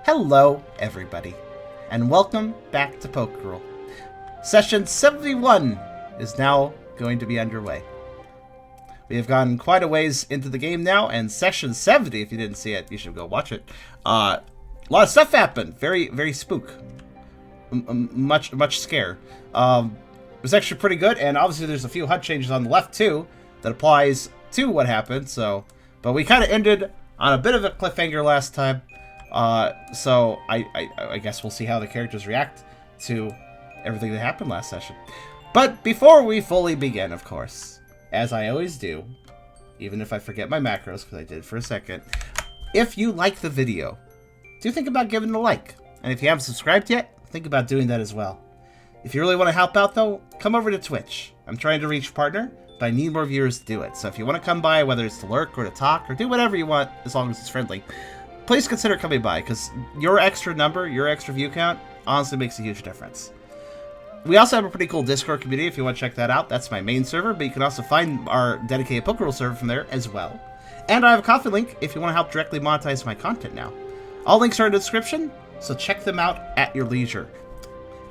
Hello, everybody, and welcome back to Pokerole. Session 71 is now going to be underway. We have gone quite a ways into the game now, and Session 70, if you didn't see it, you should go watch it. A lot of stuff happened. Very spook. Much scare. It was actually pretty good, and obviously there's a few HUD changes on the left, too, that applies to what happened, so... But we kind of ended on a bit of a cliffhanger last time. So I guess we'll see how the characters react to everything that happened last session. But before we fully begin, of course, as I always do, even if I forget my macros, because I did for a second, if you like the video, do think about giving it a like. And if you haven't subscribed yet, think about doing that as well. If you really want to help out, though, come over to Twitch. I'm trying to reach partner, but I need more viewers to do it. So if you want to come by, whether it's to lurk or to talk, or do whatever you want, as long as it's friendly, please consider coming by, because your extra number, your extra view count, honestly makes a huge difference. We also have a pretty cool Discord community if you want to check that out. That's my main server, but you can also find our dedicated Pokerole server from there as well. And I have a Ko-fi link if you want to help directly monetize my content now. All links are in the description, so check them out at your leisure.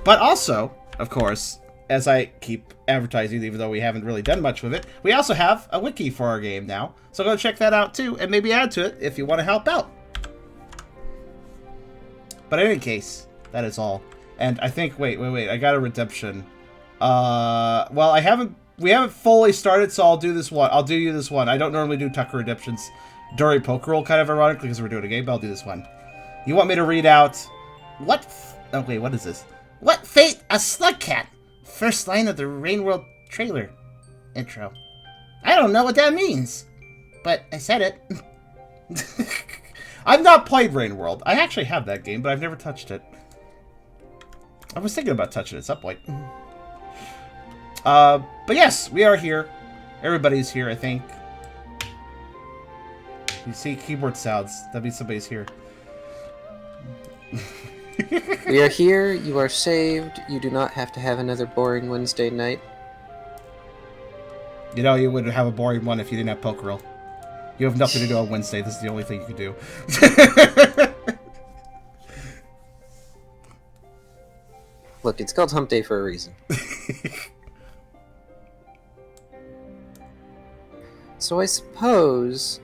But also, of course, as I keep advertising, even though we haven't really done much with it, we also have a wiki for our game now. So go check that out too, and maybe add to it if you want to help out. But in any case, that is all. And I think, wait, I got a redemption. Well, we haven't fully started, so I'll do this one. I'll do you this one. I don't normally do Tucker redemptions during Pokerole, kind of ironically, because we're doing a game, but I'll do this one. You want me to read out, what is this? What fate a slugcat? First line of the Rain World trailer intro. I don't know what that means, but I said it. I've not played Rain World. I actually have that game, but I've never touched it. I was thinking about touching it at some point. But yes, we are here. Everybody's here, I think. You see keyboard sounds. That means somebody's here. We are here. You are saved. You do not have to have another boring Wednesday night. You know, you would have a boring one if you didn't have Pokerole. You have nothing to do on Wednesday. This is the only thing you can do. Look, it's called Hump Day for a reason. So I suppose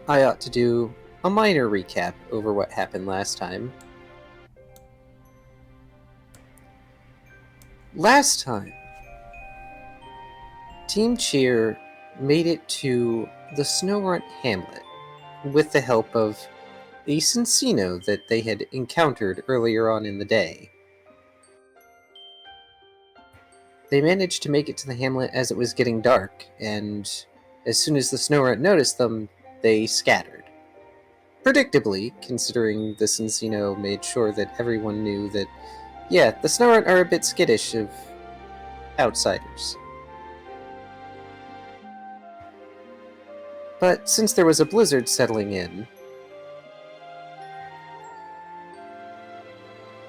I ought to do a minor recap over what happened last time. Last time, Team Cheer made it to the Snow-Runt Hamlet with the help of a Cincino that they had encountered earlier on in the day. They managed to make it to the hamlet as it was getting dark, and as soon as the Snow-Runt noticed them, they scattered. Predictably, considering the Cincino made sure that everyone knew that, yeah, the Snow-Runt are a bit skittish of outsiders. But since there was a blizzard settling in,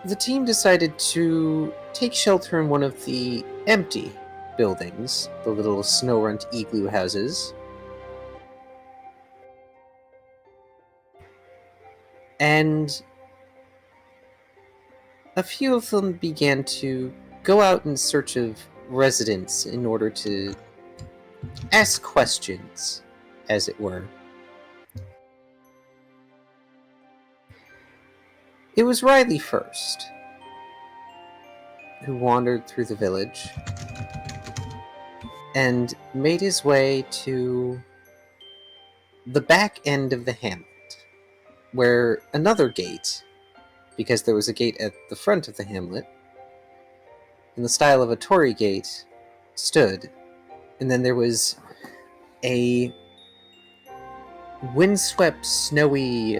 the team decided to take shelter in one of the empty buildings, the little Snow-Runt igloo houses. And a few of them began to go out in search of residents in order to ask questions, as it were. It was Riley first, who wandered through the village and made his way to the back end of the hamlet, where another gate, because there was a gate at the front of the hamlet, in the style of a Tory gate, stood, and then there was a windswept, snowy...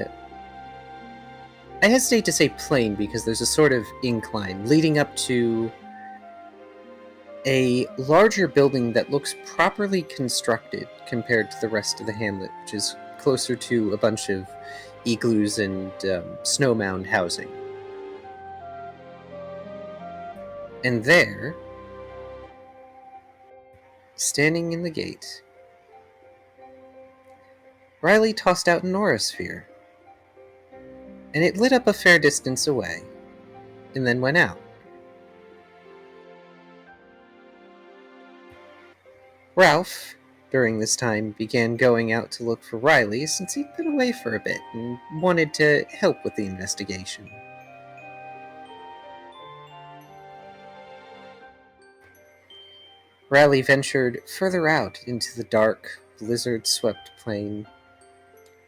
I hesitate to say plain because there's a sort of incline leading up to a larger building that looks properly constructed compared to the rest of the hamlet, which is closer to a bunch of igloos and snow mound housing. And there, standing in the gate, Riley tossed out an aura sphere. and it lit up a fair distance away, and then went out. Ralph, during this time, began going out to look for Riley since he'd been away for a bit and wanted to help with the investigation. Riley ventured further out into the dark, blizzard-swept plain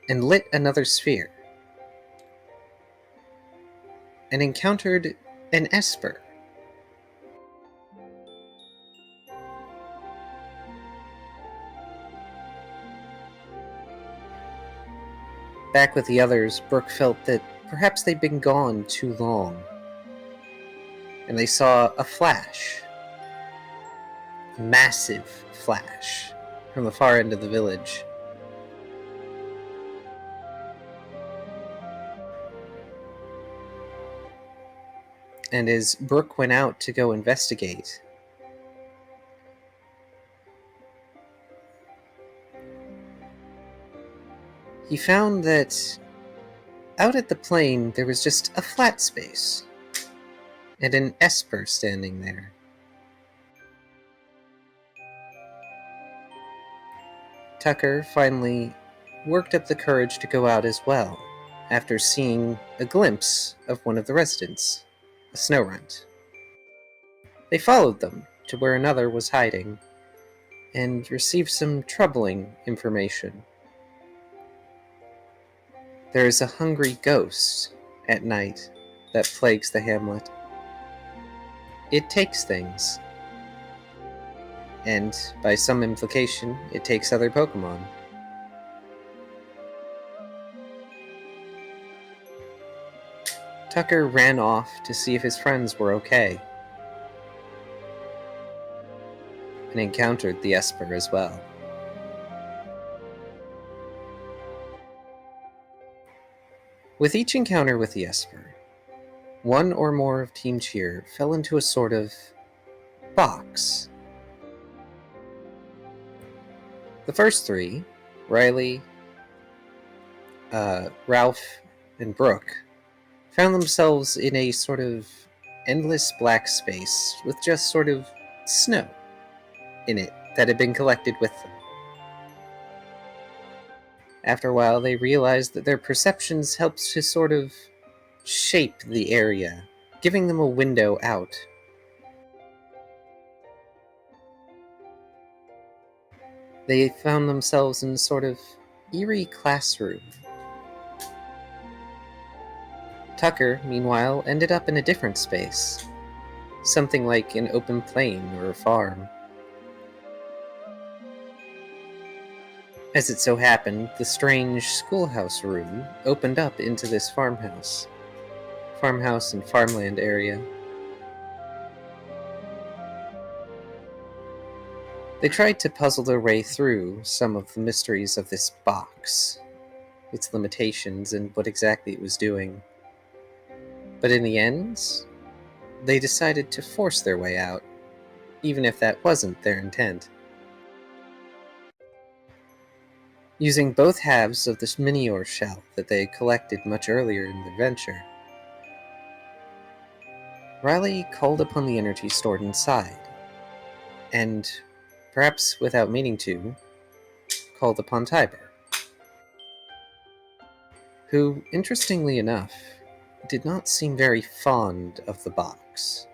and lit another sphere, and encountered an esper. Back with the others, Brooke felt that perhaps they'd been gone too long, and they saw a flash, a massive flash, from the far end of the village. And as Brooke went out to go investigate, he found that out at the plain there was just a flat space, and an esper standing there. Tucker finally worked up the courage to go out as well, after seeing a glimpse of one of the residents, a snow runt. They followed them to where another was hiding, and received some troubling information. There is a hungry ghost at night that plagues the hamlet. It takes things, and by some implication, it takes other Pokemon. Tucker ran off to see if his friends were okay, and encountered the esper as well. With each encounter with the esper, one or more of Team Cheer fell into a sort of box. The first three, Riley, Ralph, and Brooke, found themselves in a sort of endless black space with just sort of snow in it that had been collected with them. After a while, they realized that their perceptions helped to sort of shape the area, giving them a window out. They found themselves in a sort of eerie classroom. Tucker, meanwhile, ended up in a different space, something like an open plain or a farm. As it so happened, the strange schoolhouse room opened up into this farmhouse and farmland area. They tried to puzzle their way through some of the mysteries of this box, its limitations, and what exactly it was doing. But in the end, they decided to force their way out, even if that wasn't their intent. Using both halves of this minior shell that they had collected much earlier in the adventure, Riley called upon the energy stored inside, and, perhaps without meaning to, called upon Tiber, who, interestingly enough, did not seem very fond of the box.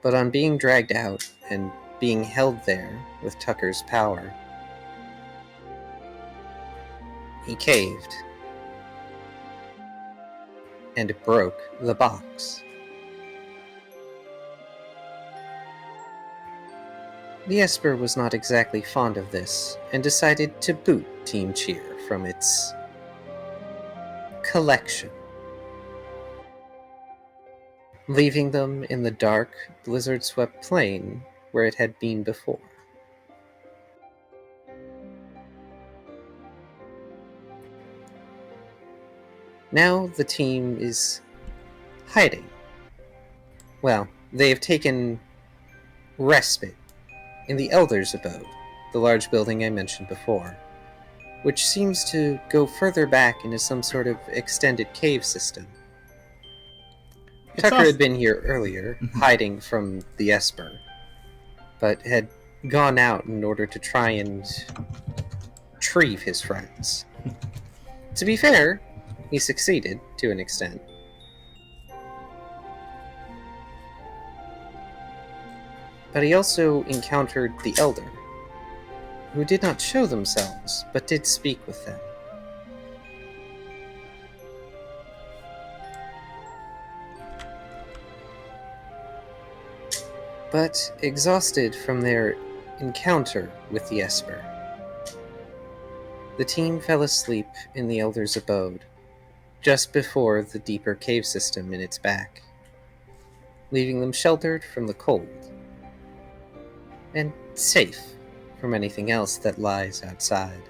But on being dragged out and being held there with Tucker's power, he caved and broke the box. The esper was not exactly fond of this, and decided to boot Team Cheer from its collection, leaving them in the dark, blizzard-swept plain where it had been before. Now the team is hiding. Well, they have taken respite in the Elder's Abode, the large building I mentioned before. which seems to go further back into some sort of extended cave system. Tucker had been here earlier, hiding from the esper, but had gone out in order to try and retrieve his friends. To be fair, he succeeded to an extent. But he also encountered the Elder, who did not show themselves, but did speak with them. But exhausted from their encounter with the Esper, the team fell asleep in the Elder's abode, just before the deeper cave system in its back, leaving them sheltered from the cold, and safe from anything else that lies outside.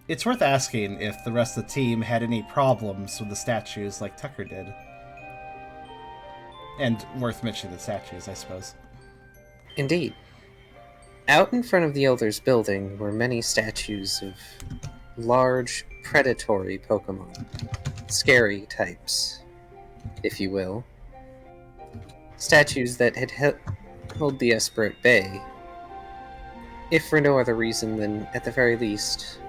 It's worth asking if the rest of the team had any problems with the statues like Tucker did. And worth mentioning the statues, I suppose. Indeed. Out in front of the Elder's building were many statues of large, predatory Pokemon. Scary types, if you will. Statues that had held the Esper at bay, if for no other reason than, at the very least,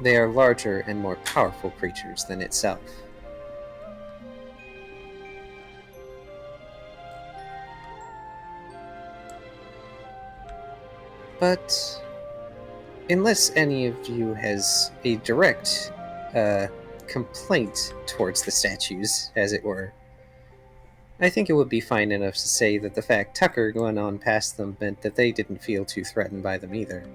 they are larger and more powerful creatures than itself. But unless any of you has a direct complaint towards the statues, as it were, I think it would be fine enough to say that the fact Tucker going on past them meant that they didn't feel too threatened by them either.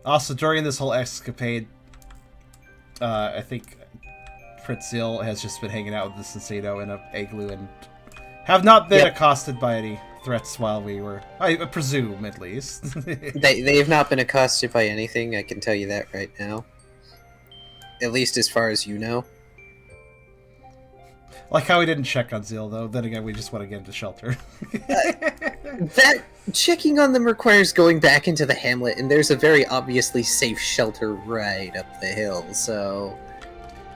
Also, during this whole escapade, I think Fritzil has just been hanging out with the Sensado in a igloo and have not been accosted by any threats while we were, I presume, at least. They have not been accosted by anything, I can tell you that right now. At least as far as you know. Like how we didn't check on Zeal, though. Then again, we just want to get into shelter. That checking on them requires going back into the hamlet, and there's a very obviously safe shelter right up the hill, so...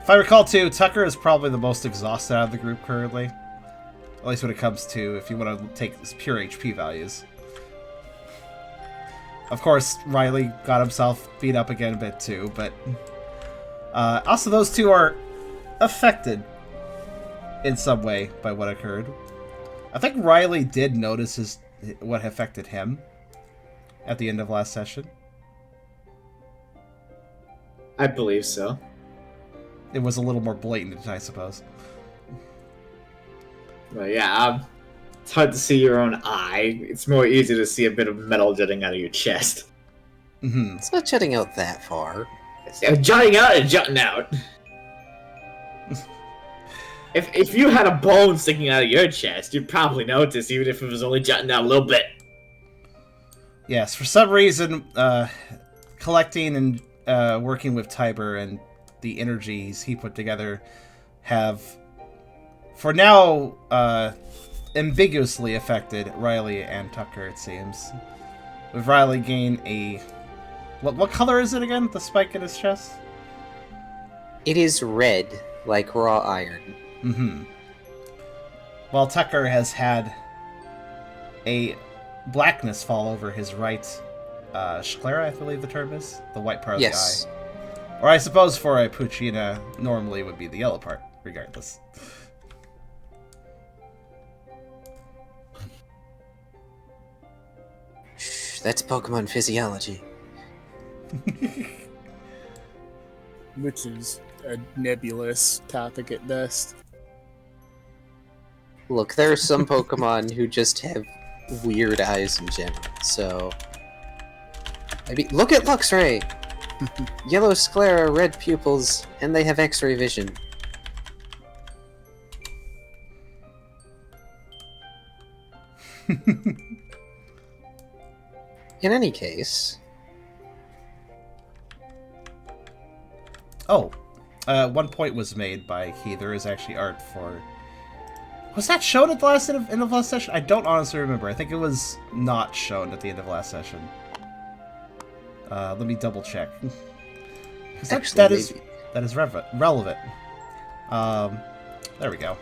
If I recall, too, Tucker is probably the most exhausted out of the group currently. At least when it comes to, if you want to take this pure HP values. Of course, Riley got himself beat up again a bit, too, but... also, those two are affected in some way by what occurred. I think Riley did notice what affected him at the end of last session. I believe so. It was a little more blatant, I suppose. But yeah, it's hard to see your own eye. It's more easy to see a bit of metal jutting out of your chest. Mm-hmm. It's not jutting out that far. It's jutting out and jutting out. If you had a bone sticking out of your chest, you'd probably notice, even if it was only jutting out a little bit. Yes, for some reason, collecting and working with Tiber and the energies he put together have, for now, ambiguously affected Riley and Tucker, it seems. With Riley gain a... What color is it again, the spike in his chest? It is red, like raw iron. Mm-hmm. While Tucker has had a blackness fall over his right sclera, I believe the term is. The white part of the eye. Or I suppose for a Puccina, normally would be the yellow part, regardless. Shh, that's Pokemon physiology. Which is a nebulous topic at best. Look, there are some Pokemon who just have weird eyes in general, so... I mean, look at Luxray! Yellow sclera, red pupils, and they have X-ray vision. In any case... Oh, 1 point was made by Key. There is actually art for... Was that shown at the end of last session? I don't honestly remember. I think it was not shown at the end of last session. Let me double check. That is relevant. There we go.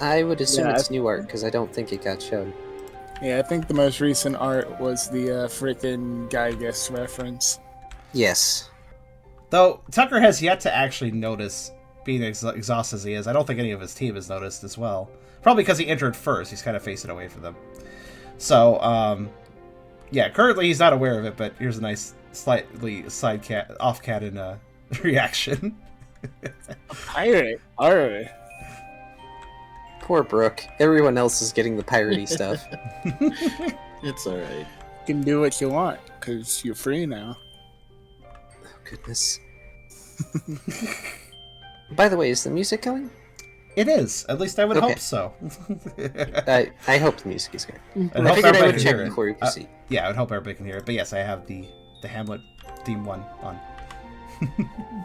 I would assume it's new art, because I don't think it got shown. Yeah, I think the most recent art was the frickin' Gygus reference. Yes. Though, Tucker has yet to actually notice being exhausted as he is. I don't think any of his team has noticed as well. Probably because he entered first. He's kind of facing away from them. So, yeah, currently he's not aware of it, but here's a nice, slightly off-cannon reaction. A pirate? Alright. Poor Brooke. Everyone else is getting the piratey stuff. It's alright. You can do what you want, because you're free now. Oh, goodness. By the way, is the music going? It is. At least I would hope so. I hope the music is going. I figured I would check before we proceed. Yeah, I would hope everybody can hear it. But yes, I have the Hamlet theme 1 on.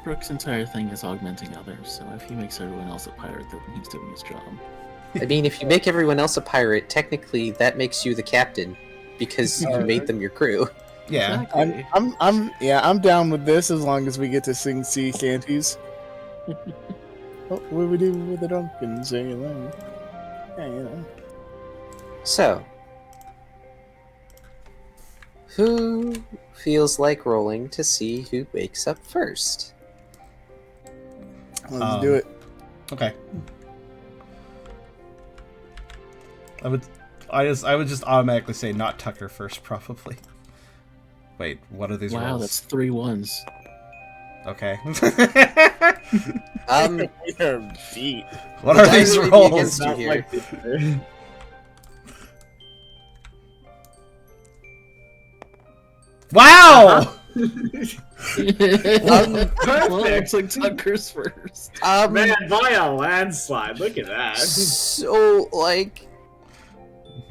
Brooke's entire thing is augmenting others, so if he makes everyone else a pirate, then he's doing his job. I mean, if you make everyone else a pirate, technically that makes you the captain, because you made them your crew. Yeah. Exactly. I'm down with this as long as we get to sing sea shanties. What do we do with the drunken sailor? Yeah, you know. So, who feels like rolling to see who wakes up first? Let's do it. Okay. I would just automatically say not Tucker first, probably. Wait, what are these rolls? Wow, that's 3 ones. Okay. You're beat. What are these really rolls? against you here. Wow! Well, looks like Tucker's first. Man, by a landslide. Look at that. So, like,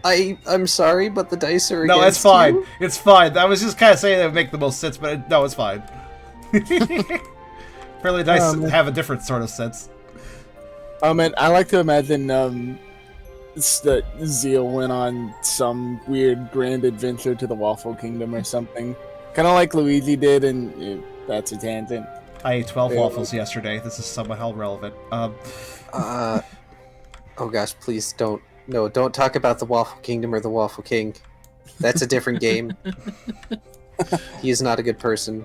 I'm sorry, but the dice are No, against it's fine. you? It's fine. I was just kind of saying that would make the most sense, but no, it's fine. Apparently dice have a different sort of sense. Man, I like to imagine that Zeal went on some weird grand adventure to the Waffle Kingdom or something. Kind of like Luigi did, and that's a tangent. I ate 12 waffles yesterday. This is somehow relevant. Oh gosh, please don't. No, don't talk about the Waffle Kingdom or the Waffle King. That's a different game. He is not a good person.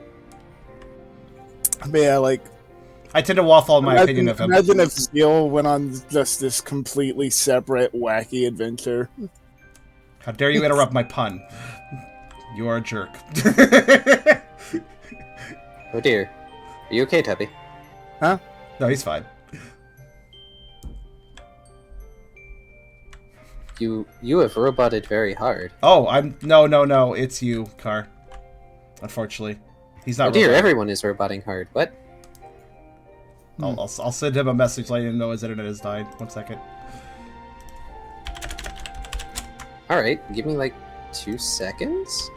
But yeah, like... I tend to waffle in my opinion of him. Imagine if Zeal went on just this completely separate, wacky adventure. How dare you interrupt my pun? You are a jerk. Oh dear. Are you okay, Tubby? Huh? No, he's fine. You have roboted very hard. Oh, no, it's you, Car. Unfortunately. He's not Oh dear, roboting. everyone is roboting hard. What? I'll send him a message letting him know his internet has died. 1 second. Alright, give me like 2 seconds.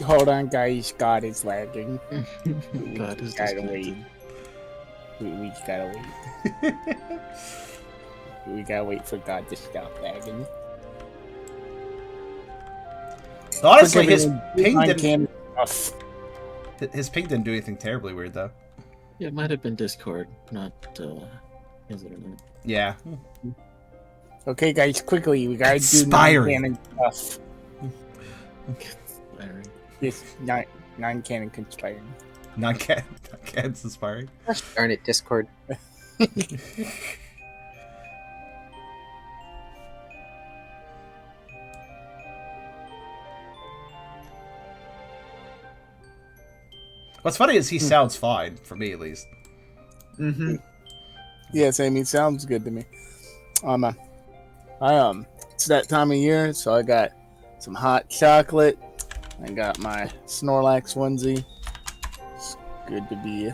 Hold on, guys. God is lagging. God is Gotta wait. disconnected. We gotta wait. We gotta wait for God to stop lagging. Honestly, his ping Mine didn't can't enough. his ping didn't do anything terribly weird though. Yeah, it might have been Discord, not his internet. Yeah. Okay, guys, quickly. We gotta do Conspiring. non-canon stuff. Larry. This non-canon conspiring. Non-can's inspiring. Gosh darn it, Discord. What's funny is he sounds fine, for me at least. Mm-hmm. Yes, I mean, sounds good to me. It's that time of year, so I got some hot chocolate. I got my Snorlax onesie. It's good to be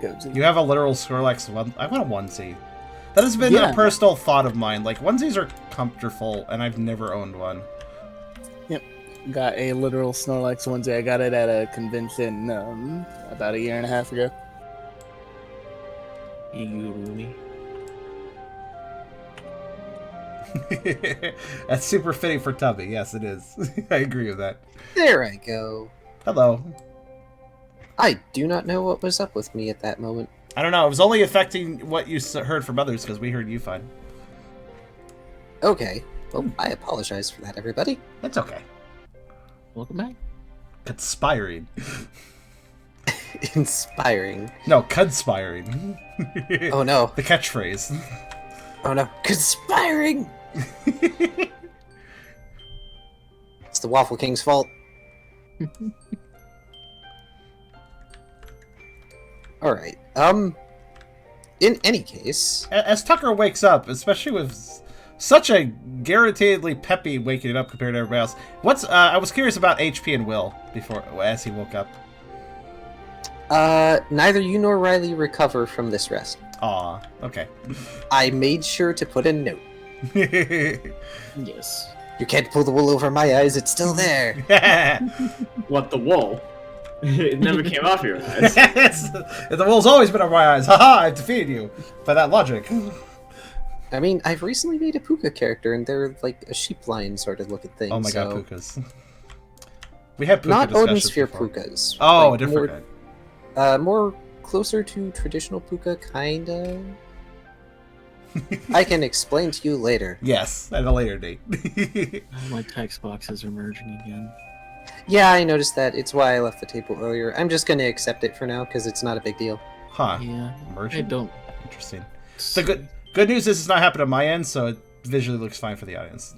cozy. You have a literal Snorlax one. I want a onesie. That has been Yeah. a personal thought of mine. Like, onesies are comfortable, and I've never owned one. got a literal Snorlax onesie. I got it at a convention about a year and a half ago. Igurumi. That's super fitting for Tubby. Yes, it is. I agree with that. There I go. Hello. I do not know what was up with me at that moment. I don't know. It was only affecting what you heard from others because we heard you fine. Okay. Well, I apologize for that, everybody. That's okay. Welcome back. Conspiring. Inspiring. No, conspiring. Oh no. The catchphrase. Oh no. Conspiring! It's the Waffle King's fault. Alright. In any case... As Tucker wakes up, especially with such a guaranteedly peppy waking up compared to everybody else, I was curious about HP and Will as he woke up. Neither you nor Riley recover from this rest. Aw, okay. I made sure to put a note. Yes. You can't pull the wool over my eyes, it's still there. What, the wool? It never came off your eyes. The wool's always been on my eyes. Haha, I've defeated you. By that logic. I mean, I've recently made a Puka character, and they're like a sheep lion sort of looking thing. Oh my so... god, Pukas. We had Puka Not discussions Odin Sphere before. Pukas. Oh, like, a different more closer to traditional Puka, kinda. I can explain to you later. Yes, at a later date. All my text boxes are merging again. Yeah, I noticed that. It's why I left the table earlier. I'm just gonna accept it for now, because it's not a big deal. Huh. Yeah. Merging? I don't. Interesting. The good news is it's not happening on my end, so it visually looks fine for the audience.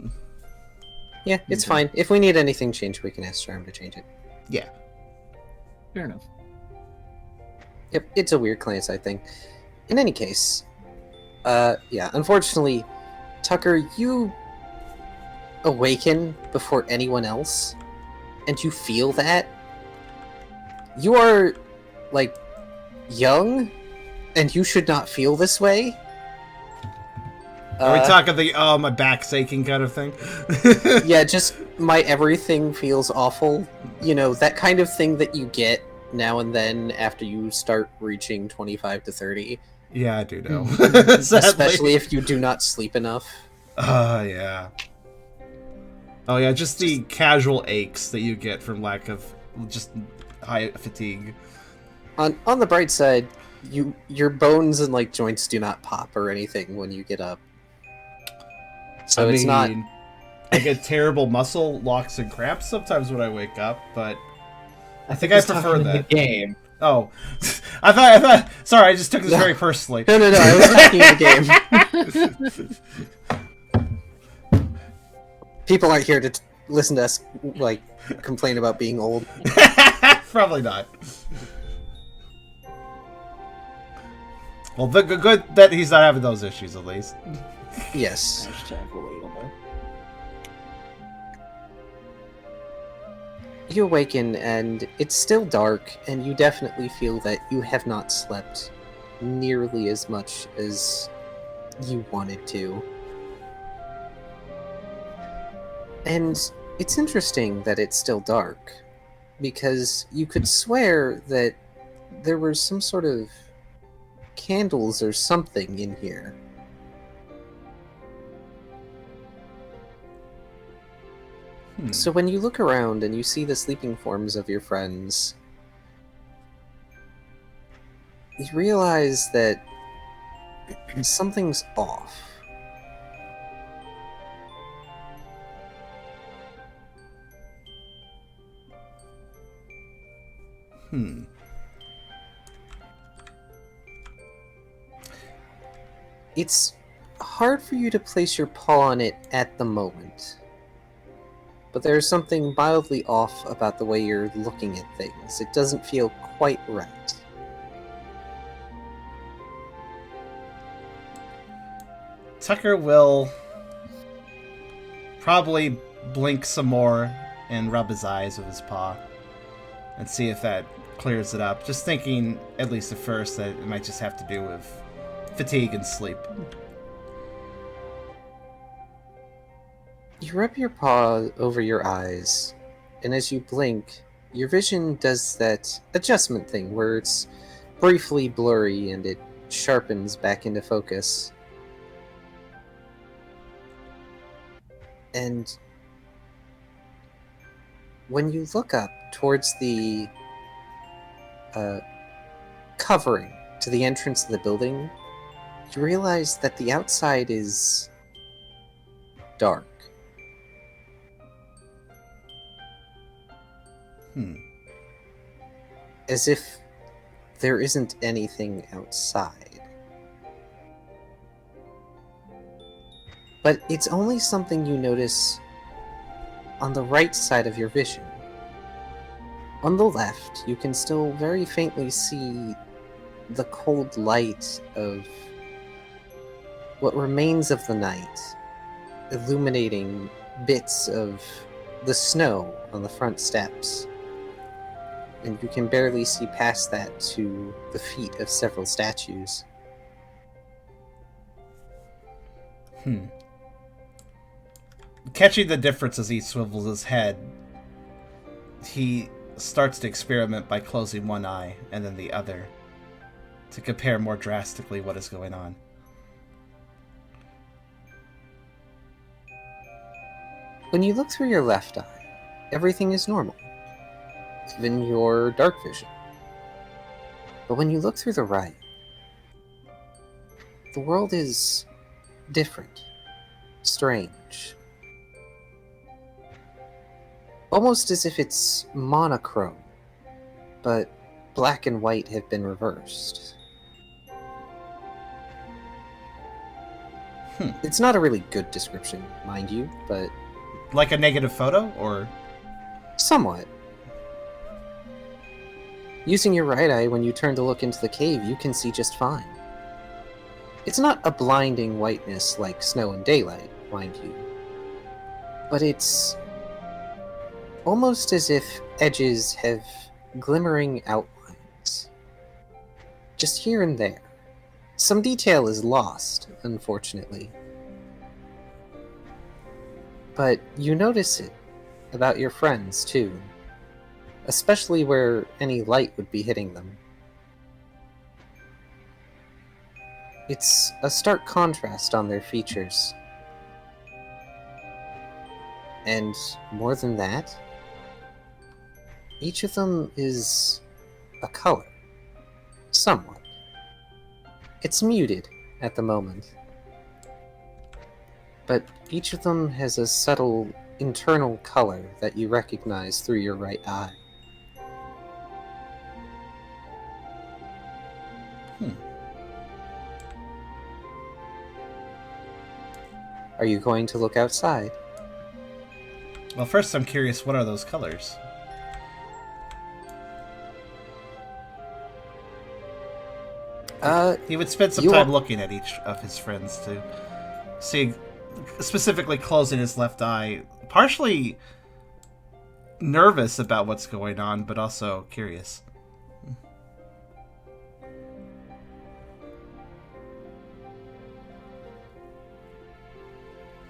Yeah, it's fine. If we need anything changed, we can ask Charem to change it. Yeah. Fair enough. Yep, it's a weird client side thing. In any case, yeah, unfortunately, Tucker, you awaken before anyone else, and you feel that. You are, like, young, and you should not feel this way. Are we talking the, my back's aching kind of thing? Yeah, just my everything feels awful. You know, that kind of thing that you get now and then after you start reaching 25 to 30. Yeah, I do know. Especially if you do not sleep enough. Yeah. Oh yeah, just the casual aches that you get from lack of just high fatigue. On the bright side, your bones and like joints do not pop or anything when you get up. So it's not. I get terrible muscle locks and cramps sometimes when I wake up, but I think I prefer that. The game. Oh, I thought. Sorry, I just took this very personally. No, I was talking the game. People aren't here to listen to us like complain about being old. Probably not. Well, good that he's not having those issues at least. Yes. Hashtag relatable. You awaken and it's still dark, and you definitely feel that you have not slept nearly as much as you wanted to. And it's interesting that it's still dark, because you could swear that there were some sort of candles or something in here. So when you look around and you see the sleeping forms of your friends, you realize that something's off. It's hard for you to place your paw on it at the moment. But there's something mildly off about the way you're looking at things. It doesn't feel quite right. Tucker will probably blink some more and rub his eyes with his paw and see if that clears it up. Just thinking, at least at first, that it might just have to do with fatigue and sleep. You rub your paw over your eyes, and as you blink, your vision does that adjustment thing where it's briefly blurry and it sharpens back into focus. And when you look up towards the covering to the entrance of the building, you realize that the outside is dark. As if there isn't anything outside. But it's only something you notice on the right side of your vision. On the left, you can still very faintly see the cold light of what remains of the night, illuminating bits of the snow on the front steps. And you can barely see past that to the feet of several statues. Catching the difference as he swivels his head, he starts to experiment by closing one eye and then the other to compare more drastically what is going on. When you look through your left eye, everything is normal, even your dark vision. But when you look through the right, the world is different, strange. Almost as if it's monochrome, but black and white have been reversed. It's not a really good description, mind you, but... Like a negative photo, or...? Somewhat. Using your right eye, when you turn to look into the cave, you can see just fine. It's not a blinding whiteness like snow and daylight, mind you. But it's almost as if edges have glimmering outlines. Just here and there. Some detail is lost, unfortunately. But you notice it about your friends, too. Especially where any light would be hitting them. It's a stark contrast on their features. And more than that, each of them is a color. Somewhat. It's muted at the moment. But each of them has a subtle internal color that you recognize through your right eye. Are you going to look outside? Well, first I'm curious, what are those colors? He would spend some time looking at each of his friends to see, specifically closing his left eye, partially nervous about what's going on, but also curious.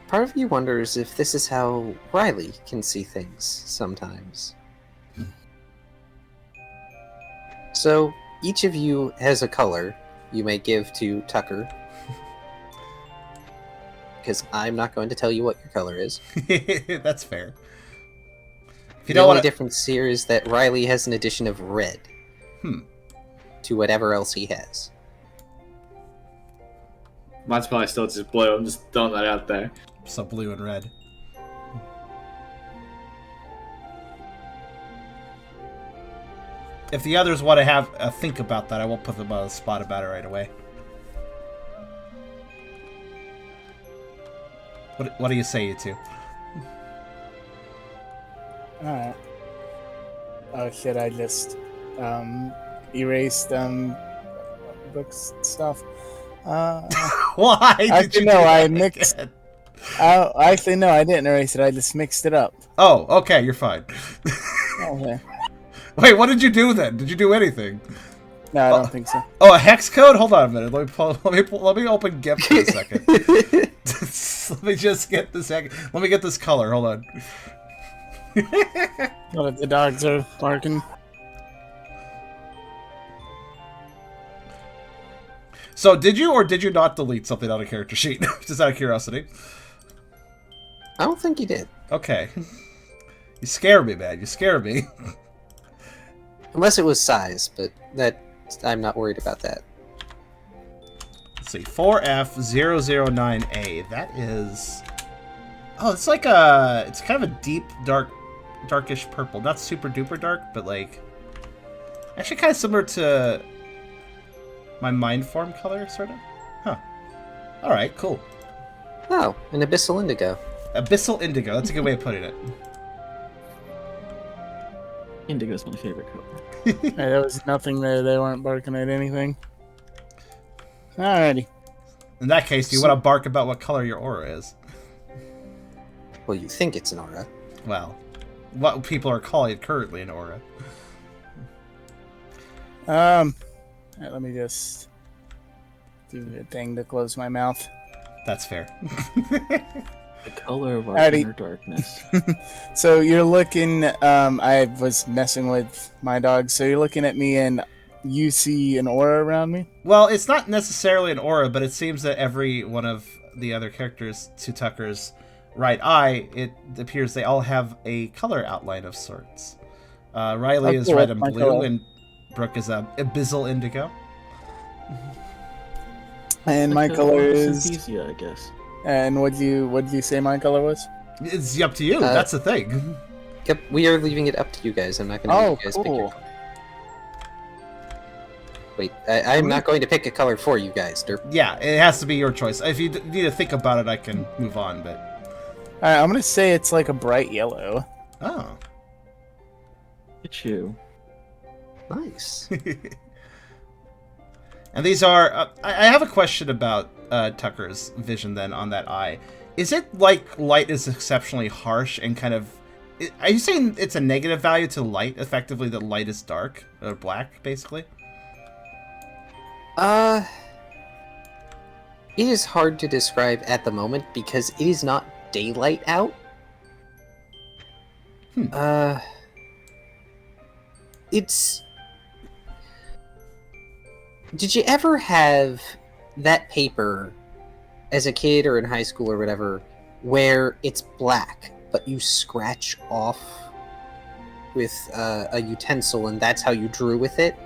Part of you wonders if this is how Riley can see things sometimes. So, each of you has a color you may give to Tucker. Because I'm not going to tell you what your color is. That's fair. If you the only difference here is that Riley has an addition of red. To whatever else he has. Mine's probably still just blue. I'm just throwing that out there. So blue and red. If the others want to have a think about that, I won't put them on the spot about it right away. What do you say, you two? Alright. Oh shit, I just erased books stuff. Why did actually, you no, do that I mixed. again? Actually, no, I didn't erase it. I just mixed it up. Oh, okay, you're fine. Okay. Wait, what did you do then? Did you do anything? No, I don't think so. Oh, a hex code? Hold on a minute. Let me open GIMP for a second. Let me just get this. Let me get this color. Hold on. What if the dogs are barking? So, did you or did you not delete something on a character sheet? Just out of curiosity. I don't think you did. Okay. You scare me, man. You scare me. Unless it was size, but that I'm not worried about that. Let's see. 4F009A. That is... Oh, it's like a... It's kind of a deep, darkish purple. Not super duper dark, but like... Actually kind of similar to... my mind form color, sort of? Huh. Alright, cool. Oh, an abyssal indigo. Abyssal indigo. That's a good way of putting it. Indigo's my favorite color. Hey, there was nothing there. They weren't barking at anything. Alrighty. In that case, do you want to bark about what color your aura is? Well, you think it's an aura. Well, what people are calling currently an aura. Alright, let me just do the thing to close my mouth. That's fair. The color of our Alrighty. inner darkness. So you're looking, I was messing with my dog, so you're looking at me and you see an aura around me? Well, it's not necessarily an aura, but it seems that every one of the other characters to Tucker's right eye, it appears they all have a color outline of sorts. Riley is cool. red and My blue, color. and Brooke is a abyssal indigo. And my Like a color is... Synthesia, I guess. And what did you say my color was? It's up to you. That's the thing. Yep, we are leaving it up to you guys. I'm not going to Oh, make you guys pick your cool. color. Wait, I'm not going to pick a color for you guys, Derp. Yeah, it has to be your choice. If you need to think about it, I can move on, but... Alright, I'm gonna say it's like a bright yellow. Oh. It's you. Nice. And these are... I have a question about Tucker's vision then on that eye. Is it like light is exceptionally harsh and kind of... Are you saying it's a negative value to light? Effectively, that light is dark? Or black, basically? It is hard to describe at the moment because it is not daylight out. It's... Did you ever have that paper as a kid or in high school or whatever where it's black, but you scratch off with a utensil and that's how you drew with it?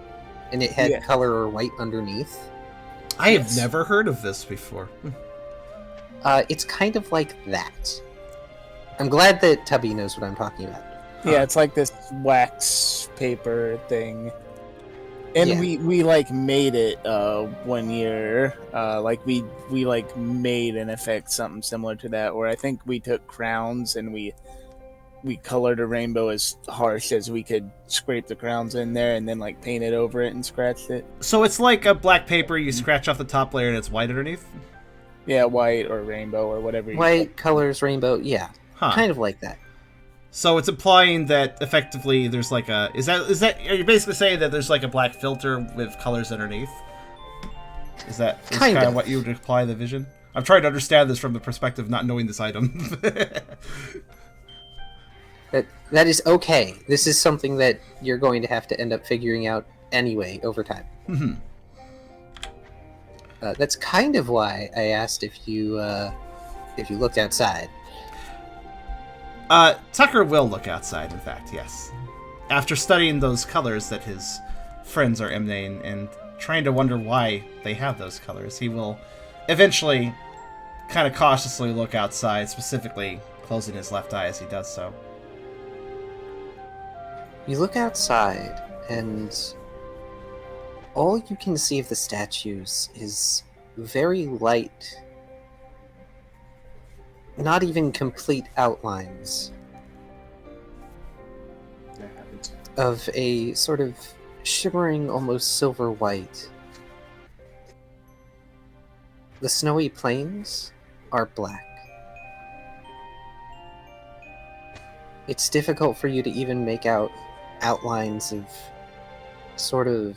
And it had Yeah. color or white underneath? I have Yes. never heard of this before. It's kind of like that. I'm glad that Tubby knows what I'm talking about. Yeah, it's like this wax paper thing. And Yeah. we like made it 1 year. Like we like made in effect something similar to that, where I think we took crowns and we colored a rainbow as harsh as we could, scrape the crowns in there and then like painted over it and scratched it. So it's like a black paper, you scratch off the top layer and it's white underneath? Yeah, white or rainbow or whatever. White, colors, rainbow, yeah. Huh. Kind of like that. So it's implying that effectively there's like a... Is that are you basically saying that there's like a black filter with colors underneath? Is that Kind kind of. of what you would imply the vision? I'm trying to understand this from the perspective of not knowing this item. That is okay. This is something that you're going to have to end up figuring out anyway over time. Mhm. That's kind of why I asked if you looked outside. Tucker will look outside, in fact, yes. After studying those colors that his friends are emanating and trying to wonder why they have those colors, he will eventually kind of cautiously look outside, specifically closing his left eye as he does so. You look outside, and all you can see of the statues is very light, not even complete outlines of a sort of shimmering, almost silver white. The snowy plains are black. It's difficult for you to even make out outlines of sort of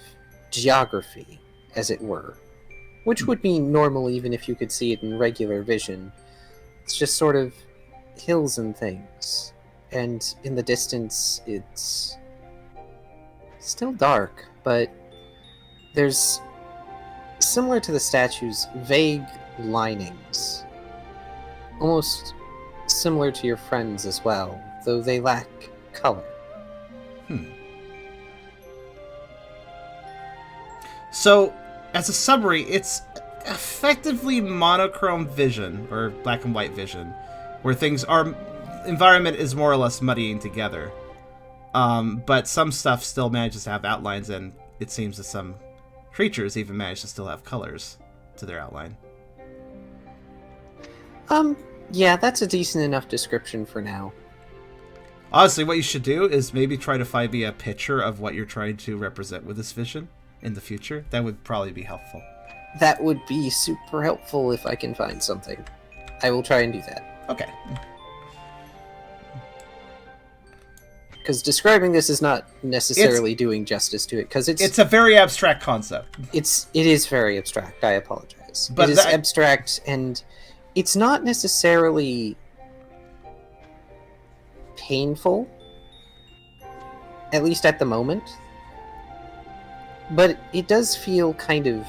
geography, as it were, which would be normal even if you could see it in regular vision. It's just sort of hills and things, and in the distance it's still dark, but there's, similar to the statues, vague linings. Almost similar to your friends as well, though they lack color. So, as a summary, it's effectively monochrome vision, or black and white vision, where environment is more or less muddying together. But some stuff still manages to have outlines, and it seems that some creatures even manage to still have colors to their outline. Yeah, that's a decent enough description for now. Honestly, what you should do is maybe try to find me a picture of what you're trying to represent with this vision in the future. That would probably be helpful. That would be super helpful if I can find something. I will try and do that. Okay. Because describing this is not necessarily doing justice to it, because it's a very abstract concept. It is very abstract. I apologize. But it is abstract, and it's not necessarily painful, at least at the moment. But it does feel kind of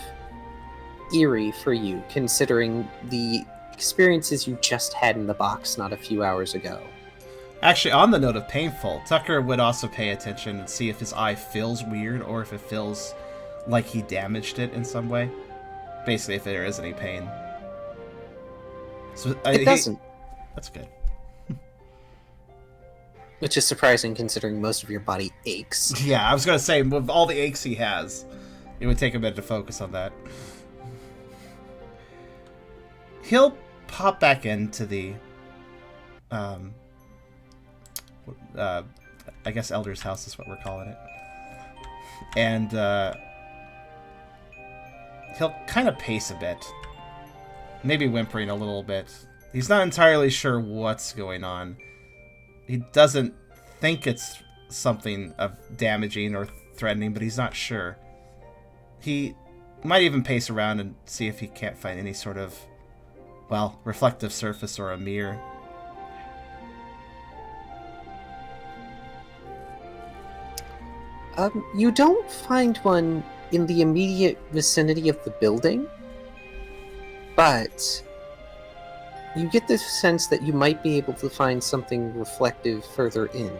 eerie for you, considering the experiences you just had in the box not a few hours ago. Actually, on the note of painful, Tucker would also pay attention and see if his eye feels weird or if it feels like he damaged it in some way. Basically, if there is any pain. So, It doesn't. That's good. Which is surprising considering most of your body aches. Yeah, I was going to say, with all the aches he has, it would take a minute to focus on that. He'll pop back into the, I guess Elder's house is what we're calling it. And, he'll kind of pace a bit. Maybe whimpering a little bit. He's not entirely sure what's going on. He doesn't think it's something of damaging or threatening, but he's not sure. He might even pace around and see if he can't find any sort of, well, reflective surface or a mirror. You don't find one in the immediate vicinity of the building, but you get the sense that you might be able to find something reflective further in.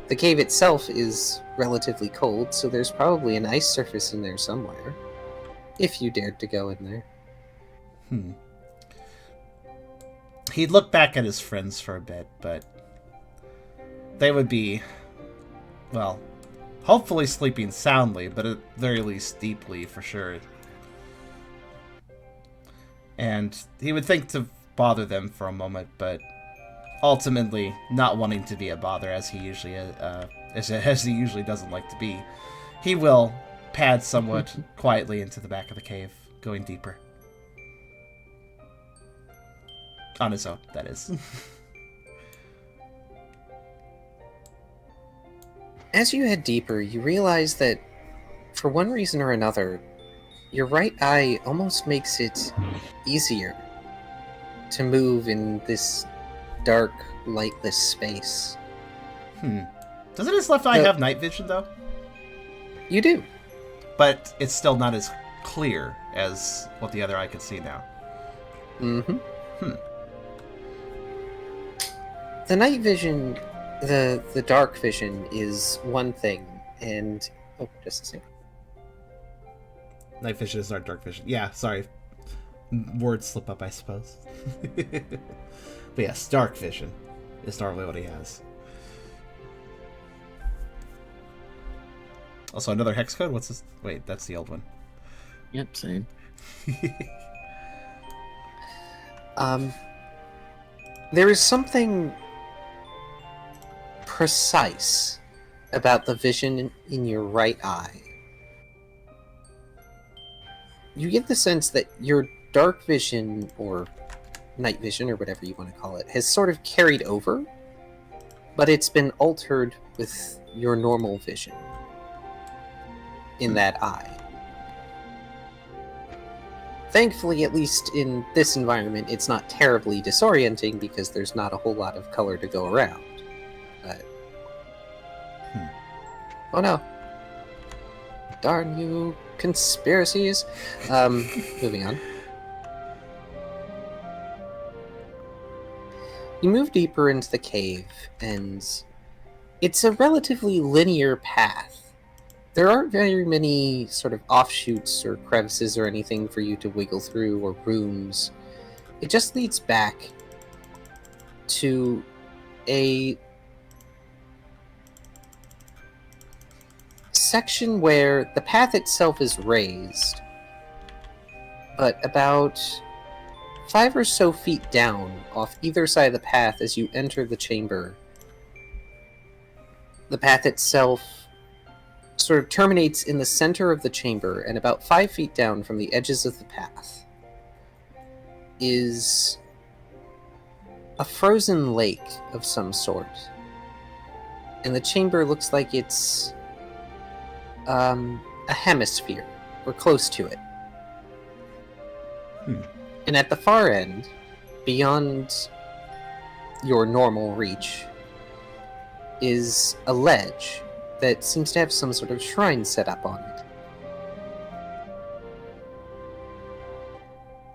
The cave itself is relatively cold, so there's probably an ice surface in there somewhere, if you dared to go in there. He'd look back at his friends for a bit, but they would be, well, hopefully sleeping soundly, but at very least deeply for sure. And he would think to bother them for a moment, but ultimately not wanting to be a bother as he usually doesn't like to be, he will pad somewhat quietly into the back of the cave, going deeper. On his own, that is. As you head deeper, you realize that, for one reason or another, your right eye almost makes it easier to move in this dark, lightless space. Doesn't his left eye have night vision, though? You do. But it's still not as clear as what the other eye could see now. The night vision, the dark vision is one thing, and... Oh, just a second. Night vision is our dark vision. Yeah, sorry. Words slip up, I suppose. But yes, dark vision is normally what he has. Also, another hex code? What's this? Wait, that's the old one. Yep, same. There is something precise about the vision in your right eye. You get the sense that your dark vision, or night vision, or whatever you want to call it, has sort of carried over, but it's been altered with your normal vision in that eye. Thankfully, at least in this environment, it's not terribly disorienting because there's not a whole lot of color to go around. but... Oh no. Darn you, conspiracies. Moving on. You move deeper into the cave, and it's a relatively linear path. There aren't very many sort of offshoots or crevices or anything for you to wiggle through, or rooms. It just leads back to a section where the path itself is raised, but about 5 or so feet down off either side of the path as you enter the chamber, the path itself sort of terminates in the center of the chamber, and about 5 feet down from the edges of the path is a frozen lake of some sort. And the chamber looks like it's a hemisphere, or close to it. And at the far end, beyond your normal reach, is a ledge that seems to have some sort of shrine set up on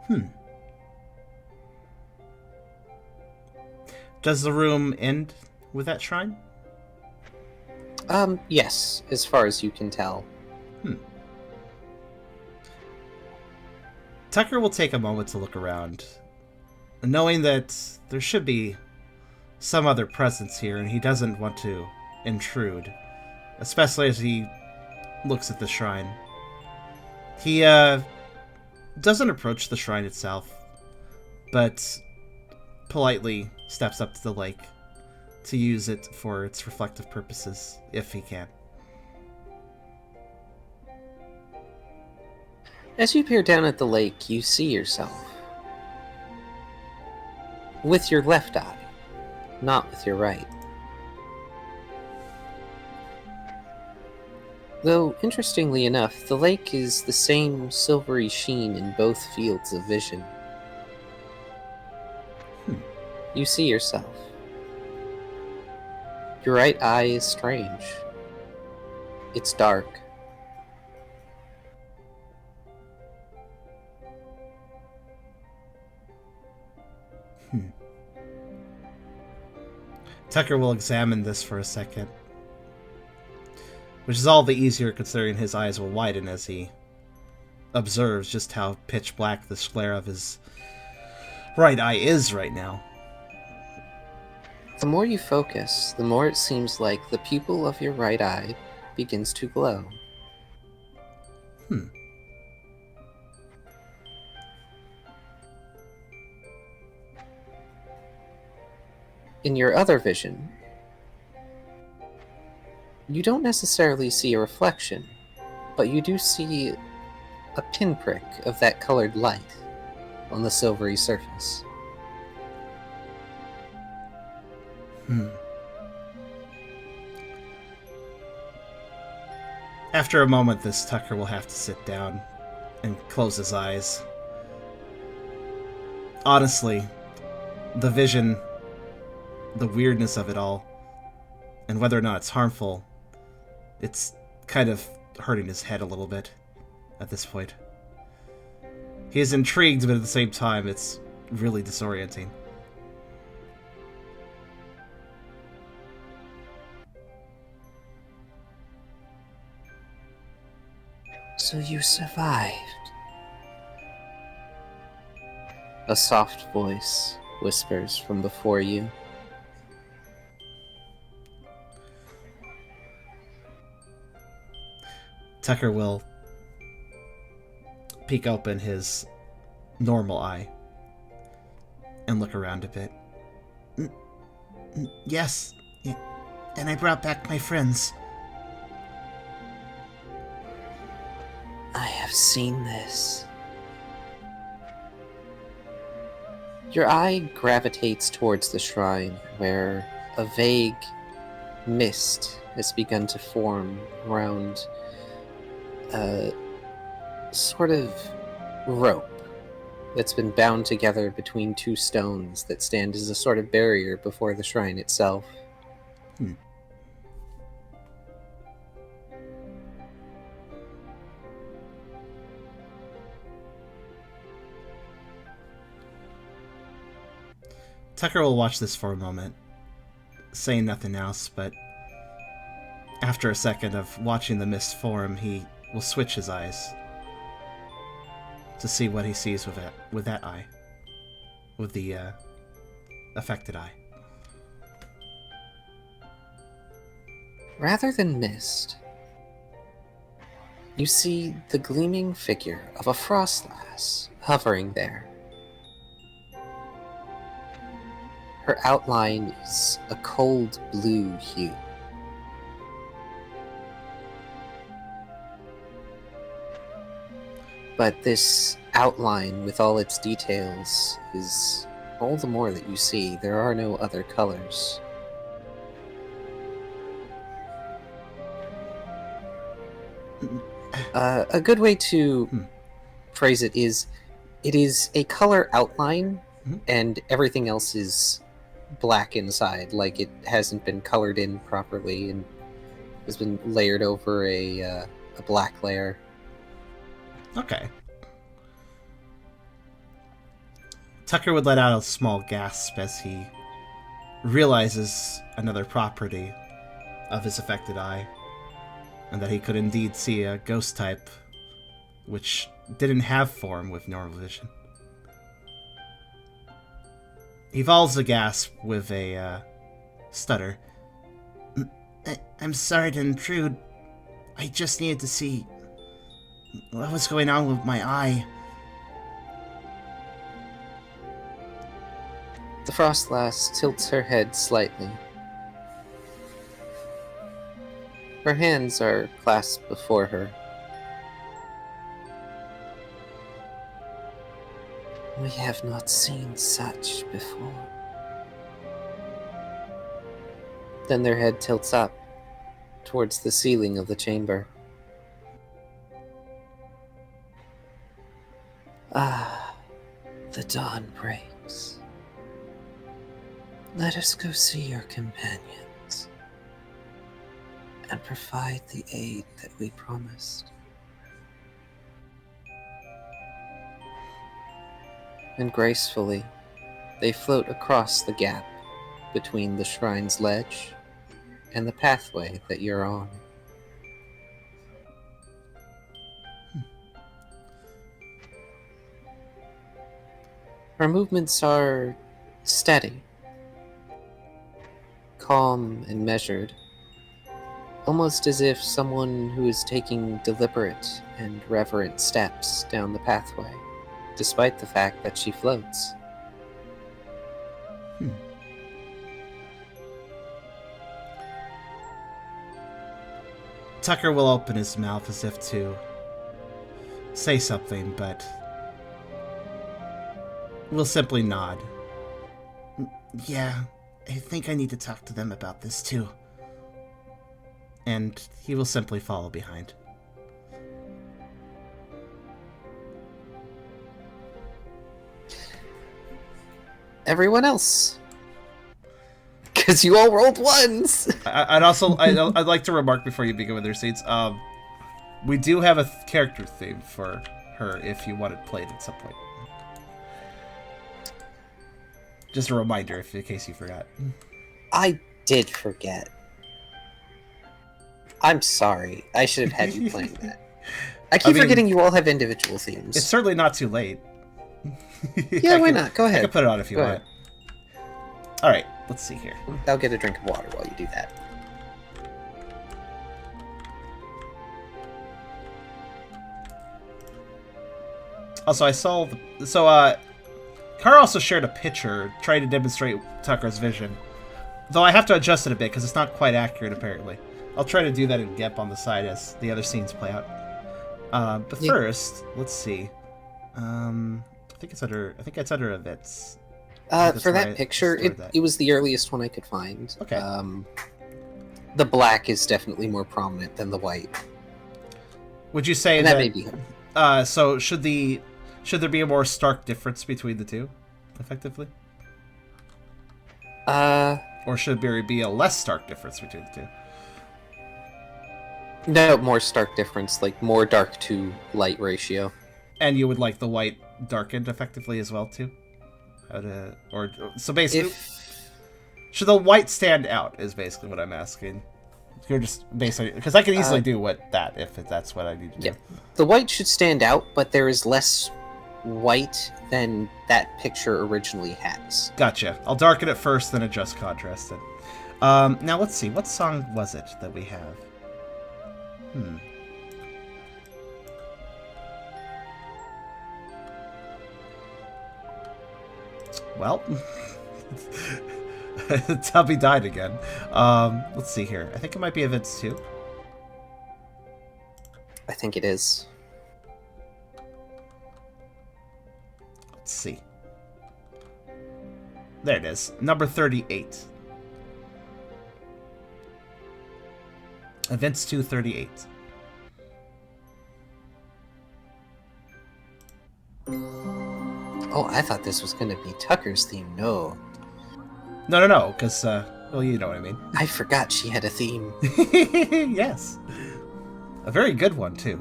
it. Does the room end with that shrine? Yes, as far as you can tell. Tucker will take a moment to look around, knowing that there should be some other presence here, and he doesn't want to intrude, especially as he looks at the shrine. He doesn't approach the shrine itself, but politely steps up to the lake to use it for its reflective purposes, if he can. As you peer down at the lake, you see yourself. With your left eye, not with your right. Though, interestingly enough, the lake is the same silvery sheen in both fields of vision. You see yourself. Your right eye is strange. It's dark. Tucker will examine this for a second, which is all the easier considering his eyes will widen as he observes just how pitch black the glare of his right eye is right now. The more you focus, the more it seems like the pupil of your right eye begins to glow. In your other vision, you don't necessarily see a reflection, but you do see a pinprick of that colored light on the silvery surface. After a moment, this Tucker will have to sit down and close his eyes. Honestly, the vision, the weirdness of it all, and whether or not it's harmful, it's kind of hurting his head a little bit at this point. He is intrigued, but at the same time, it's really disorienting. So you survived. A soft voice whispers from before you. Tucker will peek open his normal eye and look around a bit. Yes, and I brought back my friends. I have seen this. Your eye gravitates towards the shrine, where a vague mist has begun to form around a sort of rope that's been bound together between two stones that stand as a sort of barrier before the shrine itself. Tucker will watch this for a moment, saying nothing else, but after a second of watching the mist form, he will switch his eyes to see what he sees with that eye. With the affected eye. Rather than mist, you see the gleaming figure of a frost lass hovering there. Her outline is a cold blue hue. But this outline, with all its details, is all the more that you see. There are no other colors. A good way to phrase it is a color outline, and everything else is black inside, like it hasn't been colored in properly and has been layered over a black layer. Okay. Tucker would let out a small gasp as he realizes another property of his affected eye, and that he could indeed see a ghost type which didn't have form with normal vision. He follows the gasp with a stutter. I'm sorry to intrude. I just needed to see what was going on with my eye. The frost lass tilts her head slightly. Her hands are clasped before her. We have not seen such before. Then their head tilts up towards the ceiling of the chamber. Ah, the dawn breaks. Let us go see your companions and provide the aid that we promised. And gracefully, they float across the gap between the shrine's ledge and the pathway that you're on. Her movements are steady, calm and measured, almost as if someone who is taking deliberate and reverent steps down the pathway, despite the fact that she floats. Tucker will open his mouth as if to say something, but will simply nod. Yeah, I think I need to talk to them about this too. And he will simply follow behind. Everyone else. Because you all rolled ones! I'd like to remark before you begin with your seats, we do have a character theme for her if you want it played at some point. Just a reminder, in case you forgot. I did forget. I'm sorry. I should have had you playing that. I keep forgetting you all have individual themes. It's certainly not too late. Yeah, why not? Go ahead. I can put it on if you want. Alright, let's see here. I'll get a drink of water while you do that. Also, I saw... Kara also shared a picture trying to demonstrate Tucker's vision. Though I have to adjust it a bit because it's not quite accurate, apparently. I'll try to do that in GEP on the side as the other scenes play out. But first, let's see. I think it's under events. For that picture, it was the earliest one I could find. Okay. The black is definitely more prominent than the white. Would you say that may be so should there be a more stark difference between the two, effectively? Or should there be a less stark difference between the two? No, more stark difference, like more dark to light ratio. And you would like the white darkened effectively as well, too? So basically, should the white stand out is basically what I'm asking. You're just basically, because I can easily do that if that's what I need to do. The white should stand out, but there is less white than that picture originally has. Gotcha. I'll darken it first, then adjust contrast it. Now let's see, what song was it that we have? Well, Tubby died again. Let's see here. I think it might be events 2. I think it is. Let's see. There it is. Number 38. Events 238. Oh, I thought this was going to be Tucker's theme. No. No, because, well, you know what I mean. I forgot she had a theme. Yes. A very good one, too.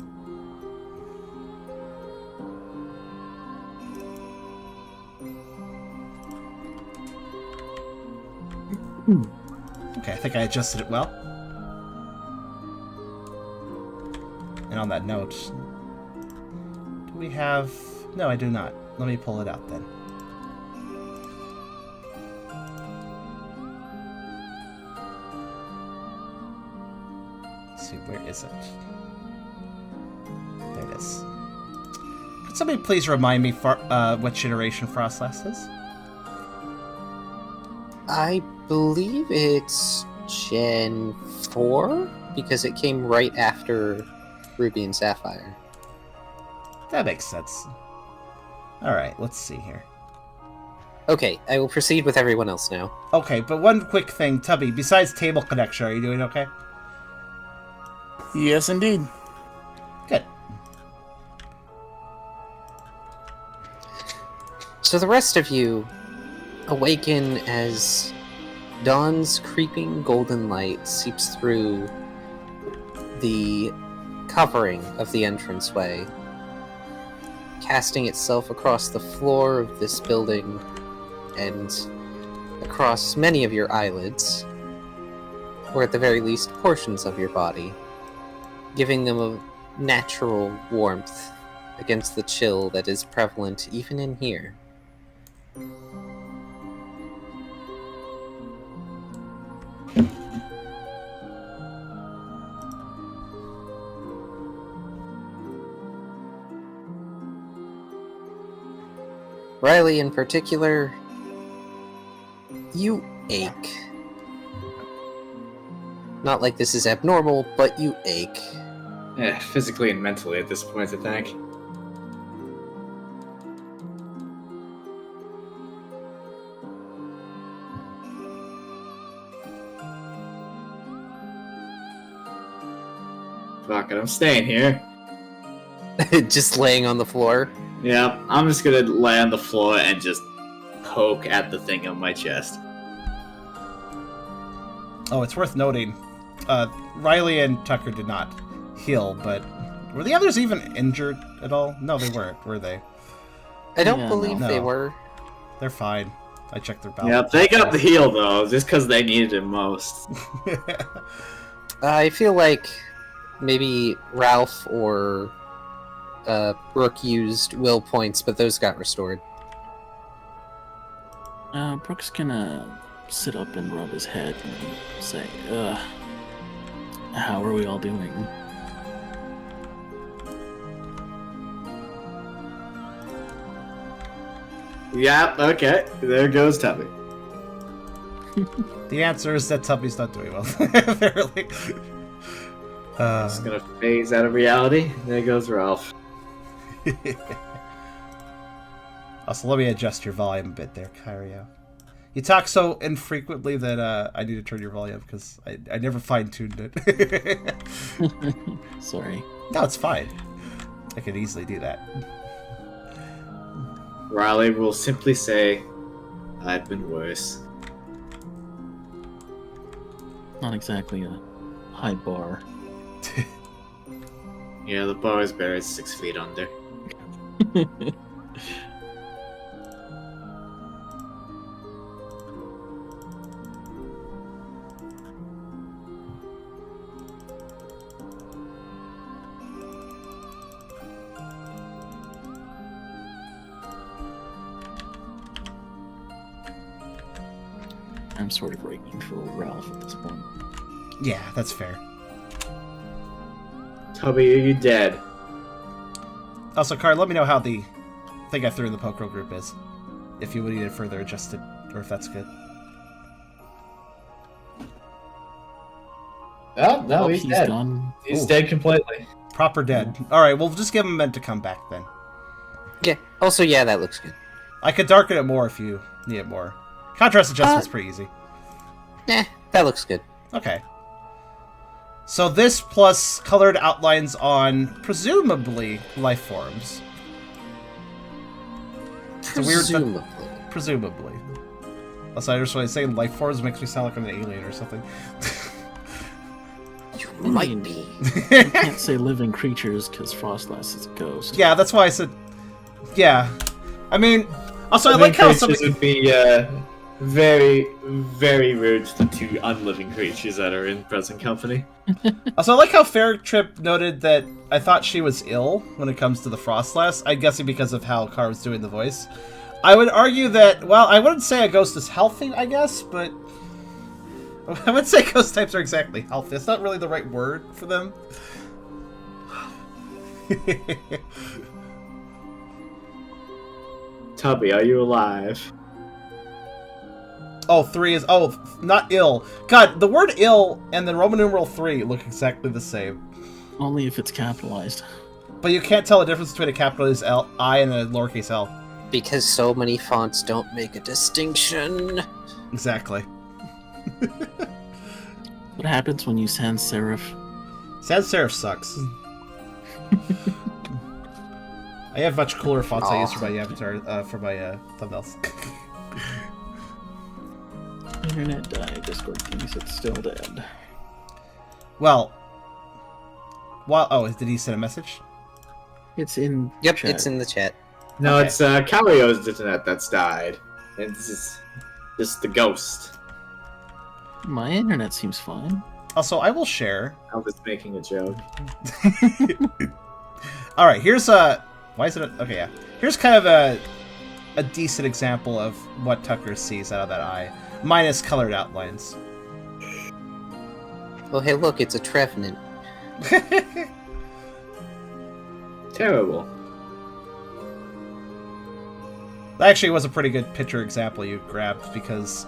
Okay, I think I adjusted it well. And on that note, do we have... No, I do not. Let me pull it out then. Let's see, where is it? There it is. Could somebody please remind me what generation Frostlass is? I believe it's Gen 4, because it came right after Ruby and Sapphire. That makes sense. Alright, let's see here. Okay, I will proceed with everyone else now. Okay, but one quick thing, Tubby, besides table connection, are you doing okay? Yes, indeed. Good. So the rest of you awaken as dawn's creeping golden light seeps through the covering of the entranceway, casting itself across the floor of this building and across many of your eyelids, or at the very least portions of your body, giving them a natural warmth against the chill that is prevalent even in here. Riley, in particular, you ache. Not like this is abnormal, but you ache. Yeah, physically and mentally at this point, I think. Fuck it, I'm staying here. Just laying on the floor. Yeah, I'm just gonna lay on the floor and just poke at the thing on my chest. Oh, it's worth noting, Riley and Tucker did not heal, but were the others even injured at all? No, they weren't, were they? I don't believe no. they were. They're fine. I checked their Yeah, balance. they got the heal though, just because they needed it most. I feel like maybe Ralph or Brooke used will points, but those got restored. Brooke's gonna sit up and rub his head and say, how are we all doing? Yeah, okay. There goes Tubby. The answer is that Tubby's not doing well, apparently. Just gonna phase out of reality. There goes Ralph. Also, let me adjust your volume a bit there, Kyrio. You talk so infrequently that I need to turn your volume because I never fine-tuned it. Sorry. No, it's fine. I could easily do that. Riley will simply say, I've been worse. Not exactly a high bar. Yeah, the bar is buried 6 feet under. I'm sort of raking for Ralph at this point. Yeah, that's fair. Tubby, are you dead? Also, Car, let me know how the thing I threw in the Pokerole group is. If you would need it further adjusted, or if that's good. Oh, no, he's dead. Gone. He's Ooh. dead completely. Proper dead. Alright, we'll just give him a minute to come back then. Yeah. Also, yeah, that looks good. I could darken it more if you need it more. Contrast adjustment's pretty easy. Nah, that looks good. Okay. So this plus colored outlines on, presumably, life forms. It's a weird... Presumably. Presumably. Also, I just want to say life forms makes me sound like I'm an alien or something. You might be. You can't say living creatures because Frostlass is a ghost. Yeah, that's why I said... Yeah. I mean... Also, I like how some... Creatures would be very, very rude to the 2 unliving creatures that are in present company. Also, I like how Fairtrip noted that I thought she was ill when it comes to the Frostlass. I'm guessing because of how Car was doing the voice. I would argue that, well, I wouldn't say a ghost is healthy, I guess, but... I would say ghost types are exactly healthy. It's not really the right word for them. Tubby, are you alive? Oh, 3 is... Oh, not ill. God, the word ill and then Roman numeral 3 look exactly the same. Only if it's capitalized. But you can't tell the difference between a capitalist I and a lowercase l. Because so many fonts don't make a distinction. Exactly. What happens when you sans serif? Sans serif sucks. I have much cooler fonts I use for my avatar, for my thumbnails. Internet died. Discord thinks it's still dead. Well, oh, did he send a message? It's in. Yep, chat. it's in the chat. No, Okay. it's Kyrio's internet that's died. And this is the ghost. My internet seems fine. Also, I will share. I was making a joke. All right, here's a. Why is it? Okay, yeah. Here's kind of a decent example of what Tucker sees out of that eye, minus colored outlines. Oh, hey, look, it's a Trevenant. Terrible. That actually was a pretty good picture example you grabbed because,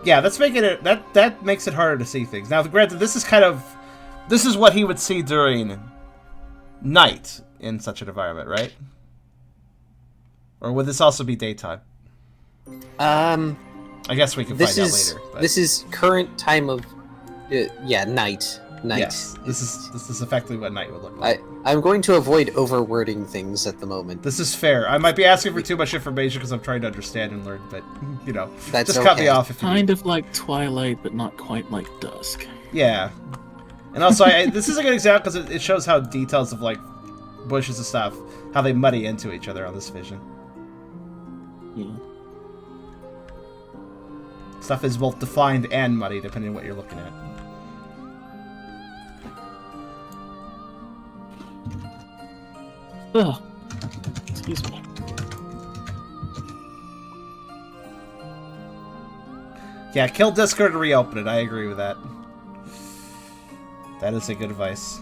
yeah, that's making it that makes it harder to see things. Now, granted, this is what he would see during night in such an environment, right? Or would this also be daytime? I guess we can find out later. But This is current time of, night. yes, this is effectively what night would look like. I'm going to avoid overwording things at the moment. This is fair. I might be asking for too much information because I'm trying to understand and learn, but, you know, That's just cut me okay. off if you Kind of like Twilight, but not quite like Dusk. Yeah. And also, this is a good example because it shows how details of, like, bushes and stuff, how they muddy into each other on this vision. Yeah. Stuff is both defined and muddy, depending on what you're looking at. Ugh. Excuse me. Yeah, kill Discord and reopen it. I agree with that. That is a good advice.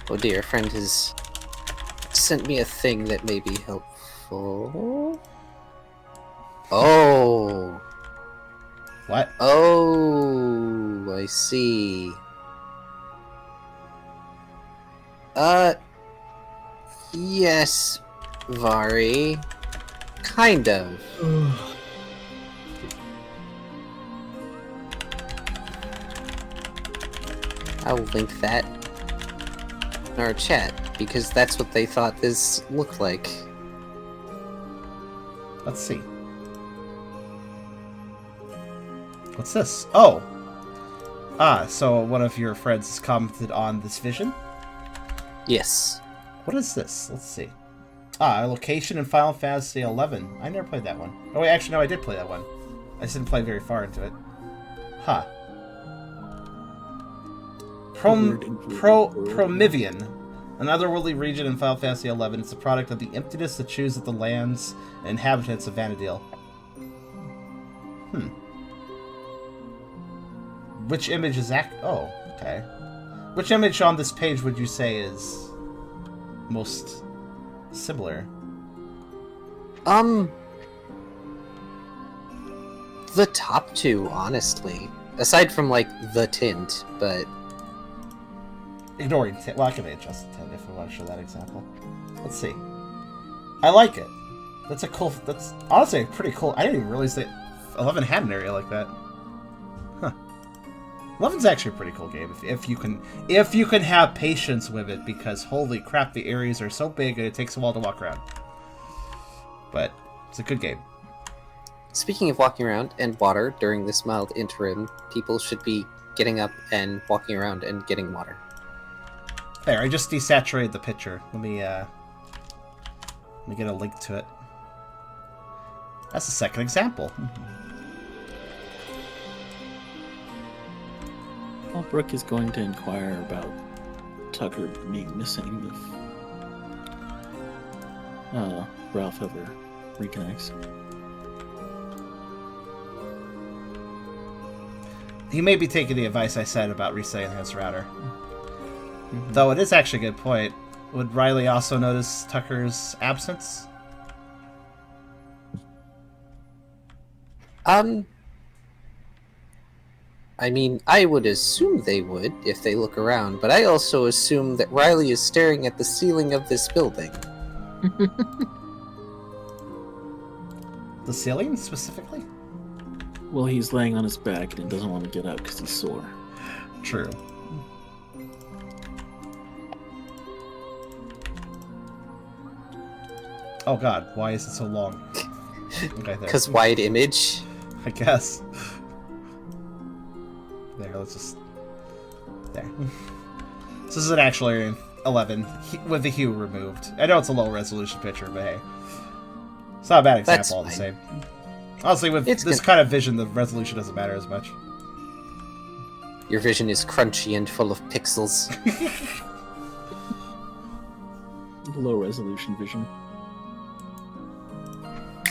Oh dear, a friend has sent me a thing that may be helpful. Oh. What? Oh, I see. Yes, Vari. Kind of. I'll link that in our chat, because that's what they thought this looked like. Let's see. What's this? Oh! So one of your friends has commented on this vision? Yes. What is this? Let's see. A location in Final Fantasy XI. I never played that one. Oh wait, actually no, I did play that one. I just didn't play very far into it. Huh. Promivian. An otherworldly region in Final Fantasy XI. It's a product of the emptiness that chews at the lands and inhabitants of Vanadil. Which image is that? Oh, okay. Which image on this page would you say is most similar? The top two, honestly. Aside from, like, the tint, but... Ignoring tint. Well, I can adjust the tint if we want to show that example. Let's see. I like it. That's a cool... That's honestly pretty cool. I didn't even realize that 11 had an area like that. Huh. 11's actually a pretty cool game if you can have patience with it, because holy crap, the areas are so big and it takes a while to walk around. But it's a good game. Speaking of walking around and water, during this mild interim, people should be getting up and walking around and getting water. There, I just desaturated the picture. Let me get a link to it. That's the second example. Well, Brooke is going to inquire about Tucker being missing if Ralph ever reconnects. He may be taking the advice I said about resetting his router. Though it is actually a good point. Would Riley also notice Tucker's absence? I mean, I would assume they would if they look around, but I also assume that Riley is staring at the ceiling of this building. The ceiling, specifically? Well, he's laying on his back and doesn't want to get up because he's sore. True. Oh god, why is it so long? Okay, there. Because wide image. I guess. There, let's just... There. This is an actual area in 11, with the hue removed. I know it's a low-resolution picture, but hey. It's not a bad example all the same. Honestly, with this kind of vision, the resolution doesn't matter as much. Your vision is crunchy and full of pixels. Low resolution vision.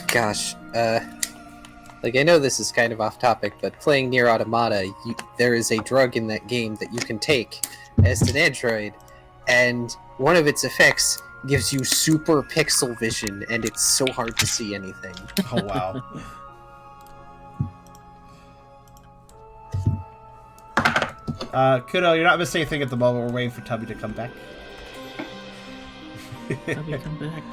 Gosh, like, I know this is kind of off topic, but playing Nier Automata, there is a drug in that game that you can take as an android, and one of its effects gives you super pixel vision, and it's so hard to see anything. Oh, wow. Kudo, you're not missing anything at the moment. We're waiting for Tubby to come back. Tubby, come back.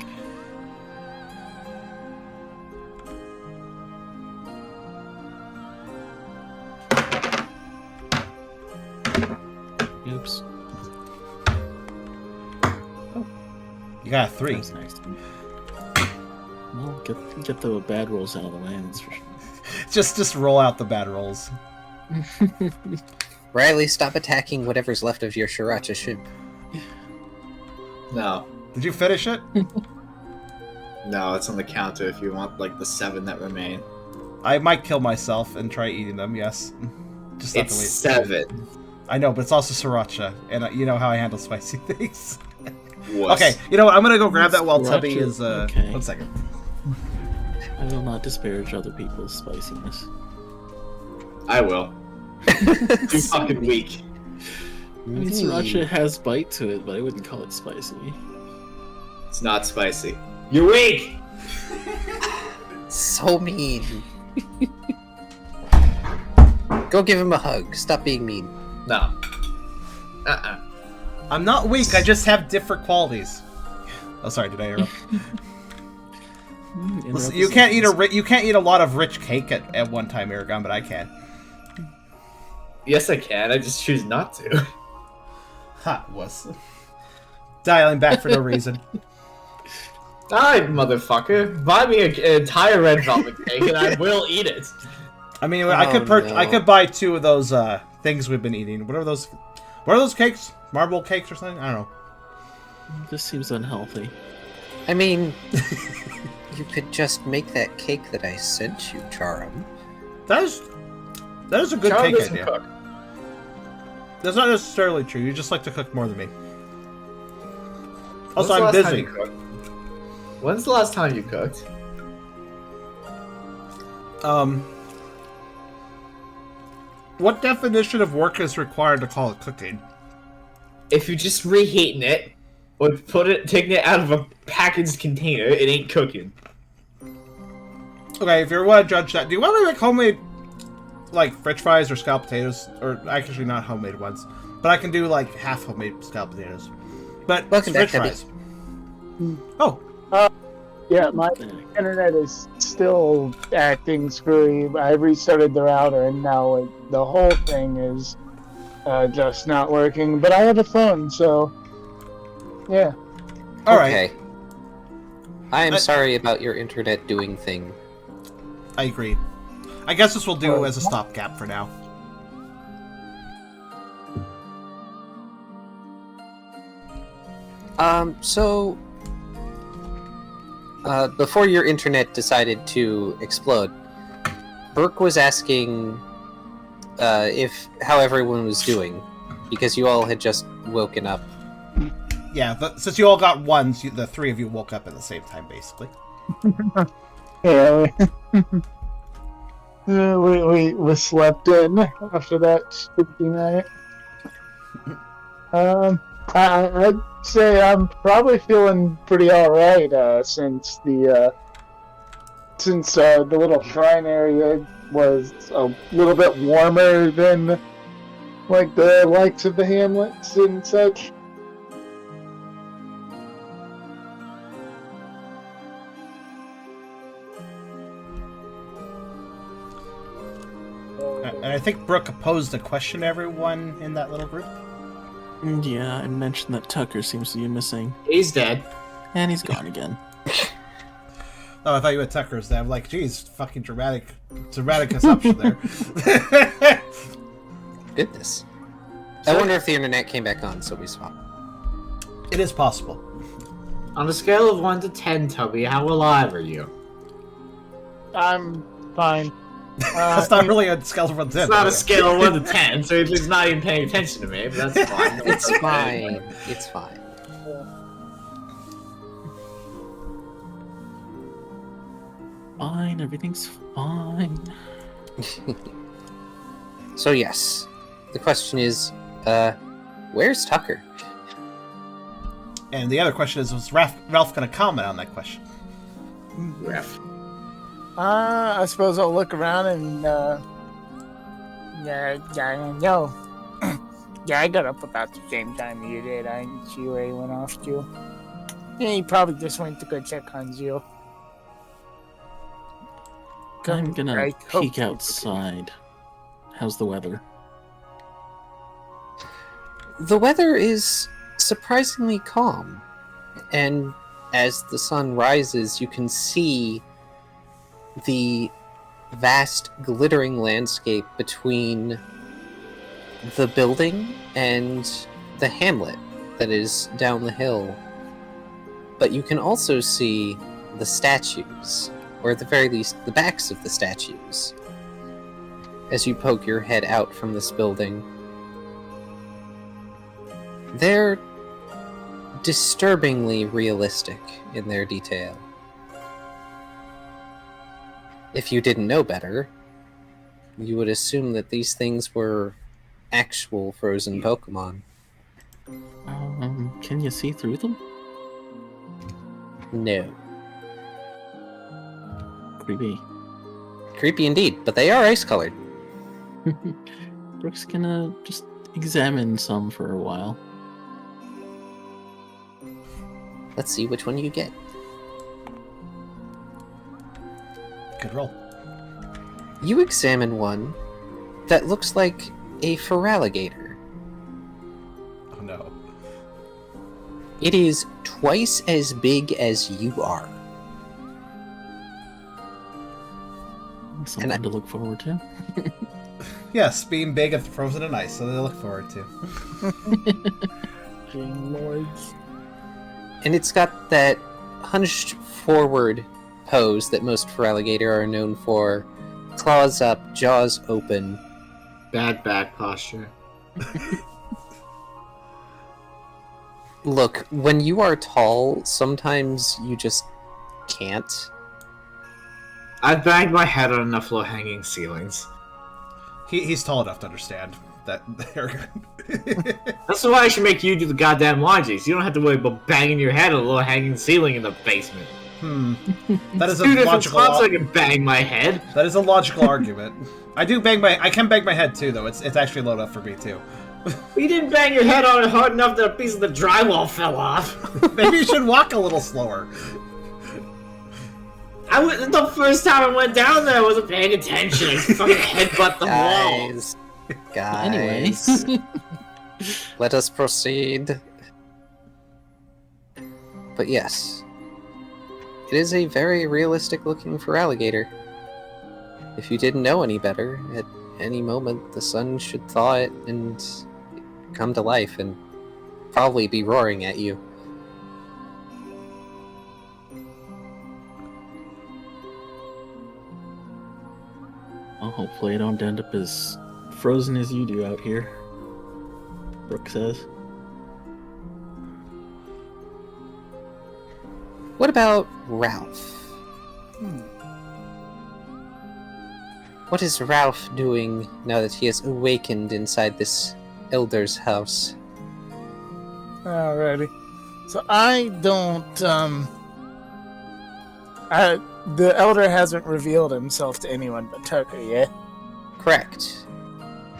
Oops. Oh. You got a 3. That's nice. Well, get the bad rolls out of the way, that's for sure. Just roll out the bad rolls. Riley, stop attacking whatever's left of your Sriracha shrimp. No. Did you finish it? No, it's on the counter if you want, like, the 7 that remain. I might kill myself and try eating them, yes. Just have It's to wait. 7. I know, but it's also sriracha, and you know how I handle spicy things. Wuss. Okay, you know what? I'm gonna go grab that while Sriracha, Tubby is, okay. 1 second. I will not disparage other people's spiciness. I will. Too fucking weak. I mean, sriracha has bite to it, but I wouldn't call it spicy. It's not spicy. You're weak! So mean. Go give him a hug. Stop being mean. No. I'm not weak, I just have different qualities. Oh, sorry, did I interrupt? Listen, you can't eat a lot of rich cake at one time, Eragon, but I can. Yes, I can. I just choose not to. Hot wuss. Dialing back for no reason. Alright, motherfucker. Buy me an entire red velvet cake and I will eat it. I mean, I could buy 2 of those things we've been eating. What are those? What are those cakes? Marble cakes or something? I don't know. This seems unhealthy. I mean, you could just make that cake that I sent you, Charem. That is a good Charem cake doesn't idea. cook. That's not necessarily true. You just like to cook more than me. When's Also, the I'm last time busy. you cooked? When's the last time you cooked? What definition of work is required to call it cooking? If you're just reheating it, or taking it out of a packaged container, it ain't cooking. Okay, if you want to judge that, do you want to make homemade, like, french fries or scalloped potatoes? Or, actually, not homemade ones. But I can do, like, half homemade scalloped potatoes. But, Welcome french back, fries. Oh, Yeah, my internet is still acting screwy. I restarted the router, and now the whole thing is just not working. But I have a phone, so yeah. alright. Okay. I am sorry about your internet doing thing. I agree. I guess this will do as a stopgap for now. So before your internet decided to explode, Burke was asking how everyone was doing, because you all had just woken up. Yeah, since you all got ones, the 3 of you woke up at the same time, basically. Yeah, we slept in after that spooky night. I'd say I'm probably feeling pretty all right since the little shrine area was a little bit warmer than like the likes of the hamlets and such. And I think Brooke posed a question to everyone in that little group. Yeah, I mentioned that Tucker seems to be missing. He's dead. And he's gone again. Oh, I thought you had Tucker's there. I'm like, geez, fucking dramatic assumption there. Goodness. I wonder if the internet came back on, so we swapped. It is possible. On a scale of 1 to 10, Tubby, how alive are you? I'm fine. That's not really a scale from 10. It's not a scale of 1 to 10, so he's not even paying attention to me, but that's fine. It's fine. It's fine. Fine, everything's fine. So yes, the question is, where's Tucker? And the other question is, was Ralph going to comment on that question? Ref. I suppose I'll look around and yeah, I don't know. Yeah, I got up about the same time you did. I didn't see where he went off to. Yeah, he probably just went to go check on Zio. I'm gonna Right. peek outside. How's the weather? The weather is surprisingly calm, and as the sun rises, you can see the vast glittering landscape between the building and the hamlet that is down the hill. But you can also see the statues, or at the very least the backs of the statues, as you poke your head out from this building. They're disturbingly realistic in their detail. If you didn't know better, you would assume that these things were actual frozen Pokemon. Can you see through them? No. Creepy. Creepy indeed, but they are ice-colored. Brooke's gonna just examine some for a while. Let's see which one you get. Good roll. You examine one that looks like a feraligator. Oh no. It is twice as big as you are. something to look forward to. Yes, being big and frozen in ice, so they look forward to. King Lords. And it's got that hunched forward pose that most Feraligatr are known for. Claws up, jaws open. Bad back posture. Look, when you are tall, sometimes you just can't. I've banged my head on enough low-hanging ceilings. He's tall enough to understand that. That's why I should make you do the goddamn laundry, so you don't have to worry about banging your head on a low-hanging ceiling in the basement. That is a Two different logical. spots I can bang my head. That is a logical argument. I can bang my head too, though. It's actually low enough for me too. You didn't bang your head on it hard enough that a piece of the drywall fell off. Maybe you should walk a little slower. The first time I went down there, I wasn't paying attention. I just fucking headbutt the wall. Guys, let us proceed. But yes, it is a very realistic-looking Feraligatr. If you didn't know any better, at any moment the sun should thaw it and come to life and probably be roaring at you. Well, hopefully I don't end up as frozen as you do out here, Brooke says. What about Ralph? What is Ralph doing now that he has awakened inside this elder's house? Alrighty. So I don't, the elder hasn't revealed himself to anyone but Tucker yet. Correct.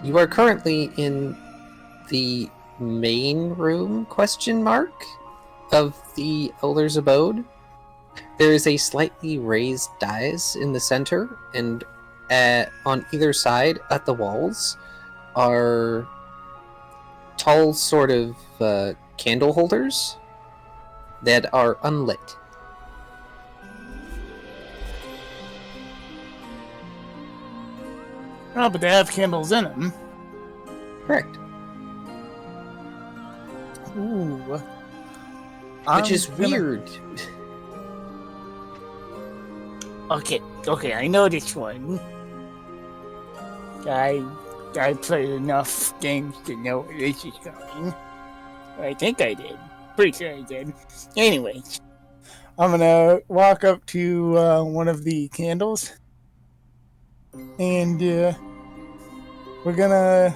You are currently in the main room, of the elder's abode. There is a slightly raised dais in the center, and on either side at the walls are tall sort of candle holders that are unlit. Oh, but they have candles in them. Correct. Ooh. Which is weird. Okay, I know this one. I played enough games to know where this is going. I think I did. Pretty sure I did. Anyways, I'm gonna walk up to one of the candles, and we're gonna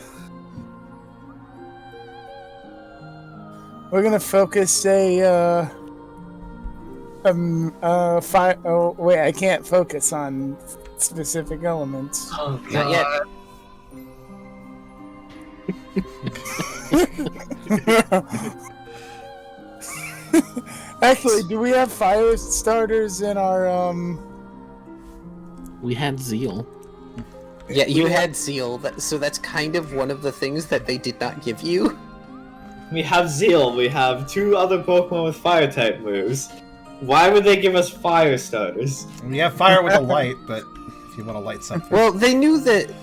focus a fire. Oh wait, I can't focus on specific elements. Oh, Not yet. Actually, do we have fire starters in our We had Zeal. Yeah, you had Zeal, so that's kind of one of the things that they did not give you. We have Zeal, we have two other Pokemon with fire-type moves. Why would they give us fire starters? We have fire with a light, but if you want to light something. Well, they knew that.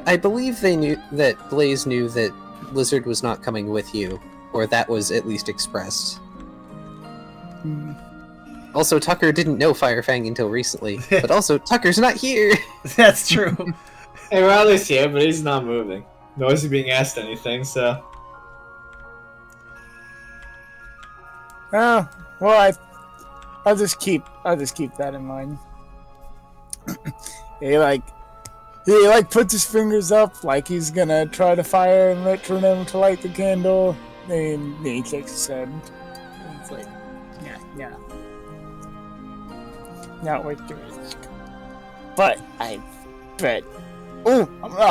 I believe they knew that Blaze knew that Blizzard was not coming with you, or that was at least expressed. Also, Tucker didn't know Firefang until recently, but also Tucker's not here. That's true. Hey, Riley's here, but he's not moving. Nor is he being asked anything, so... Oh, well, I'll just keep that in mind. He puts his fingers up like he's gonna try to fire a metronome to light the candle. Then he shakes his head. It's like, yeah, not worth the risk. But I'm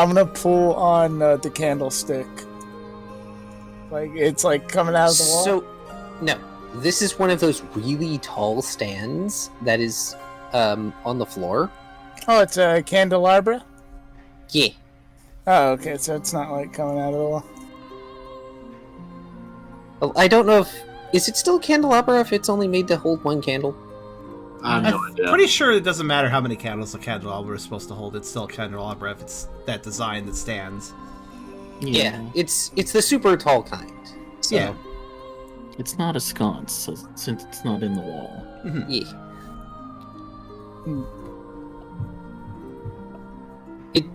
gonna pull on the candlestick. Like it's like coming out of the wall. So, no, this is one of those really tall stands that is on the floor. Oh, it's a candelabra? Yeah. Oh, okay, so it's not like coming out of the wall. Well, I don't know if... Is it still a candelabra if it's only made to hold one candle? I have no I'm idea. pretty sure it doesn't matter how many candles a candelabra is supposed to hold. It's still a candelabra if it's that design that stands. Yeah, it's the super tall kind. So, Yeah. It's not a sconce, since it's not in the wall. yeah.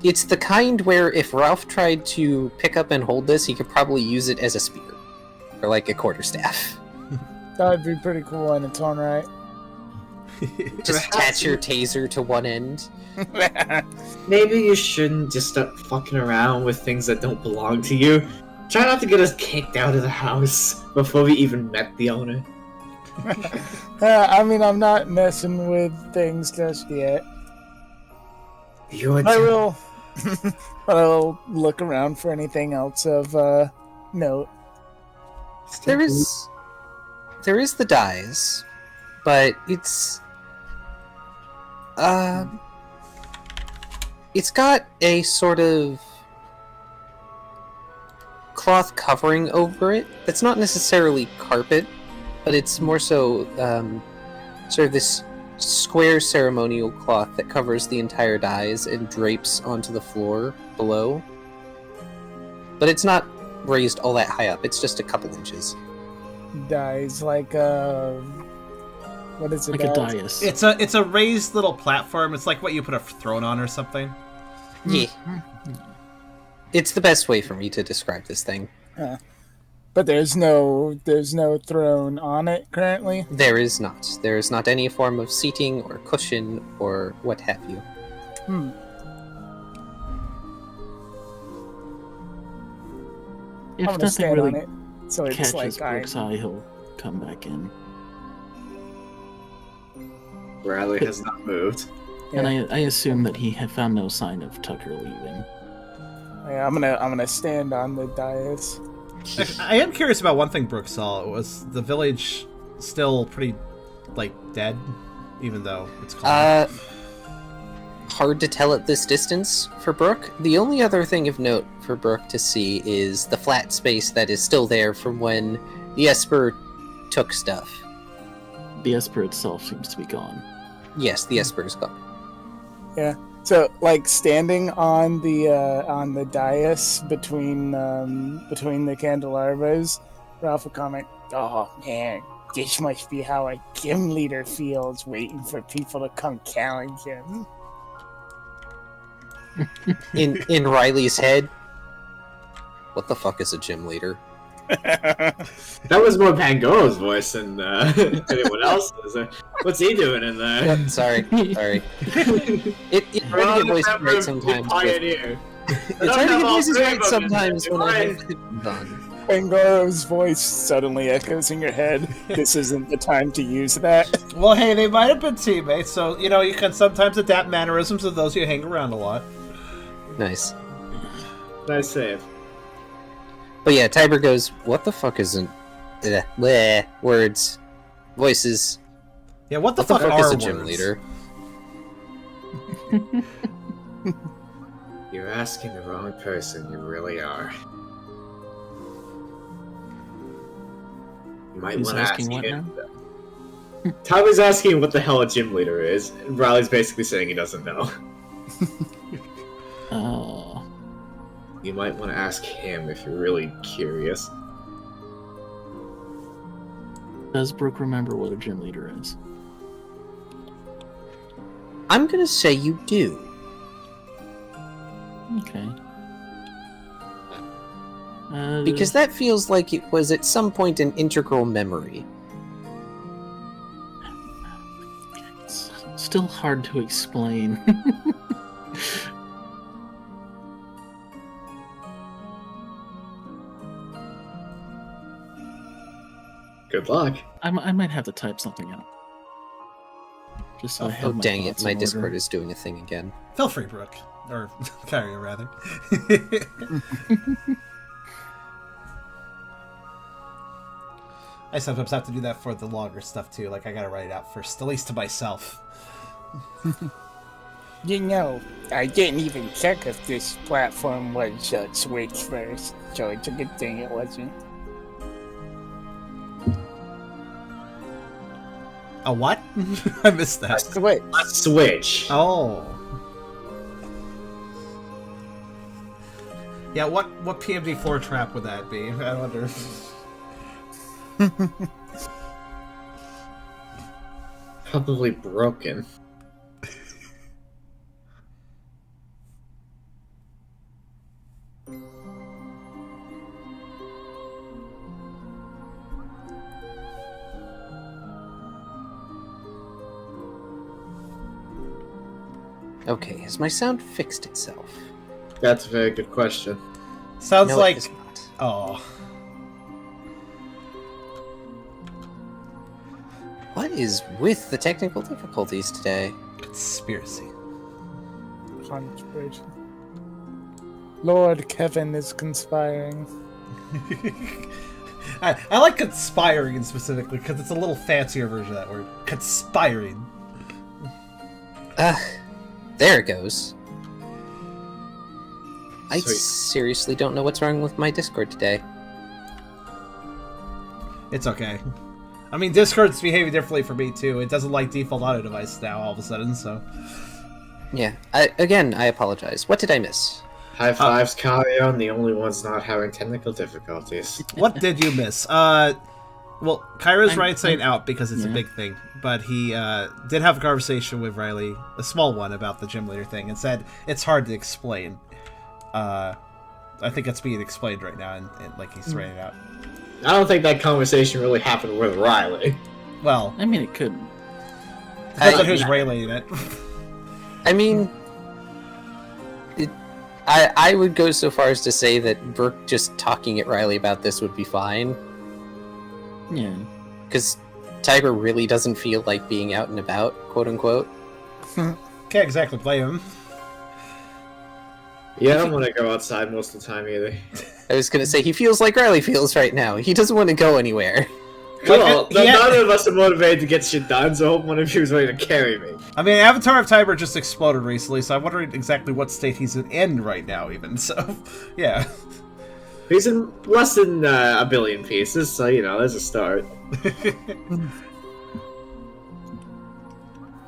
It's the kind where if Ralph tried to pick up and hold this, he could probably use it as a spear. Or like a quarterstaff. That'd be pretty cool in its own right. Just attach your taser to one end. Maybe you shouldn't just start fucking around with things that don't belong to you. Try not to get us kicked out of the house before we even met the owner. I mean, I'm not messing with things just yet. You're I will, but I will look around for anything else of note. There is the dies, but it's got a sort of cloth covering over it that's not necessarily carpet, but it's more so sort of this square ceremonial cloth that covers the entire dies and drapes onto the floor below. But it's not raised all that high up, it's just a couple inches. Dies like what is it? Like a dais. It's a raised little platform. It's like what you put a throne on or something. Yeah. It's the best way for me to describe this thing. But there's no throne on it currently. There is not any form of seating or cushion or what have you. If I'm gonna nothing stand really on it, so it's catches like Brooks' eye, he'll come back in. Bradley has not moved. And I assume that he had found no sign of Tucker leaving. Yeah, I'm gonna stand on the dais. I am curious about one thing Brooke saw. Was the village still pretty, like, dead? Even though it's called... Hard to tell at this distance for Brooke. The only other thing of note for Brooke to see is the flat space that is still there from when the esper took stuff. The esper itself seems to be gone. Yes, the esper is gone. Yeah. So, like, standing on the dais between the candelabras, Ralph will comment, "Oh man, this must be how a gym leader feels, waiting for people to come challenge him." In Riley's head, what the fuck is a gym leader? That was more Pangoro's voice than anyone else's. What's he doing in there? Yep, sorry. It's hard to get voices right sometimes. Pioneer. It's hard to get voices right sometimes when I have headphones on. Pangoro's voice suddenly echoes in your head. This isn't the time to use that. Well, hey, they might have been teammates, so, you know, you can sometimes adapt mannerisms of those you hang around a lot. Nice. Nice save. But yeah, Tiber goes, what the fuck isn't... bleh, words. Voices. Yeah, what the What the fuck fuck are is a words? gym leader? You're asking the wrong person, you really are. You might Who's want to ask asking what him. Tommy's asking what the hell a gym leader is, and Riley's basically saying he doesn't know. Oh. You might want to ask him if you're really curious. Does Brooke remember what a gym leader is? I'm gonna say you do. Okay. Because that feels like it was at some point an integral memory. It's still hard to explain. Good luck. I might have to type something out. Just so I have Oh my dang it, thoughts my in order. Discord is doing a thing again. Feel free, Brooke. Or Kyrio, rather. I sometimes have to do that for the longer stuff, too. Like, I gotta write it out first, at least to myself. You know, I didn't even check if this platform was Switch first, so it's a good thing it wasn't. A what? I missed that. Wait. A switch. Oh. Yeah, what PMD floor trap would that be? I wonder. Probably broken. Okay, has my sound fixed itself? That's a very good question. Sounds No, like. it has not. Oh. What is with the technical difficulties today? Conspiracy. Conspiration. Lord Kevin is conspiring. I like conspiring specifically because it's a little fancier version of that word. Conspiring. There it goes. I Sweet. seriously don't know what's wrong with my Discord today. It's okay. I mean, Discord's behaving differently for me too. It doesn't like default auto device now all of a sudden, so. Yeah, I apologize. What did I miss? High fives, Kyrio, and the only ones not having technical difficulties. What did you miss? Well, Kyrio's I'm- right saying out because it's a yeah. big thing, but he did have a conversation with Riley, a small one, about the gym leader thing, and said it's hard to explain. I think it's being explained right now, and like he's writing it out. I don't think that conversation really happened with Riley. Well, I mean, it could. depends on who's relaying it. I mean, I would go so far as to say that Brooke just talking at Riley about this would be fine, Yeah. because Tiber really doesn't feel like being out and about, quote unquote. Can't exactly blame him. Yeah, I don't want to go outside most of the time either. I was gonna say he feels like Riley feels right now. He doesn't want to go anywhere. Well, yeah. none of us are motivated to get shit done, so I hope one of you is ready to carry me. I mean, Avatar of Tiber just exploded recently, so I'm wondering exactly what state he's in right now, even. So, yeah. He's in less than a billion pieces, so, you know, there's a start.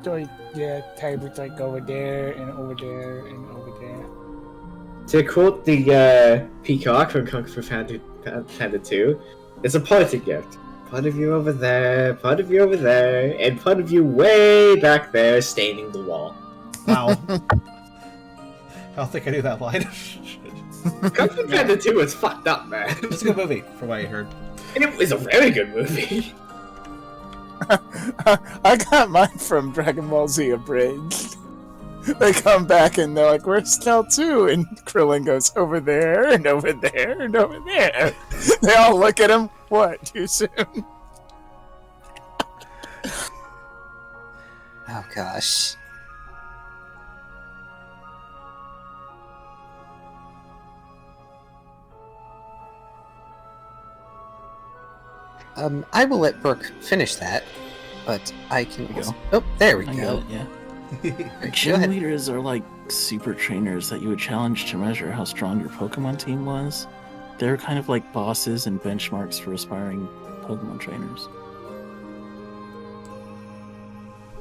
So, yeah, Tiber's like over there and over there and over there. To quote the peacock from Kung Fu Panda 2, it's a party gift. Part of you over there, part of you over there, and part of you way back there staining the wall. Wow. I don't think I knew that line. Kung Fu Panda 2 is fucked up, man. It's a good movie, from what I heard. And it was a very good movie. I got mine from Dragon Ball Z Abridged. They come back and they're like, "Where's Kel 2?" And Krillin goes, "Over there, and over there, and over there." They all look at him. What? Too soon? Oh gosh. I will let Brooke finish that, but I can. There you go. Oh, there we I go. got it, yeah. Alright, go Gym ahead. leaders are like super trainers that you would challenge to measure how strong your Pokemon team was. They're kind of like bosses and benchmarks for aspiring Pokemon trainers.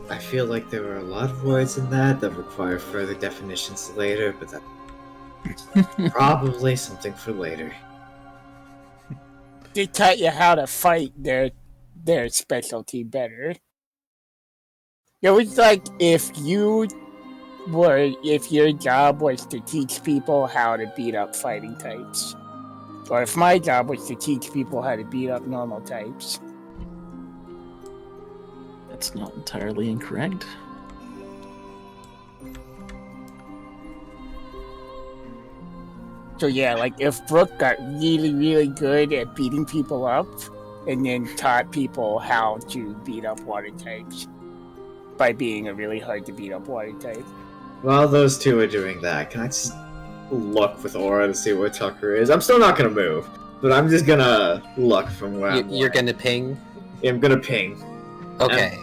I feel like there were a lot of words in that require further definitions later, but that's probably something for later. They taught you how to fight their specialty better. It was like if your job was to teach people how to beat up fighting types. Or if my job was to teach people how to beat up normal types. That's not entirely incorrect. So yeah, like if Brooke got really, really good at beating people up and then taught people how to beat up water types by being a really hard to beat up water type. While those two are doing that, can I just look with Aura to see where Tucker is? I'm still not gonna move, but I'm just gonna look from where I'm You're gonna ping? Yeah, I'm gonna ping. Okay.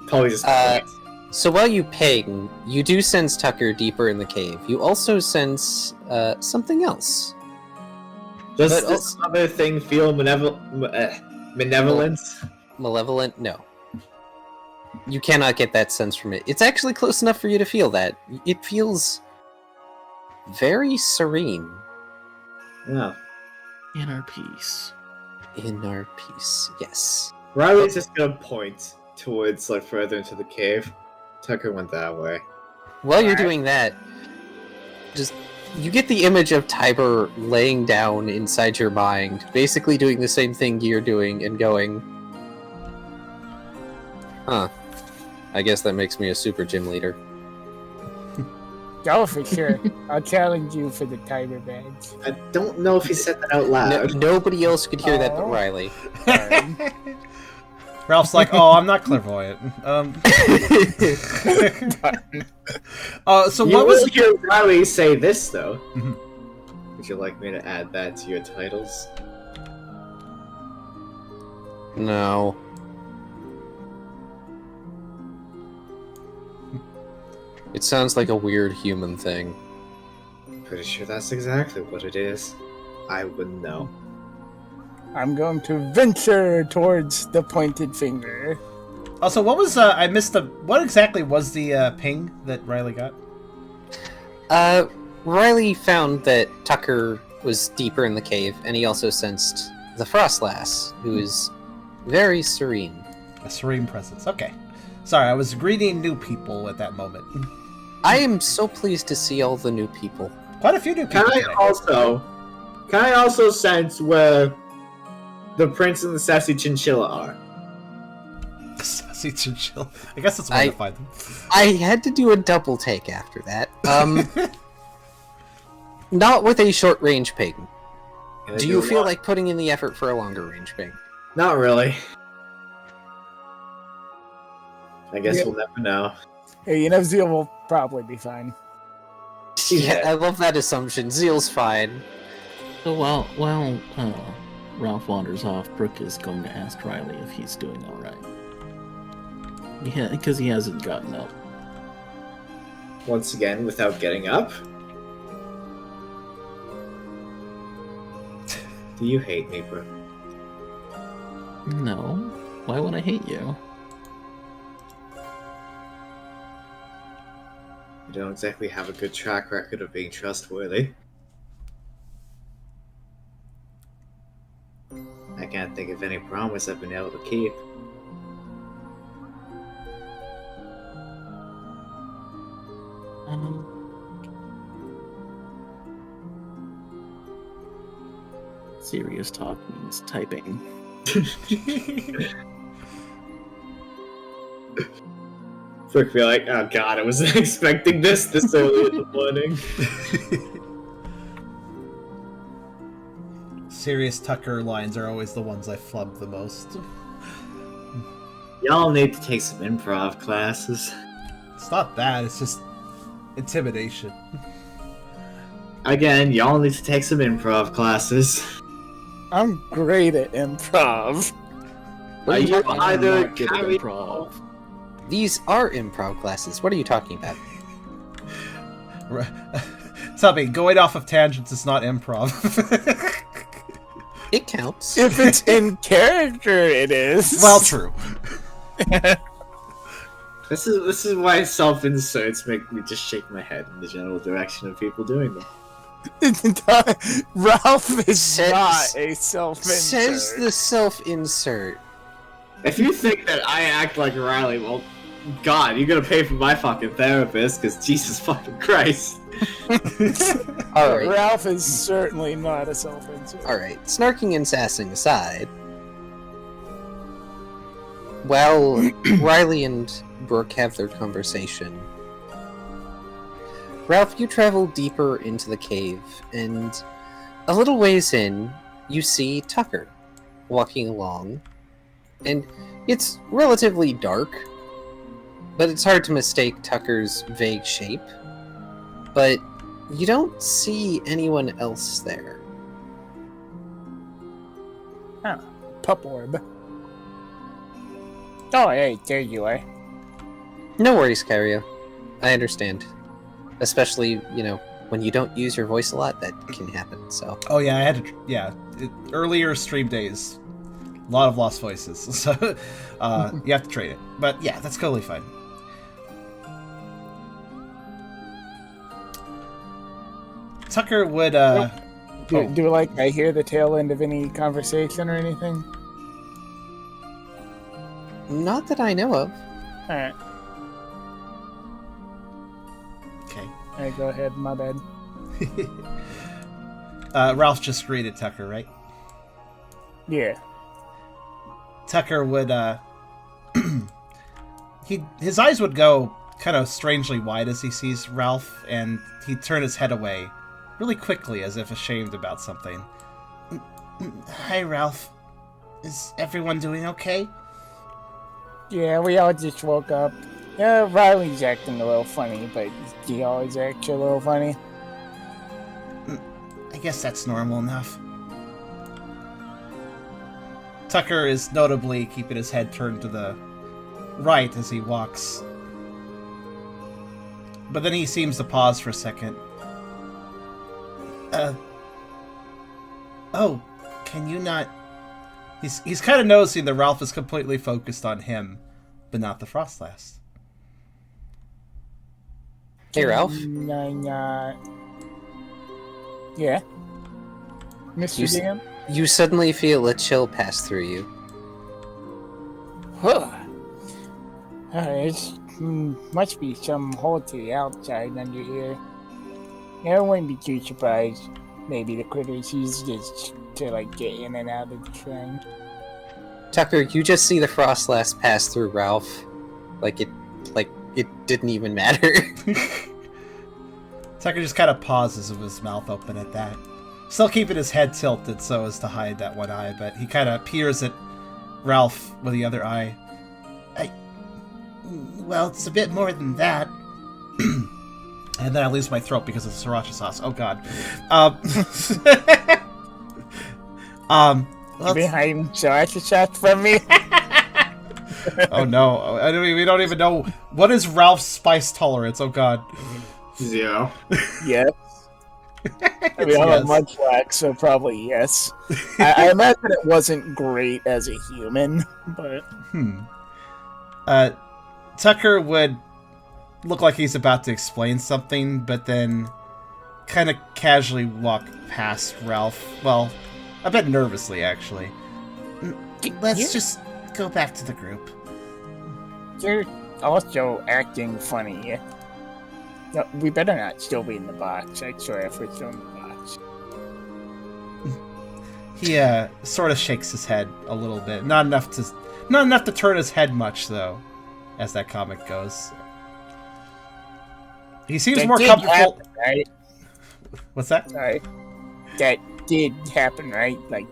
Probably just So while you ping, you do sense Tucker deeper in the cave. You also sense something else. Does but this other thing feel malevolent? Malevolent? No. You cannot get that sense from it. It's actually close enough for you to feel that. It feels very serene. Yeah. Inner peace. Inner peace, yes. Riley's just gonna point towards, like, further into the cave. Tucker went that way. While you're doing that, just you get the image of Tiber laying down inside your mind, basically doing the same thing you're doing and going, huh. I guess that makes me a super gym leader. Oh, for sure. I'll challenge you for the Tiber badge. I don't know if he said that out loud. Nobody else could hear that but Oh. Riley. Ralph's like, oh, I'm not clairvoyant. So You what will was... hear Riley say this, though. Mhm. Would you like me to add that to your titles? No. It sounds like a weird human thing. Pretty sure that's exactly what it is. I wouldn't know. I'm going to venture towards the pointed finger. Also, what was... I missed the... What exactly was the ping that Riley got? Riley found that Tucker was deeper in the cave, and he also sensed the Frost Lass, who is very serene. A serene presence. Okay. Sorry, I was greeting new people at that moment. I am so pleased to see all the new people. Quite a few new people Can today. I also sense where the prince and the sassy chinchilla are? Sassy chinchilla. I guess that's where to find them. I had to do a double take after that. Not with a short range ping. Can I Do you a feel lot? like putting in the effort for a longer range ping? Not really. I guess Yeah. we'll never know. Hey, you know, Zeal will probably be fine. Yeah, I love that assumption. Zeal's fine. So while Ralph wanders off, Brooke is going to ask Riley if he's doing all right. Yeah, because he hasn't gotten up. Once again, without getting up. Do you hate me, bro? No, why would I hate you? You don't exactly have a good track record of being trustworthy. I can't think of any promise I've been able to keep. Serious talk means typing. Frick be like, oh god, I wasn't expecting this early in the morning. Serious Tucker lines are always the ones I flub the most. Y'all need to take some improv classes. It's not that, it's just intimidation. Again, y'all need to take some improv classes. I'm great at improv. Are you I'm either not good at carry improv. These are improv classes. What are you talking about? Tubby, going off of tangents is not improv. It counts. If it's in character, it is. Well, true. This is why self-inserts make me just shake my head in the general direction of people doing them. Ralph is Says- not a self-insert. Says the self-insert. If you think that I act like Riley, well, God, you're gonna pay for my fucking therapist, because Jesus fucking Christ. Alright. Ralph is certainly not a self-insert. Alright, snarking and sassing aside, while Riley and Brooke have their conversation, Ralph, you travel deeper into the cave, and a little ways in, you see Tucker walking along, and it's relatively dark, but it's hard to mistake Tucker's vague shape, but you don't see anyone else there. Pup orb. Oh, hey, there you are. No worries, Kyrio. I understand. Especially, when you don't use your voice a lot, that can happen, so. Oh yeah, I had to. Yeah, earlier stream days, A lot of lost voices. So you have to trade it. But yeah, that's totally fine. Tucker would... Do like I hear the tail end of any conversation or anything? Not that I know of. Alright. Okay. Alright, go ahead. My bad. Ralph just greeted Tucker, right? Yeah. Tucker would, his eyes would go kind of strangely wide as he sees Ralph, and he'd turn his head away really quickly as if ashamed about something. Hi, Ralph. Is everyone doing okay? Yeah, we all just woke up. Yeah, Riley's acting a little funny, but he always acts a little funny. I guess that's normal enough. Tucker is notably keeping his head turned to the right as he walks. But then he seems to pause for a second. Oh, can you not... He's kind of noticing that Ralph is completely focused on him, but not the Frostlass. Hey, Ralph. Yeah? Mr. DM? You suddenly feel a chill pass through you. Huh. Must be some hole to the outside under here. Yeah, I wouldn't be too surprised. Maybe the critters use this to like get in and out of the shrine. Tucker, you just see the Frostlass pass through Ralph. Like it didn't even matter. Tucker just kind of pauses with his mouth open at that. Still keeping his head tilted so as to hide that one eye, but he kind of peers at Ralph with the other eye. Well, it's a bit more than that. And then I lose my throat because of the sriracha sauce. Oh god. Well, Behind sriracha sauce from me. Oh no! We don't even know what is Ralph's spice tolerance. Oh god. 0. Yes. I mean, I'm Yes. a mudflap, so probably yes. I imagine it wasn't great as a human, but... Tucker would look like he's about to explain something, but then kind of casually walk past Ralph. Well, a bit nervously, actually. Let's just go back to the group. You're also acting funny. No, we better not still be in the box. I swear if we're still in the box. He sort of shakes his head a little bit. Not enough to turn his head much, though, as that comic goes. He seems more comfortable. Happen, right? What's that? Sorry. That did happen, right? Like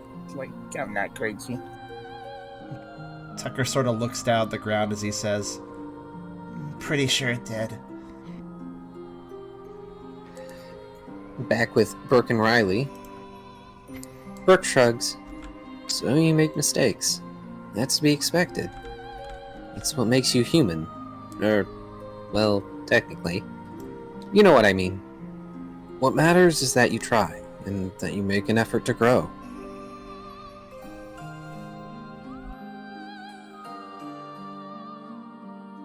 I'm not crazy. Tucker sort of looks down at the ground as he says, "Pretty sure it did." Back with Burke and Riley. Burke shrugs. So you make mistakes. That's to be expected. It's what makes you human. Well, technically. You know what I mean. What matters is that you try, and that you make an effort to grow.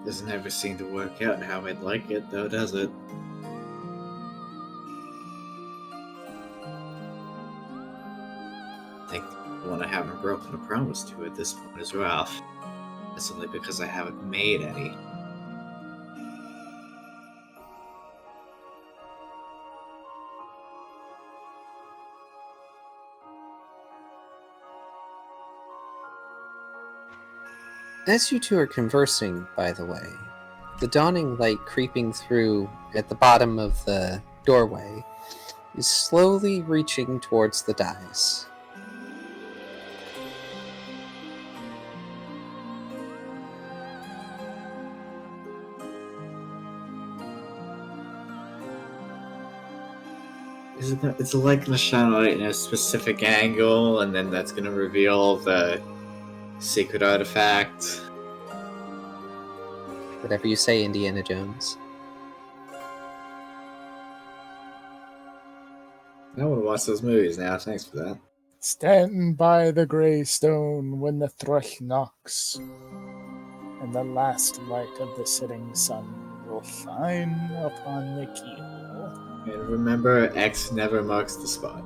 Doesn't ever seem to work out how I'd like it, though, does it? I think the one I haven't broken a promise to at this point is Ralph. That's only because I haven't made any. As you two are conversing, by the way, the dawning light creeping through at the bottom of the doorway is slowly reaching towards the dice. It's like gonna shine a light in a specific angle, and then that's gonna reveal the secret artifact. Whatever you say, Indiana Jones. I want to watch those movies now. Thanks for that. Stand by the grey stone when the thrush knocks, and the last light of the setting sun will shine upon the keel. And remember, X never marks the spot.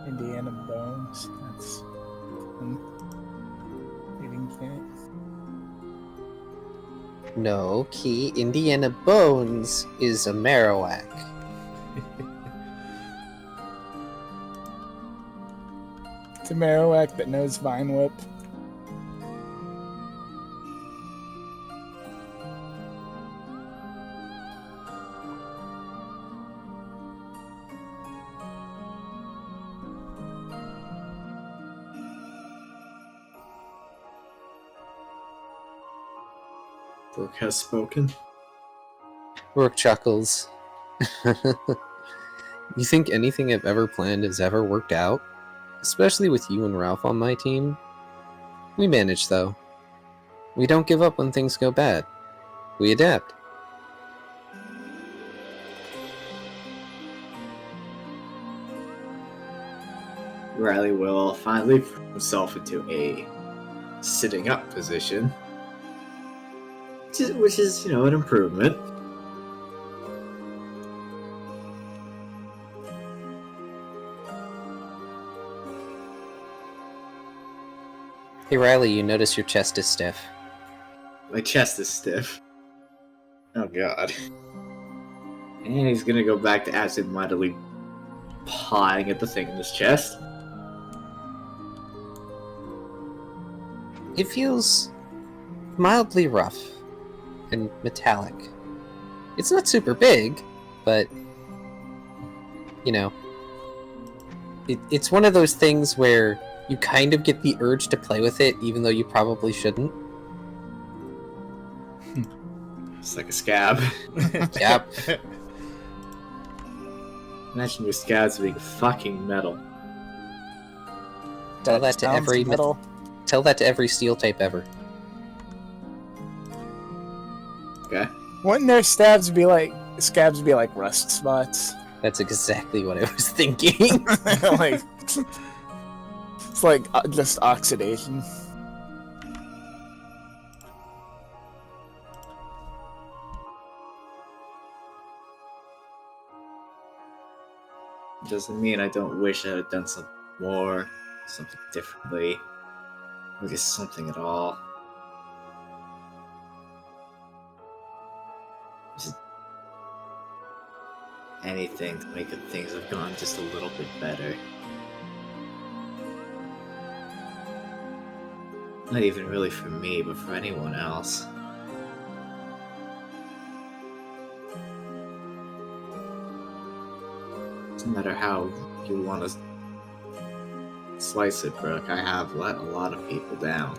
Indiana Bones. That's reading it. No, Key. Indiana Bones is a Marowak. It's a Marowak that knows Vine Whip. Brooke has spoken. Rook chuckles. You think anything I've ever planned has ever worked out? Especially with you and Ralph on my team? We manage, though. We don't give up when things go bad. We adapt. Riley will finally put himself into a sitting up position. Which is, an improvement. Hey Riley, you notice your chest is stiff. My chest is stiff. Oh god. And he's gonna go back to absent-mindedly pawing at the thing in his chest. It feels mildly rough and metallic. It's not super big, but it's one of those things where you kind of get the urge to play with it, even though you probably shouldn't. It's like a scab. Yep. Imagine your scabs being fucking metal. Tell that to Sounds every metal. Tell that to every steel type ever. Okay. Wouldn't their scabs be like rust spots? That's exactly what I was thinking. Like it's like just oxidation. Doesn't mean I don't wish I had done something more, something differently, or just something at all. Just anything to make things have gone just a little bit better. Not even really for me, but for anyone else. No matter how you want to slice it, Brooke, I have let a lot of people down.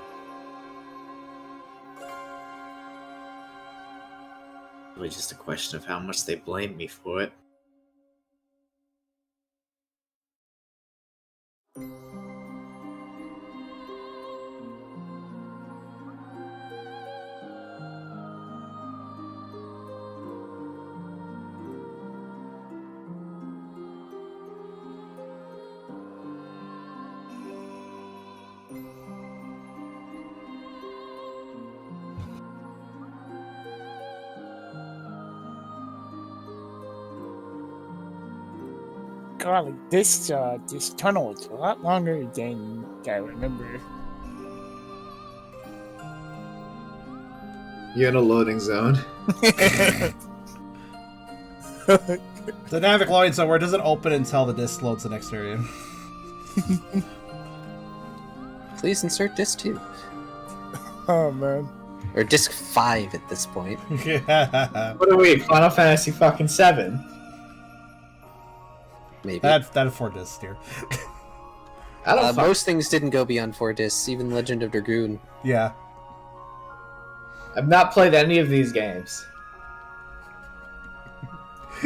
Really just a question of how much they blame me for it. Golly, this tunnel is a lot longer than I remember. You're in a loading zone. Dynamic loading somewhere doesn't open until the disk loads the next area. Please insert disc 2. Oh man. Or disc 5 at this point. Yeah. What are we, Final Fantasy fucking 7? Maybe. That had 4 discs here. I don't Most things didn't go beyond 4 discs, even Legend of Dragoon. Yeah. I've not played any of these games.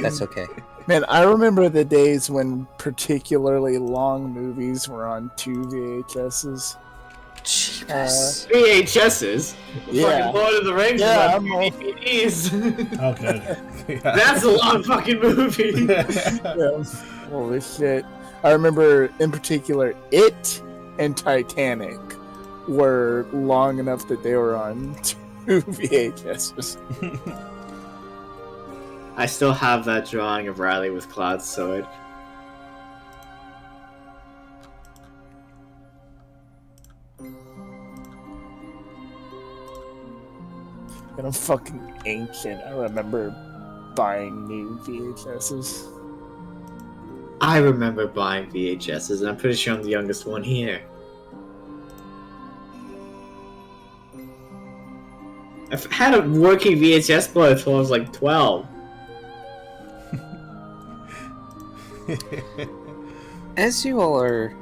That's okay. Man, I remember the days when particularly long movies were on 2 VHSs. VHSs. Yeah. Fucking Lord of the Rings. Yeah, is on DVDs. Oh, good. Yeah. That's a long fucking movie. Yeah. Holy shit. I remember, in particular, It and Titanic were long enough that they were on 2 VHSs. I still have that drawing of Riley with Claude's sword. And I'm fucking ancient. I remember buying new VHSs. I remember buying VHSs, and I'm pretty sure I'm the youngest one here. I've had a working VHS player until I was like 12. As you all are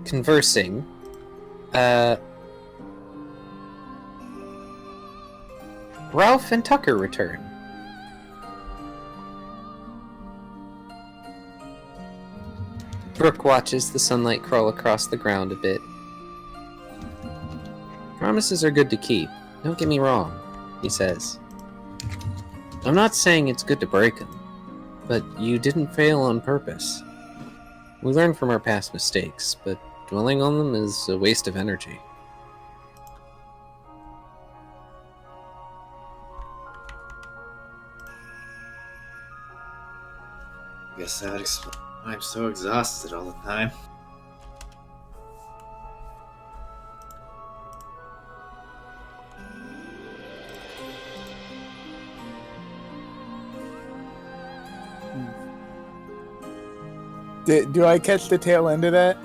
conversing, Ralph and Tucker return. Brooke watches the sunlight crawl across the ground a bit. Promises are good to keep. Don't get me wrong, he says. I'm not saying it's good to break them, but you didn't fail on purpose. We learn from our past mistakes, but dwelling on them is a waste of energy. Guess that explains why I'm so exhausted all the time. Do I catch the tail end of that?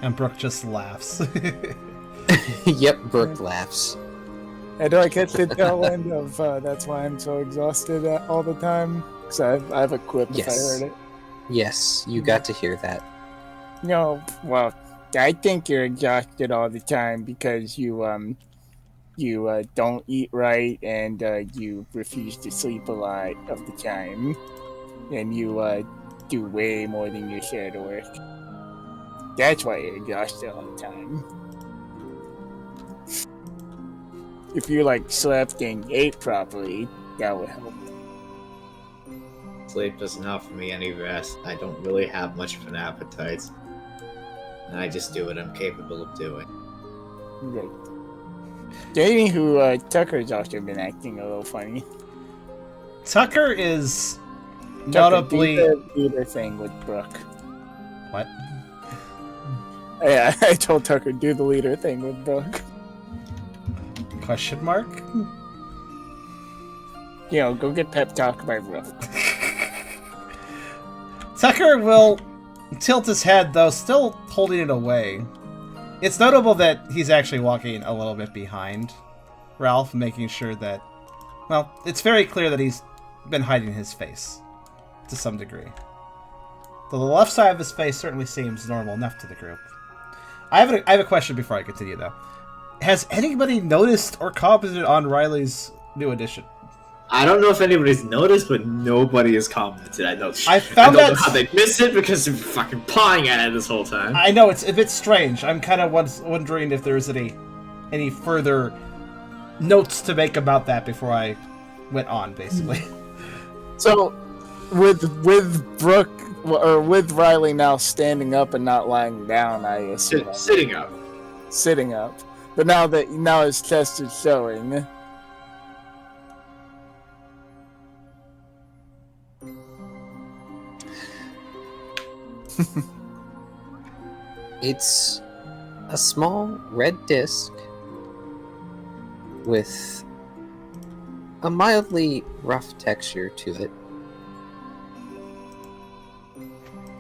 And Brooke just laughs. Yep, Brooke laughs. And do I catch the tail end of that's why I'm so exhausted all the time? Because I have a quip if I Yes. heard it. Yes, you got to hear that. No, well, I think you're exhausted all the time because you don't eat right and you refuse to sleep a lot of the time, and you do way more than you should at work. That's why you're exhausted all the time. If you slept and ate properly, that would help. Sleep doesn't offer me any rest. I don't really have much of an appetite. And I just do what I'm capable of doing. Right. Anywho, Tucker's also been acting a little funny. Tucker is Tucker, notably. do the leader thing with Brooke. What? Yeah, I told Tucker do the leader thing with Brooke. Question mark? Go get pep talk by Brooke. Tucker will tilt his head, though, still holding it away. It's notable that he's actually walking a little bit behind Ralph, making sure that... Well, it's very clear that he's been hiding his face, to some degree. Though the left side of his face certainly seems normal enough to the group. I have a question before I continue, though. Has anybody noticed or commented on Riley's new addition? I don't know if anybody's noticed, but nobody has commented. I don't found know that- how they missed it because they're fucking pawing at it this whole time. I know, it's a bit strange. I'm kind of wondering if there's any further notes to make about that before I went on, basically. So, with Brooke, or with Riley now standing up and not lying down, I assume. Sitting up. Sitting up. But now his chest is showing. It's a small red disc with a mildly rough texture to it.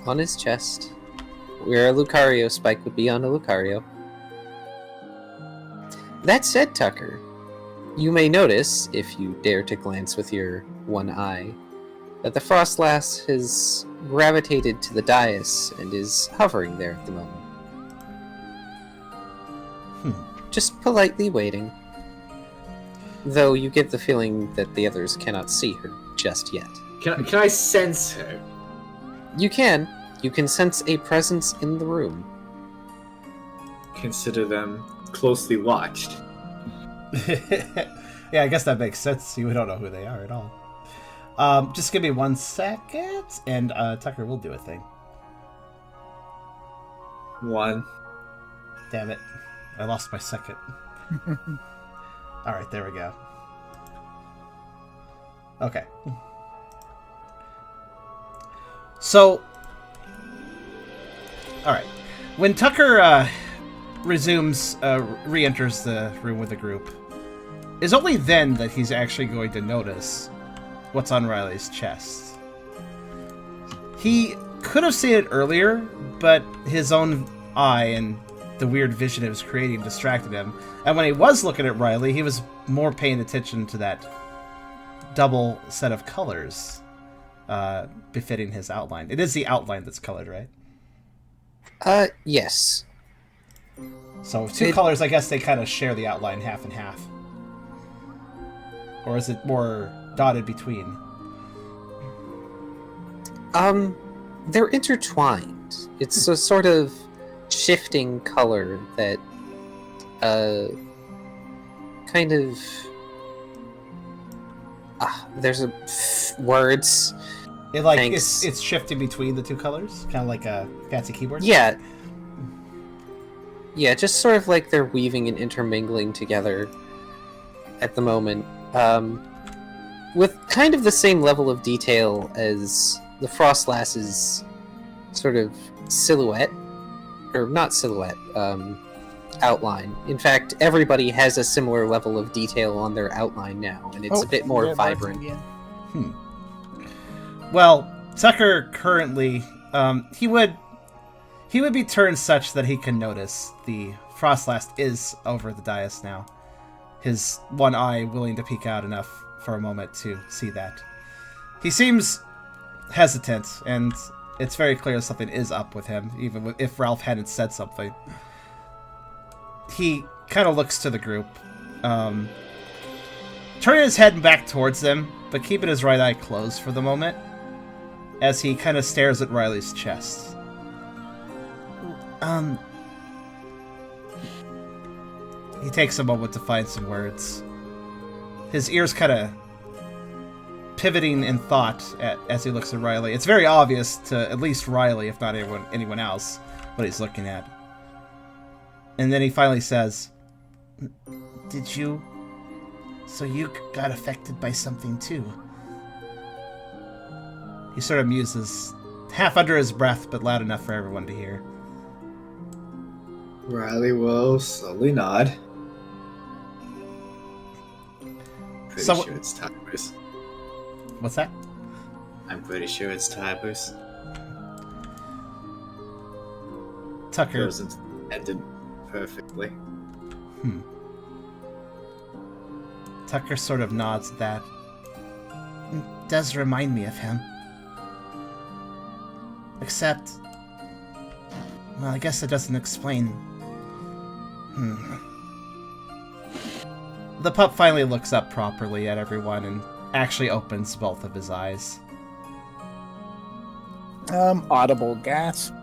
On his chest, where a Lucario spike would be on a Lucario. That said, Tucker, you may notice, if you dare to glance with your one eye, that the Frostlass has gravitated to the dais and is hovering there at the moment. Just politely waiting. Though you get the feeling that the others cannot see her just yet. Can I sense her? You can. You can sense a presence in the room. consider them closely watched. Yeah, I guess that makes sense. You don't know who they are at all. Just give me 1 second, and Tucker will do a thing. 1. Damn it. I lost my second. Alright, there we go. Okay. So... Alright. When Tucker re-enters the room with the group, it's only then that he's actually going to notice what's on Riley's chest. He could have seen it earlier, but his own eye and the weird vision it was creating distracted him. And when he was looking at Riley, he was more paying attention to that double set of colors befitting his outline. It is the outline that's colored, right? Yes. So two colors, I guess they kind of share the outline half and half. Or is it more dotted between? They're intertwined. It's a sort of shifting color that, kind of... there's words. It's shifting between the two colors? Kind of like a fancy keyboard? Yeah. Yeah, just sort of like they're weaving and intermingling together at the moment. With kind of the same level of detail as the Frostlass's sort of silhouette. Or not silhouette, outline. In fact, everybody has a similar level of detail on their outline now, and it's a bit more vibrant. Well, Tucker currently, he would be turned such that he can notice the Frostlass is over the dais now. His one eye willing to peek out enough for a moment to see that. He seems hesitant, and it's very clear something is up with him, even if Ralph hadn't said something. He kind of looks to the group, turning his head back towards them, but keeping his right eye closed for the moment, as he kind of stares at Riley's chest. He takes a moment to find some words. His ears kind of pivoting in thought as he looks at Riley. It's very obvious to at least Riley, if not anyone else, what he's looking at. And then he finally says, So you got affected by something too? He sort of muses, half under his breath, but loud enough for everyone to hear. Riley will slowly nod. Pretty sure it's Tybers. What's that? I'm pretty sure it's Tybers. Tucker Wasn't ended perfectly. Tucker sort of nods at that. It does remind me of him. Except... well, I guess it doesn't explain... The pup finally looks up properly at everyone and actually opens both of his eyes. Audible gasp.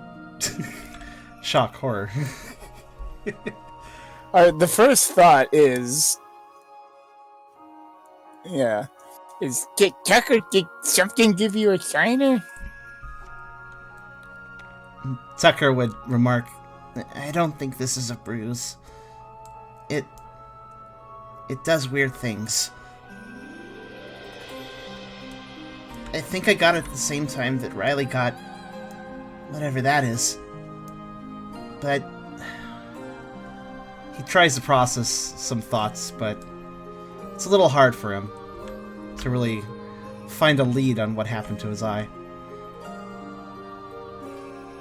Shock horror. Alright, the first thought is... yeah. Tucker, did something give you a shiner? Tucker would remark, I don't think this is a bruise. It does weird things. I think I got it at the same time that Riley got whatever that is. But he tries to process some thoughts, but it's a little hard for him to really find a lead on what happened to his eye.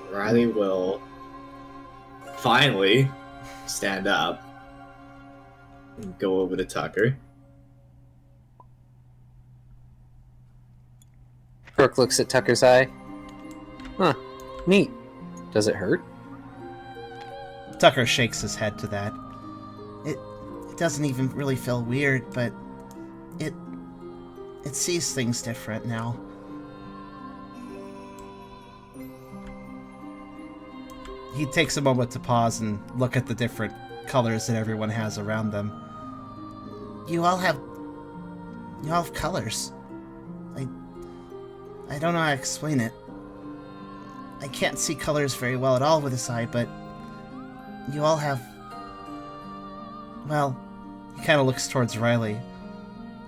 Riley will finally stand up and go over to Tucker. Brooke looks at Tucker's eye. Huh, neat. Does it hurt? Tucker shakes his head to that. It doesn't even really feel weird, but it sees things different now. he takes a moment to pause and look at the different colors that everyone has around them. You all have colors. I don't know how to explain it. I can't see colors very well at all with this eye, but you all have... Well, he kind of looks towards Riley.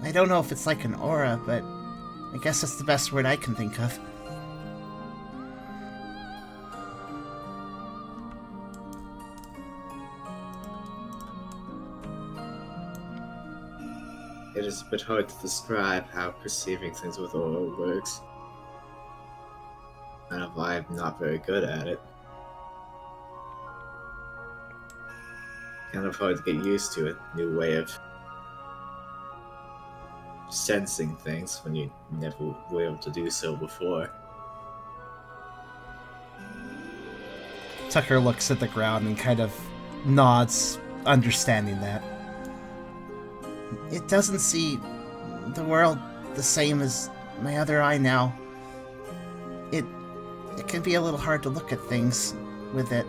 I don't know if it's like an aura, but I guess that's the best word I can think of. It is a bit hard to describe how perceiving things with aura works. And I'm not very good at it. Kind of hard to get used to a new way of sensing things when you never were able to do so before. Tucker looks at the ground and kind of nods, understanding that. It doesn't see the world the same as my other eye now. It can be a little hard to look at things with it.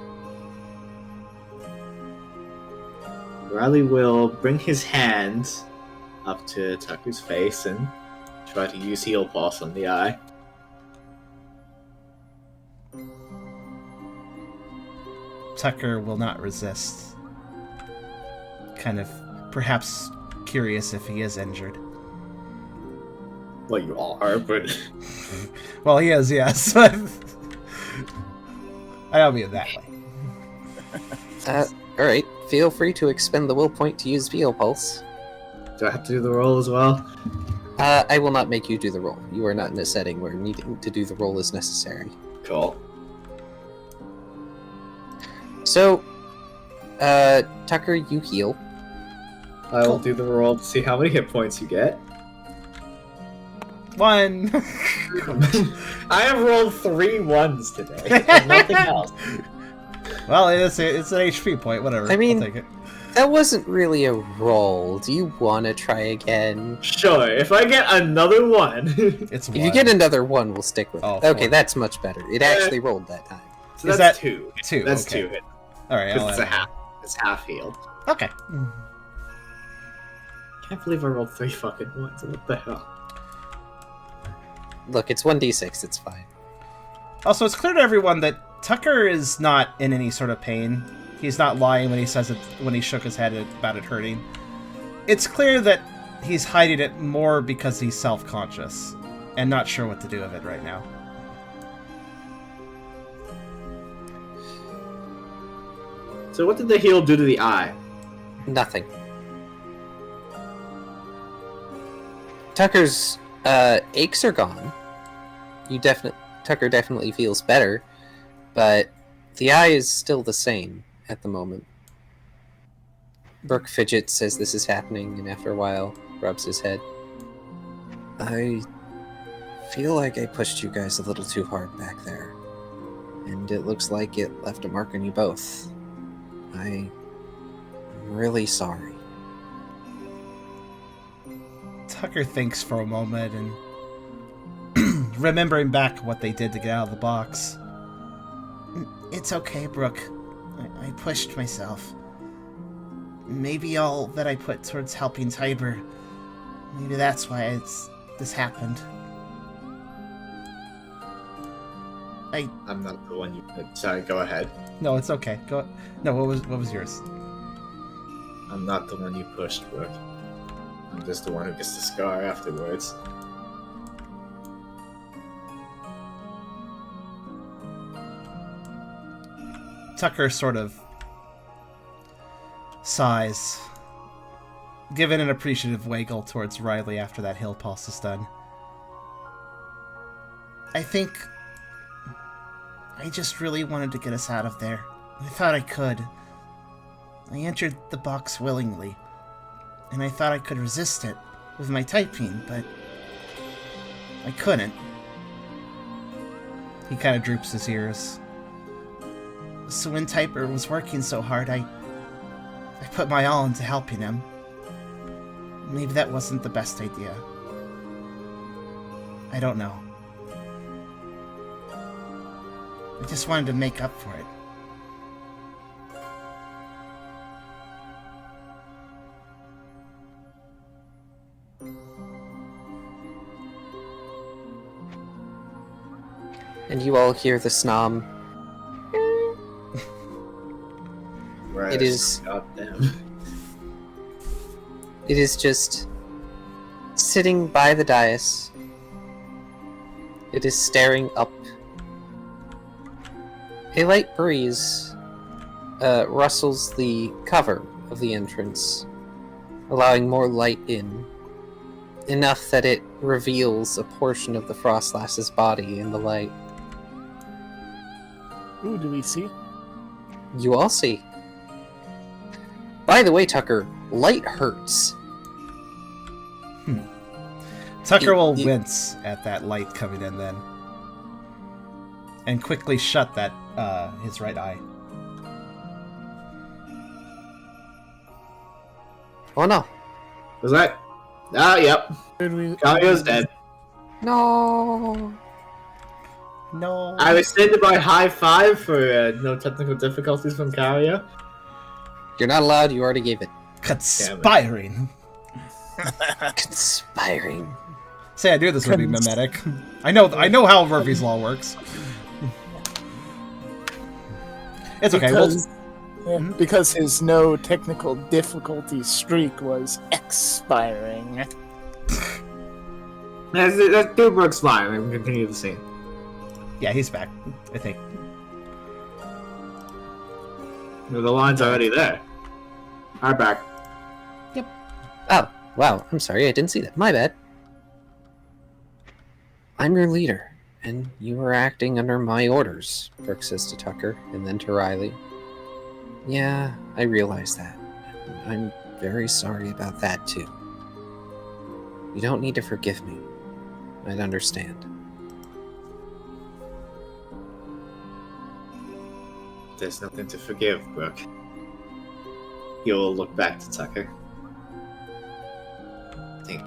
Riley will bring his hand up to Tucker's face and try to use heal pulse on the eye. Tucker will not resist. Kind of, perhaps curious if he is injured. Well, you all are, but... Well, he is, yes. I don't mean it that way. Alright, feel free to expend the will point to use heal pulse. Do I have to do the roll as well? I will not make you do the roll. You are not in a setting where needing to do the roll is necessary. Cool. So, Tucker, you heal. I will do the roll to see how many hit points you get. 1. I have rolled 3 ones today, and nothing else. Well, it's an HP point, whatever. I mean, I'll take it. That wasn't really a roll. Do you want to try again? Sure, if I get another one. It's If 1. you get another one, we'll stick with Oh, it. Okay, 4. that's much better. It actually rolled that time. So Is that's that 2. 2? That's okay. 2 hit. Alright, Because it's a half. It's half healed. Okay. Can't believe I rolled 3 fucking ones. What the hell? Look, it's 1d6. It's fine. Also, it's clear to everyone that Tucker is not in any sort of pain. He's not lying when he says it, when he shook his head about it hurting. It's clear that he's hiding it more because he's self-conscious and not sure what to do with it right now. So what did the heal do to the eye? Nothing. Tucker's aches are gone. Tucker definitely feels better, but the eye is still the same at the moment. Brooke fidgets as this is happening, and after a while, rubs his head. I feel like I pushed you guys a little too hard back there, and it looks like it left a mark on you both. I'm really sorry. Tucker thinks for a moment and remembering back what they did to get out of the box. It's okay, Brooke. I pushed myself. Maybe all that I put towards helping Tiber, maybe that's why this happened. I'm not the one you... Sorry, go ahead. No, it's okay. Go. No, what was yours? I'm not the one you pushed, Brooke. I'm just the one who gets the scar afterwards. Tucker sort of sighs, giving an appreciative waggle towards Riley after that heal pulse is done. I think I just really wanted to get us out of there. I thought I could. I entered the box willingly, and I thought I could resist it with my typing, but I couldn't. He kind of droops his ears. So when Typer was working so hard, I put my all into helping him. Maybe that wasn't the best idea. I don't know. I just wanted to make up for it. And you all hear the snom. Right. It is. Goddamn. It is just sitting by the dais. It is staring up. A light breeze rustles the cover of the entrance, allowing more light in, enough that it reveals a portion of the Frostlass's body in the light. Ooh, do we see? You all see. By the way, Tucker, light hurts. Tucker will wince at that light coming in then. And quickly shut that his right eye. Oh no. Was that? Ah, yep. Kyrio's dead. No. No. I rescinded my high five for no technical difficulties from Kyrio. You're not allowed, you already gave it. Conspiring. Conspiring. Say I knew this would be mimetic. I know how Murphy's Law works. It's okay. Because his no technical difficulty streak was expiring. That's Dubrooks fine. We can continue the scene. Yeah, he's back, I think. The line's already there. I'm back. Oh, wow, I'm sorry, I didn't see that. My bad. I'm your leader, and you are acting under my orders, Brooke says to Tucker, and then to Riley. Yeah, I realize that. I'm very sorry about that, too. You don't need to forgive me. I'd understand. There's nothing to forgive, Brooke. You'll look back to Tucker. I think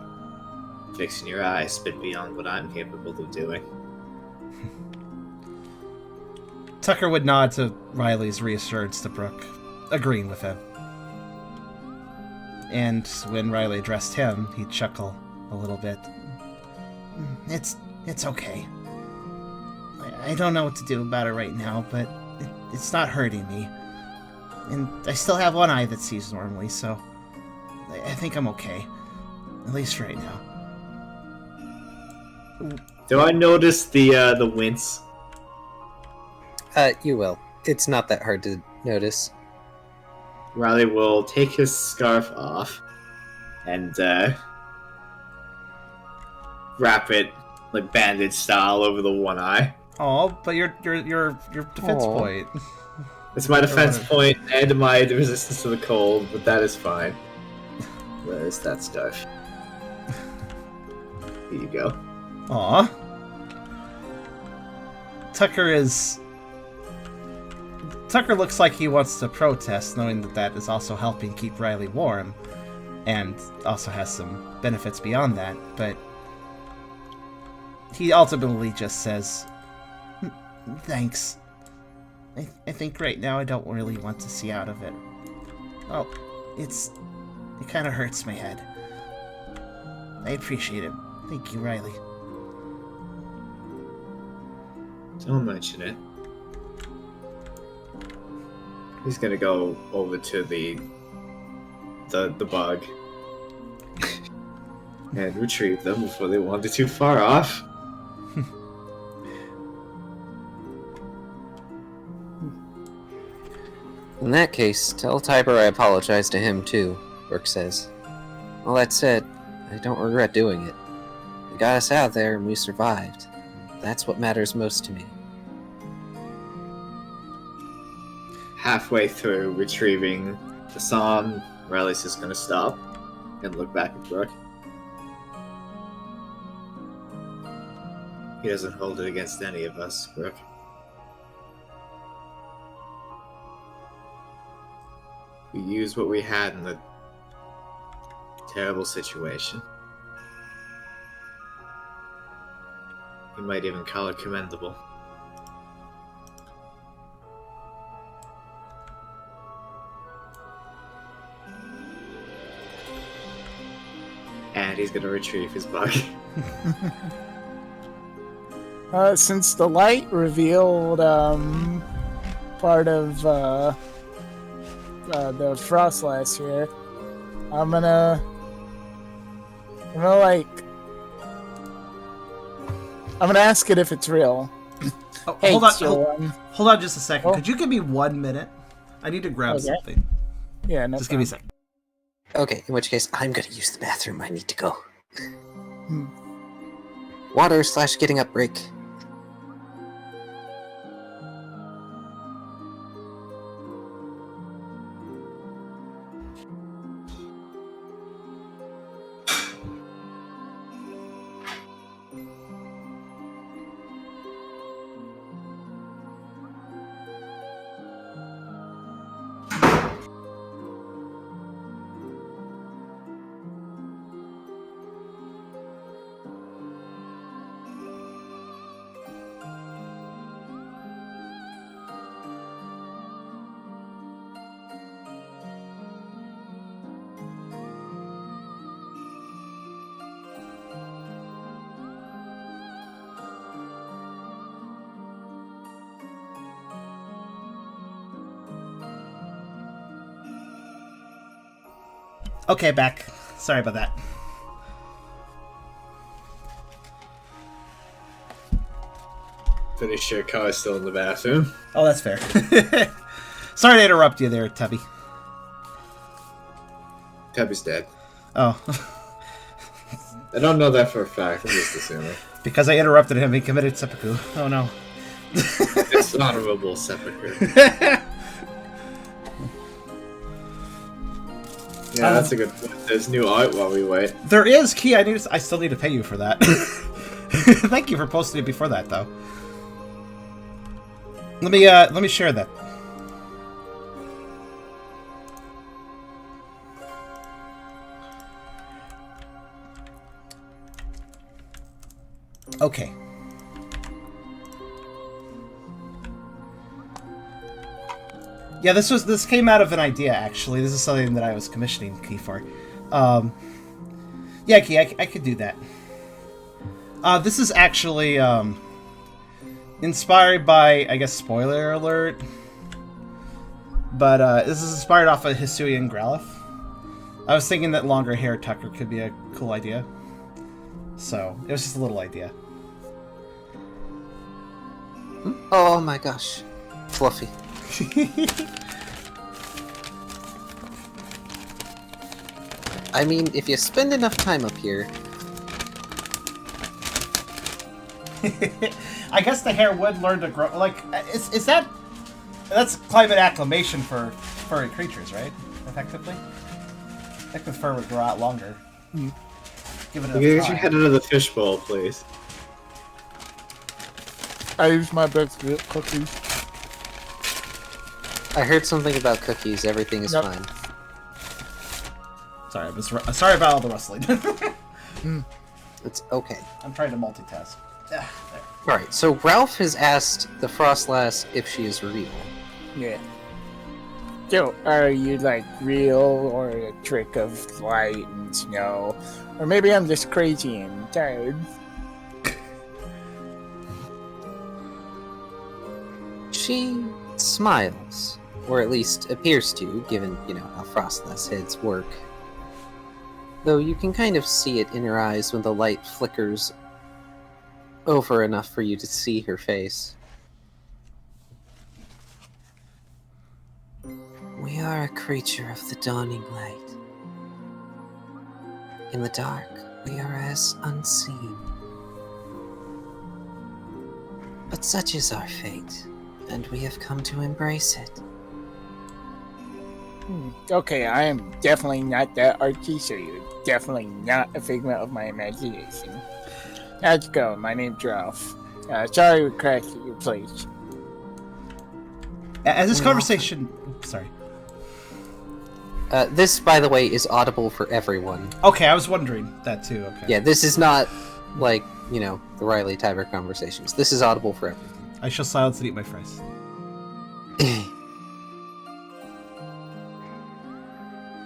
fixing your eyes been beyond what I'm capable of doing. Tucker would nod to Riley's reassurance to Brooke, agreeing with him. And when Riley addressed him, he'd chuckle a little bit. It's okay. I don't know what to do about it right now, but it's not hurting me. And I still have one eye that sees normally, so I think I'm okay. At least right now. Do I notice the wince? You will. It's not that hard to notice. Riley will take his scarf off and wrap it like bandage style over the one eye. Oh, but your defense Aw. point. It's my defense point and my resistance to the cold, but that is fine. Where is that scarf? Here you go. Aw. Tucker looks like he wants to protest, knowing that is also helping keep Riley warm, and also has some benefits beyond that, but he ultimately just says, thanks. I think right now I don't really want to see out of it. Well, it kind of hurts my head. I appreciate it. Thank you, Riley. Don't mention it. He's gonna go over to the bug and retrieve them before they wander too far off. In that case, tell Tiber I apologize to him too, Brooke says. All that said, I don't regret doing it. They got us out there and we survived. That's what matters most to me. Halfway through retrieving the song, Riley's just gonna stop and look back at Brooke. He doesn't hold it against any of us, Brooke. We used what we had in the terrible situation. You might even call it commendable. And he's gonna retrieve his bug. Since the light revealed part of the frost last year, I'm gonna ask it if it's real. Oh, Hey, hold on, so, hold on just a second. oh. Could you give me 1 minute? I need to grab Okay. something. Yeah, no Just give me a second. Okay, in which case, I'm gonna use the bathroom. I need to go. Hmm. Water/getting up break. Okay, back. Sorry about that. Pretty sure Kai's still in the bathroom. Oh, that's fair. Sorry to interrupt you there, Tubby. Tubby's dead. Oh. I don't know that for a fact. I'm just assuming. Because I interrupted him, he committed seppuku. Oh no. It's honorable seppuku. Yeah, that's a good point. There's new art while we wait. There is, Key. I still need to pay you for that. Thank you for posting it before that, though. Let me share that. Okay. Yeah, this came out of an idea, actually. This is something that I was commissioning Key for. Yeah, Key, I could do that. This is actually inspired by, I guess, spoiler alert, but this is inspired off of Hisuian Growlithe. I was thinking that longer hair Tucker could be a cool idea, so it was just a little idea. Oh my gosh. Fluffy. I mean, if you spend enough time up here... I guess the hair would learn to grow. Like, is that... That's climate acclimation for furry creatures, right? Effectively? I think the fur would grow out longer. Give it enough Get your time. head out of the fishbowl, please. I use my best to get cookies. I heard something about cookies. Everything is Nope. fine. Sorry, sorry about all the rustling. It's okay. I'm trying to multitask. There. Alright, so Ralph has asked the Frostlass if she is real. Yeah. So, are you like real, or a trick of light and snow? Or maybe I'm just crazy and tired. She smiles, or at least appears to, given, you know, how Frostlass heads work. Though you can kind of see it in her eyes when the light flickers over enough for you to see her face. We are a creature of the dawning light. In the dark, we are as unseen. But such is our fate, and we have come to embrace it. Okay, I am definitely not that artsy, so you're definitely not a figment of my imagination. How's it going? My name's Ralph. Sorry we crashed at your place. As this conversation... Oops, sorry. This, by the way, is audible for everyone. Okay, I was wondering that too. Okay. Yeah, this is not, like, you know, the Riley Tiber conversations. This is audible for everyone. I shall silence and eat my fries.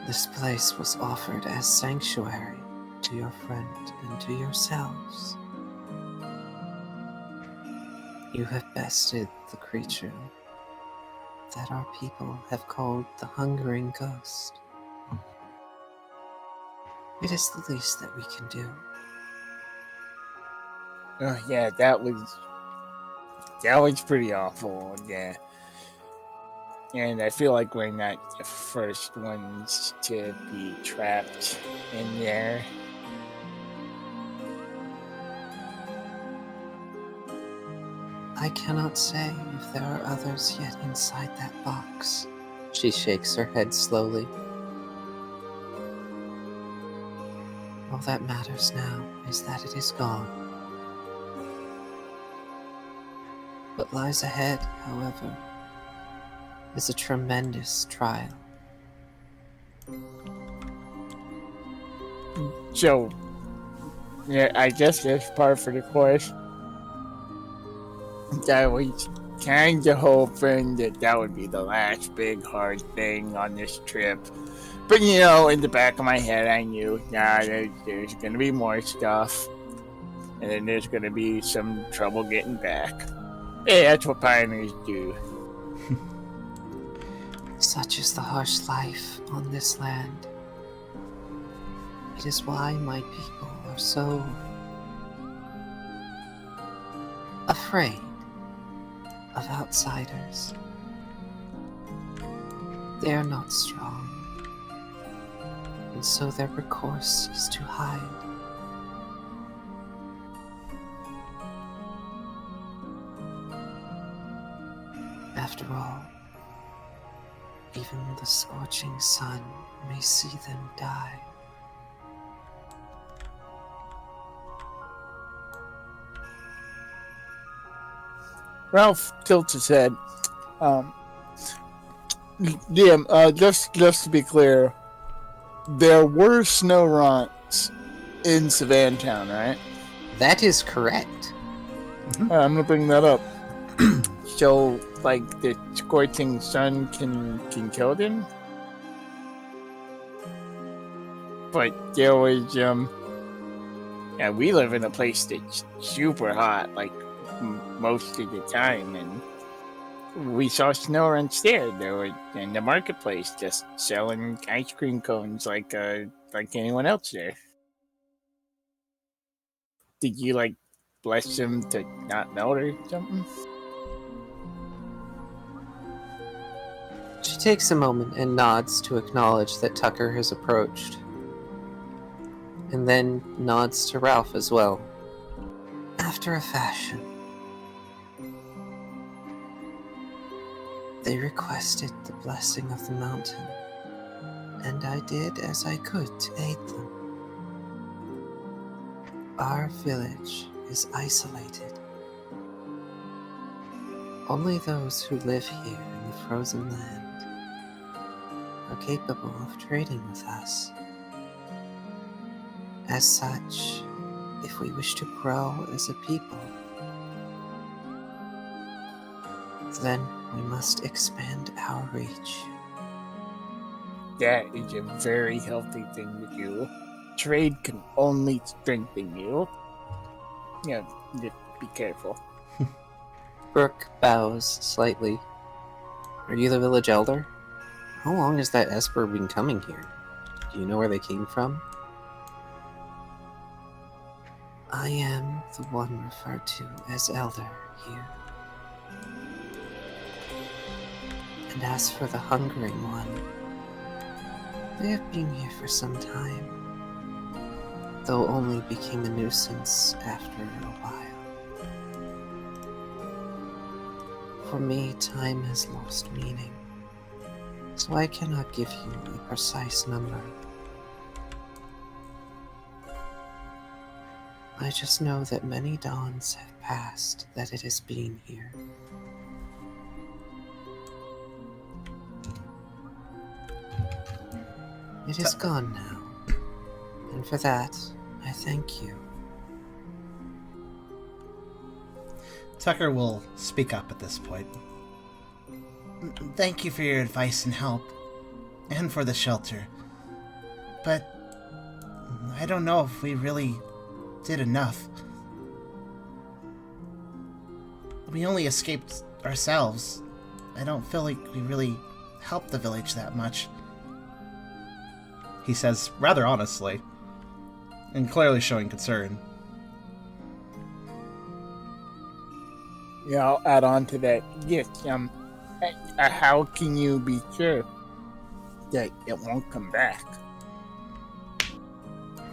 This place was offered as sanctuary to your friend and to yourselves. You have bested the creature that our people have called the Hungering Ghost. It is the least that we can do. Yeah, that was pretty awful. Yeah, and I feel like we're not the first ones to be trapped in there. I cannot say if there are others yet inside that box. She shakes her head slowly. All that matters now is that it is gone. What lies ahead, however, is a tremendous trial. So, yeah, I guess that's par for the course. I was kind of hoping that would be the last big hard thing on this trip. But, you know, in the back of my head, I knew, there's going to be more stuff. And then there's going to be some trouble getting back. Hey, that's what pioneers do. Such is the harsh life on this land. It is why my people are so afraid of outsiders. They are not strong, and so their recourse is to hide. After all, even the scorching sun may see them die. Ralph tilts his head. DM, just to be clear, there were snow runts in Savantown, right? That is correct. I'm gonna bring that up. So, like, the scorching sun can kill them? But there was, yeah, we live in a place that's super hot, like, most of the time, and we saw snow runs there. They were in the marketplace just selling ice cream cones like anyone else there. Did you, like, bless them to not melt or something? She takes a moment and nods to acknowledge that Tucker has approached, and then nods to Ralph as well. After a fashion, they requested the blessing of the mountain, and I did as I could to aid them. Our village is isolated. Only those who live here in the frozen land are capable of trading with us. As such, if we wish to grow as a people, then we must expand our reach. That is a very healthy thing to do. Trade can only strengthen you. Yeah, just be careful. Brooke bows slightly. Are you the village elder? How long has that esper been coming here? Do you know where they came from? I am the one referred to as elder here. And as for the hungering one, they have been here for some time, though only became a nuisance after a while. For me, time has lost meaning, so I cannot give you a precise number. I just know that many dawns have passed that it has been here. It is gone now, and for that, I thank you. Tucker will speak up at this point. Thank you for your advice and help, and for the shelter. But I don't know if we really did enough. we only escaped ourselves. I don't feel like we really helped the village that much. He says rather honestly, and clearly showing concern. Yeah, I'll add on to that. Yes, how can you be sure that it won't come back?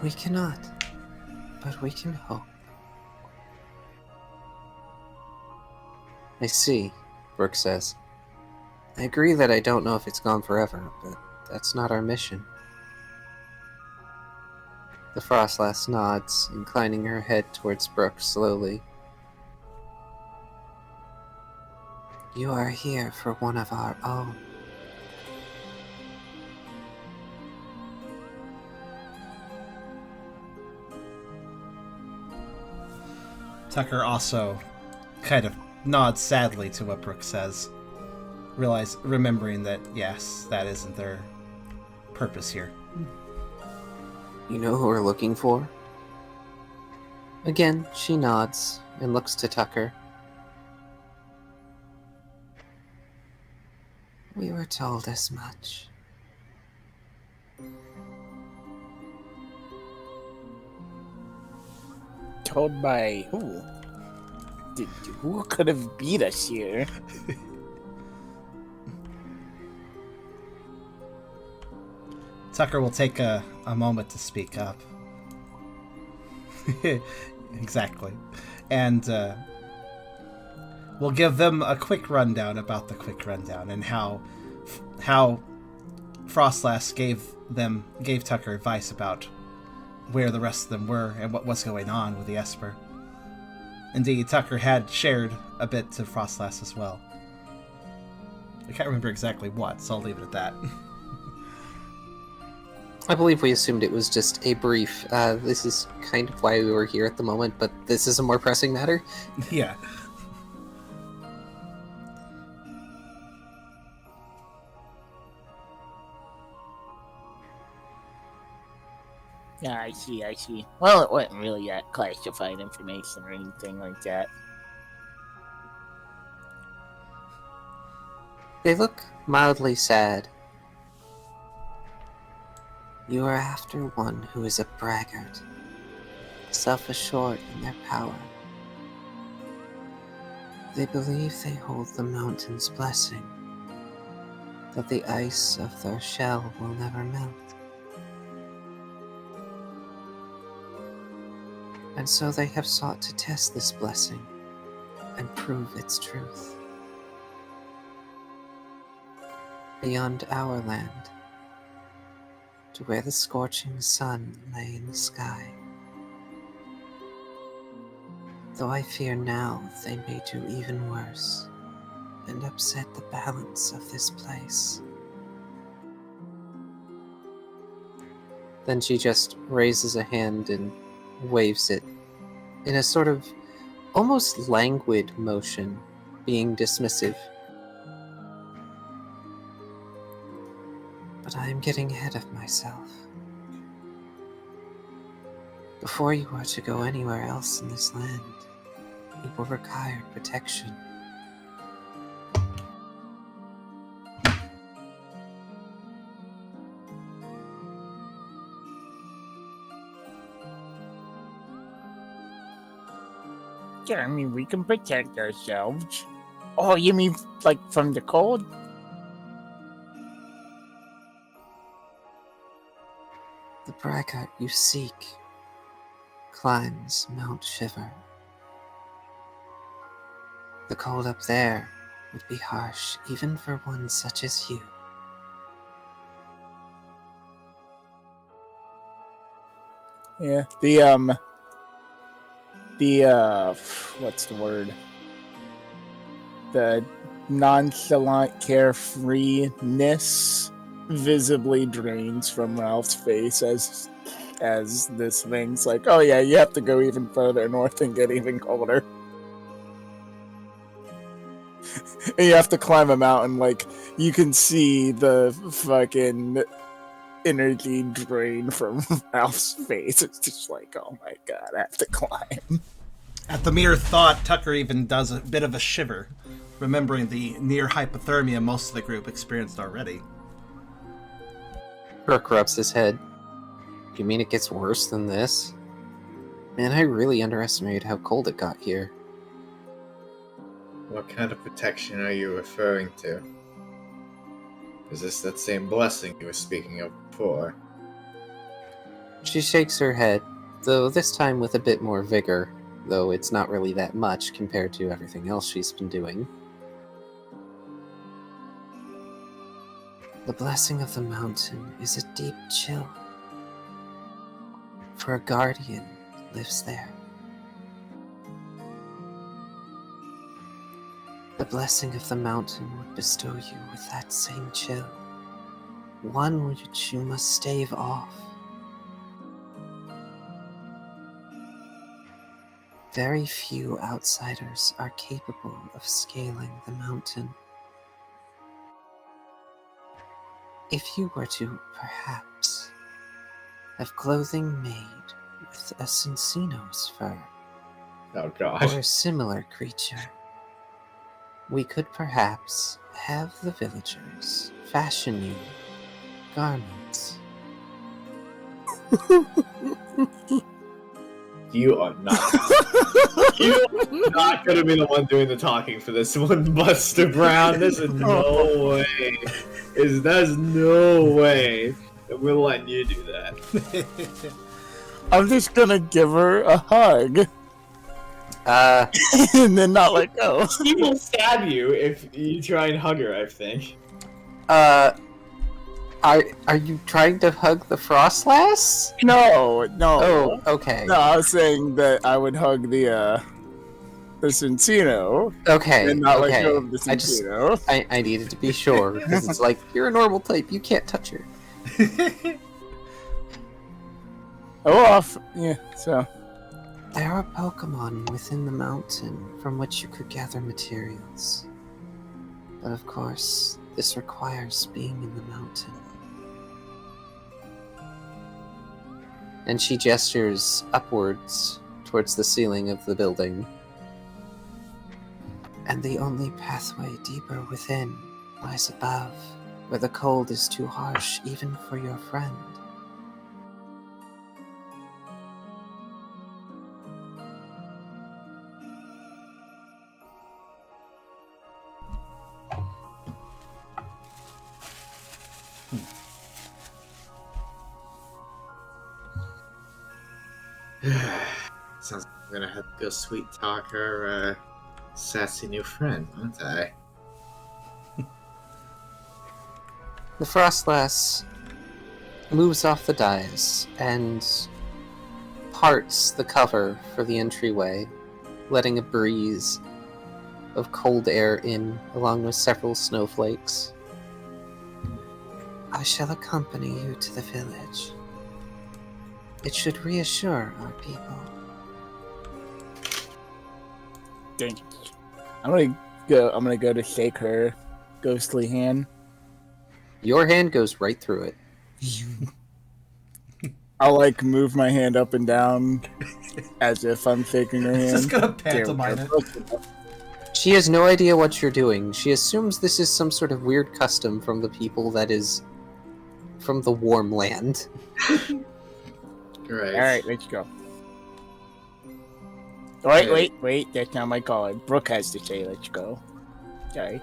We cannot, but we can hope. I see, Brooke says. I agree that I don't know if it's gone forever, but that's not our mission. The Frostlass nods, inclining her head towards Brooke slowly. You are here for one of our own. Tucker also kind of nods sadly to what Brooke says, remembering that, yes, that isn't their purpose here. You know who we're looking for? Again, she nods and looks to Tucker. We were told as much. Told by who? Who could have beat us here? Tucker will take a moment to speak up. Exactly. And we'll give them a quick rundown about the quick rundown and how Frostlass gave Tucker advice about where the rest of them were and what was going on with the Esper. Indeed, Tucker had shared a bit to Frostlass as well. I can't remember exactly what, so I'll leave it at that. I believe we assumed it was just a brief, this is kind of why we were here at the moment, but this is a more pressing matter. Yeah. Yeah, I see. Well, it wasn't really that classified information or anything like that. They look mildly sad. You are after one who is a braggart, self-assured in their power. They believe they hold the mountain's blessing, that the ice of their shell will never melt. And so they have sought to test this blessing and prove its truth. Beyond our land, to where the scorching sun lay in the sky. Though I fear now they may do even worse and upset the balance of this place. Then she just raises a hand and waves it in a sort of almost languid motion, being dismissive. But I am getting ahead of myself. Before you are to go anywhere else in this land, you will require protection. Yeah, I mean, we can protect ourselves. Oh, you mean like from the cold? The braggart you seek climbs Mount Shiver. The cold up there would be harsh even for one such as you. Yeah, what's the word? The nonchalant carefreeness visibly drains from Ralph's face as this thing's like, oh yeah, you have to go even further north and get even colder. And you have to climb a mountain, like, you can see the fucking energy drain from Ralph's face. It's just like, oh my god, I have to climb. At the mere thought, Tucker even does a bit of a shiver, remembering the near hypothermia most of the group experienced already. Rook rubs his head. You mean it gets worse than this? Man, I really underestimated how cold it got here. What kind of protection are you referring to? Is this that same blessing you were speaking of before? She shakes her head, though this time with a bit more vigor, though it's not really that much compared to everything else she's been doing. The blessing of the mountain is a deep chill. For a guardian lives there. The blessing of the mountain would bestow you with that same chill, one which you must stave off. Very few outsiders are capable of scaling the mountain. If you were to, perhaps, have clothing made with a Cincino's fur, Oh or gosh. a similar creature, we could perhaps have the villagers fashion you garments. You are not. You are not gonna be the one doing the talking for this one, Buster Brown. There's no way. There's no way that we're letting you do that. I'm just gonna give her a hug and then not let go. She will stab you if you try and hug her, I think. Are you trying to hug the Frost Lass? No. Oh, okay. No, I was saying that I would hug the Cincino Okay, and not let okay. go of the Cincino. I needed to be sure, because it's like, you're a normal type, you can't touch her. Yeah, so. There are Pokemon within the mountain from which you could gather materials. But of course, this requires being in the mountain. And she gestures upwards towards the ceiling of the building. And the only pathway deeper within lies above, where the cold is too harsh even for your friend. Sounds like I'm gonna have to go sweet talk her sassy new friend, aren't I? The Frostlass moves off the dais and parts the cover for the entryway, letting a breeze of cold air in, along with several snowflakes. I shall accompany you to the village. It should reassure our people. Thank you. I'm gonna go to shake her ghostly hand. Your hand goes right through it. I'll like move my hand up and down as if I'm shaking her hand. Just gonna pantomime it. She has no idea what you're doing. She assumes this is some sort of weird custom from the people that is from the warm land. Right. Alright, let's go. Wait, that's not my call. Brooke has to say let's go. Sorry.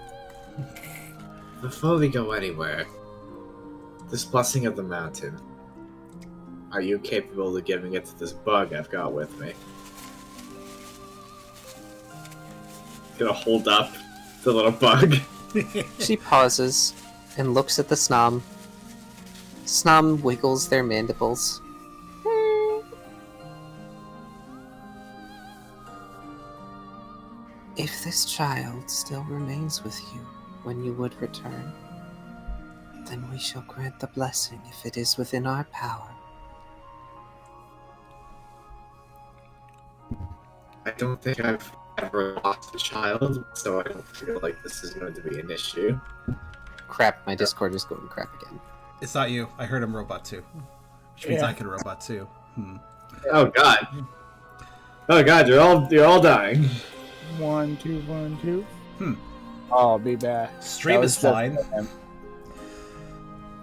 Before we go anywhere, this blessing of the mountain, are you capable of giving it to this bug I've got with me? Gonna hold up the little bug. She pauses and looks at the Snom. Snom wiggles their mandibles. If this child still remains with you when you would return, then we shall grant the blessing if it is within our power. I don't think I've ever lost a child, so I don't feel like this is going to be an issue. Crap, my Discord is going crap again. It's not you. I heard him robot too. Which means Yeah. I can robot too. Oh god. Oh god, you're all dying. 1, 2, 1, 2. Hmm. I'll be back. Stream That is was just fine. him.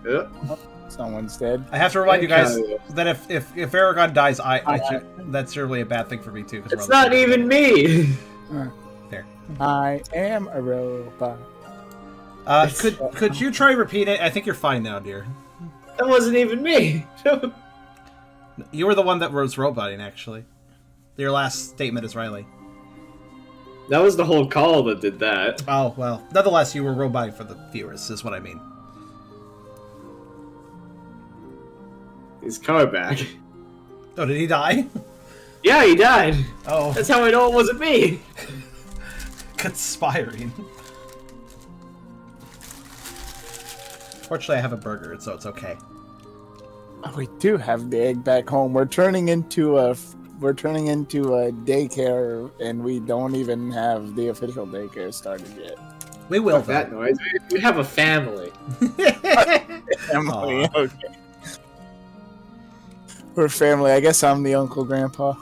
Yeah. Someone's dead. I have to remind you guys Kyrio. that if Eragon dies, that's really a bad thing for me too. 'Cause It's we're on not the same even team. me. There. I am a robot. Could you try repeat it? I think you're fine now, dear. That wasn't even me. You were the one that was roboting, actually. Your last statement is Riley. That was the whole call that did that. Oh, well. Nonetheless, you were roboting for the viewers, is what I mean. He's coming back. Oh, did he die? Yeah, he died. Oh, That's how I know it wasn't me. conspiring. Fortunately, I have a burger, so it's okay. We do have the egg back home. We're turning into a daycare, and we don't even have the official daycare started yet. We will, Fuck that noise. We have a family. Family, Aw. okay. We're family. I guess I'm the uncle, grandpa.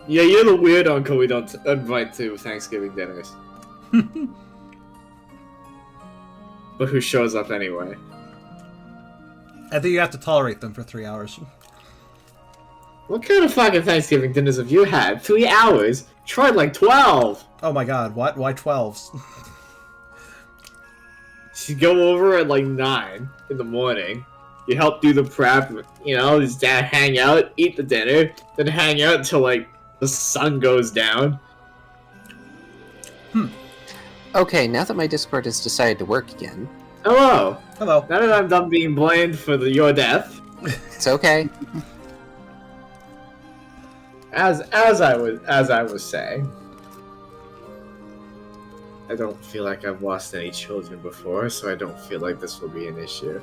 Yeah, you're the weird uncle we don't invite to Thanksgiving dinners. But who shows up anyway? I think you have to tolerate them for 3 hours. What kind of fucking Thanksgiving dinners have you had? 3 hours? Tried like 12! Oh my god, what? Why 12s? You go over at like 9 in the morning. You help do the prep, you know, just hang out, eat the dinner, then hang out until like the sun goes down. Okay, now that my Discord has decided to work again, Hello! Hello. Now that I'm done being blamed for your death, it's okay. as I was saying, I don't feel like I've lost any children before, so I don't feel like this will be an issue.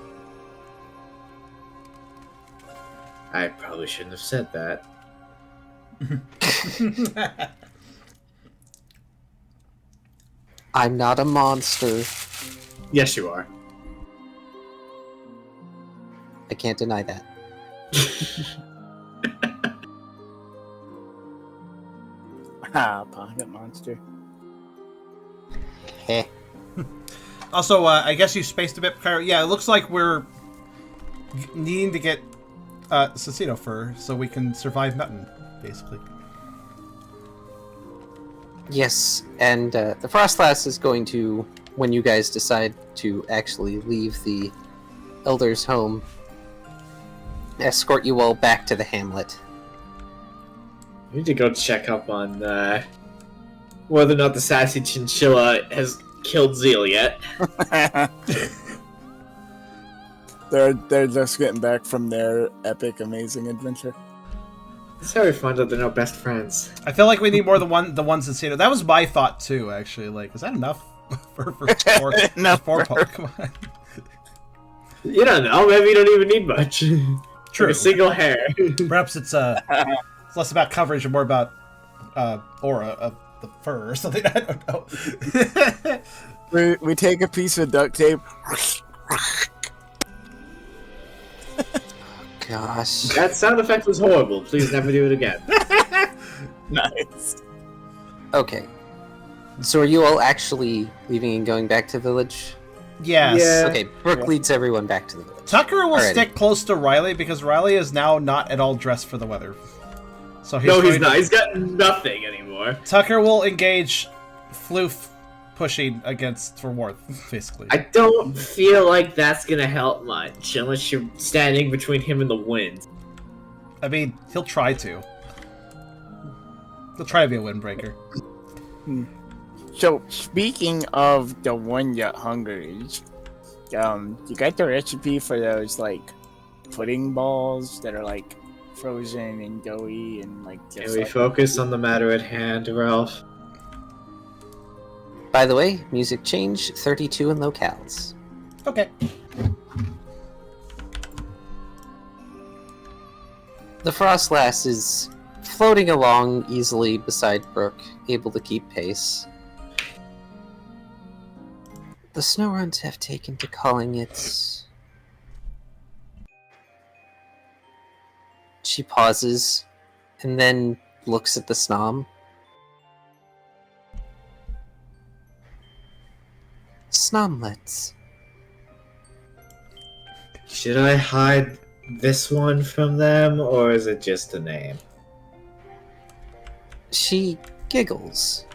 I probably shouldn't have said that. I'm not a monster. Yes, you are. I can't deny that. Ah, pocket monster. Heh. Also, I guess you spaced a bit, Kyrio. Yeah, it looks like we're needing to get Cicino fur so we can survive mutton, basically. Yes, and the Frostlass is going to, when you guys decide to actually leave the Elder's home, escort you all back to the hamlet. I need to go check up on whether or not the sassy chinchilla has killed Zeal yet. They're just getting back from their epic, amazing adventure. It's how we find out they're not best friends. I feel like we need more than the one Cicino. That was my thought, too, actually. Like, is that enough for four Pokemon? You don't know. Maybe you don't even need much. True. Like a single hair. Perhaps it's less about coverage and more about aura of the fur or something. I don't know. We take a piece of duct tape. Gosh. That sound effect was horrible. Please never do it again. Nice. Okay. So are you all actually leaving and going back to the village? Yes. Yeah. Okay, Brooke leads everyone back to the village. Tucker will Alrighty. stick close to Riley because Riley is now not at all dressed for the weather. So No, he's going not. to- He's got nothing anymore. Tucker will engage Floof pushing against for warmth, basically. I don't feel like that's gonna help much unless you're standing between him and the wind. I mean, he'll try to. He'll try to be a windbreaker. So, speaking of the one that hungers, you got the recipe for those, like, pudding balls that are, like, frozen and doughy and, like, Can just we like... focus on the matter at hand, Ralph? By the way, music change 32 in locales. Okay. The Frostlass is floating along easily beside Brooke, able to keep pace. The Snowruns have taken to calling it... She pauses and then looks at the snom. Snomlets. Should I hide this one from them, or is it just a name? She giggles.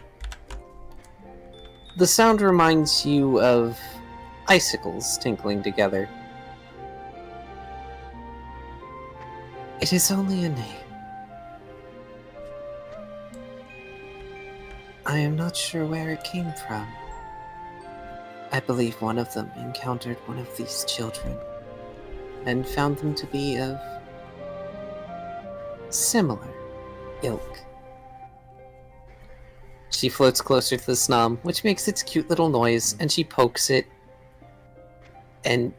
The sound reminds you of icicles tinkling together. It is only a name. I am not sure where it came from. I believe one of them encountered one of these children and found them to be of similar ilk. She floats closer to the snom, which makes its cute little noise, and she pokes it. And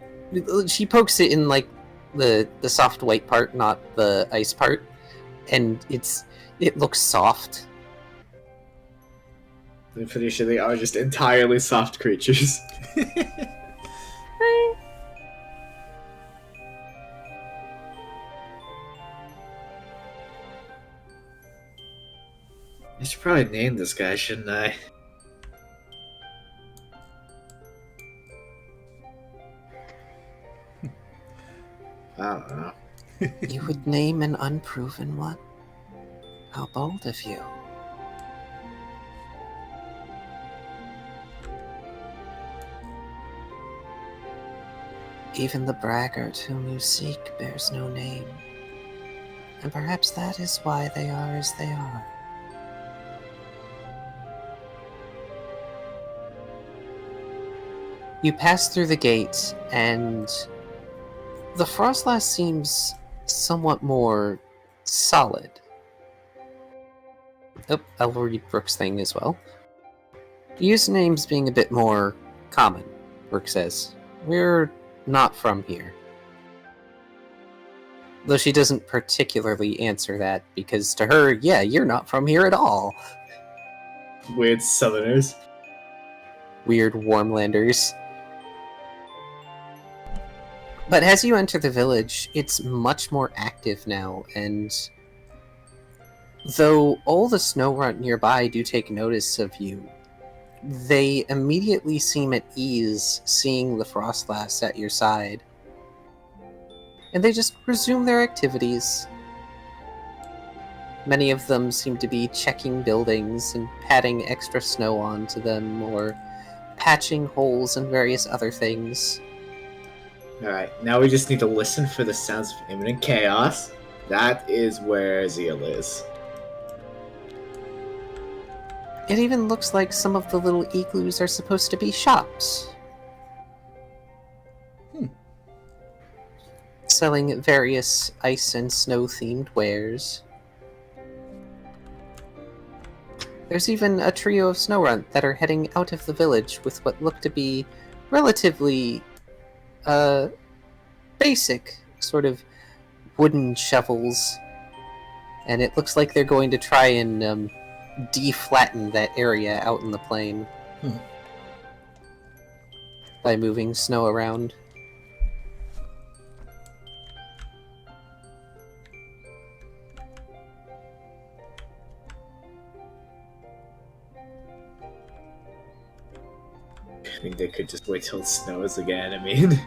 she pokes it in like the soft white part, not the ice part, and it looks soft. I'm pretty sure they are just entirely soft creatures. I should probably name this guy, shouldn't I? I don't know. You would name an unproven one? How bold of you. Even the braggart whom you seek bears no name. And perhaps that is why they are as they are. You pass through the gate, and the Frostlass seems somewhat more solid. Oh, I'll read Brooke's thing as well. Usernames being a bit more common, Brooke says. We're not from here. Though she doesn't particularly answer that, because to her, yeah, you're not from here at all. Weird southerners. Weird warmlanders. But as you enter the village, it's much more active now, and though all the snow runt nearby do take notice of you, they immediately seem at ease seeing the Frostlass at your side. And they just resume their activities. Many of them seem to be checking buildings and patting extra snow onto them, or patching holes and various other things. Alright, now we just need to listen for the sounds of imminent chaos. That is where Zeal is. It even looks like some of the little igloos are supposed to be shops. Selling various ice and snow themed wares. There's even a trio of snow runt that are heading out of the village with what look to be relatively basic sort of wooden shovels, and it looks like they're going to try and deflatten that area out in the plain by moving snow around. I mean, they could just wait till it snows again, I mean.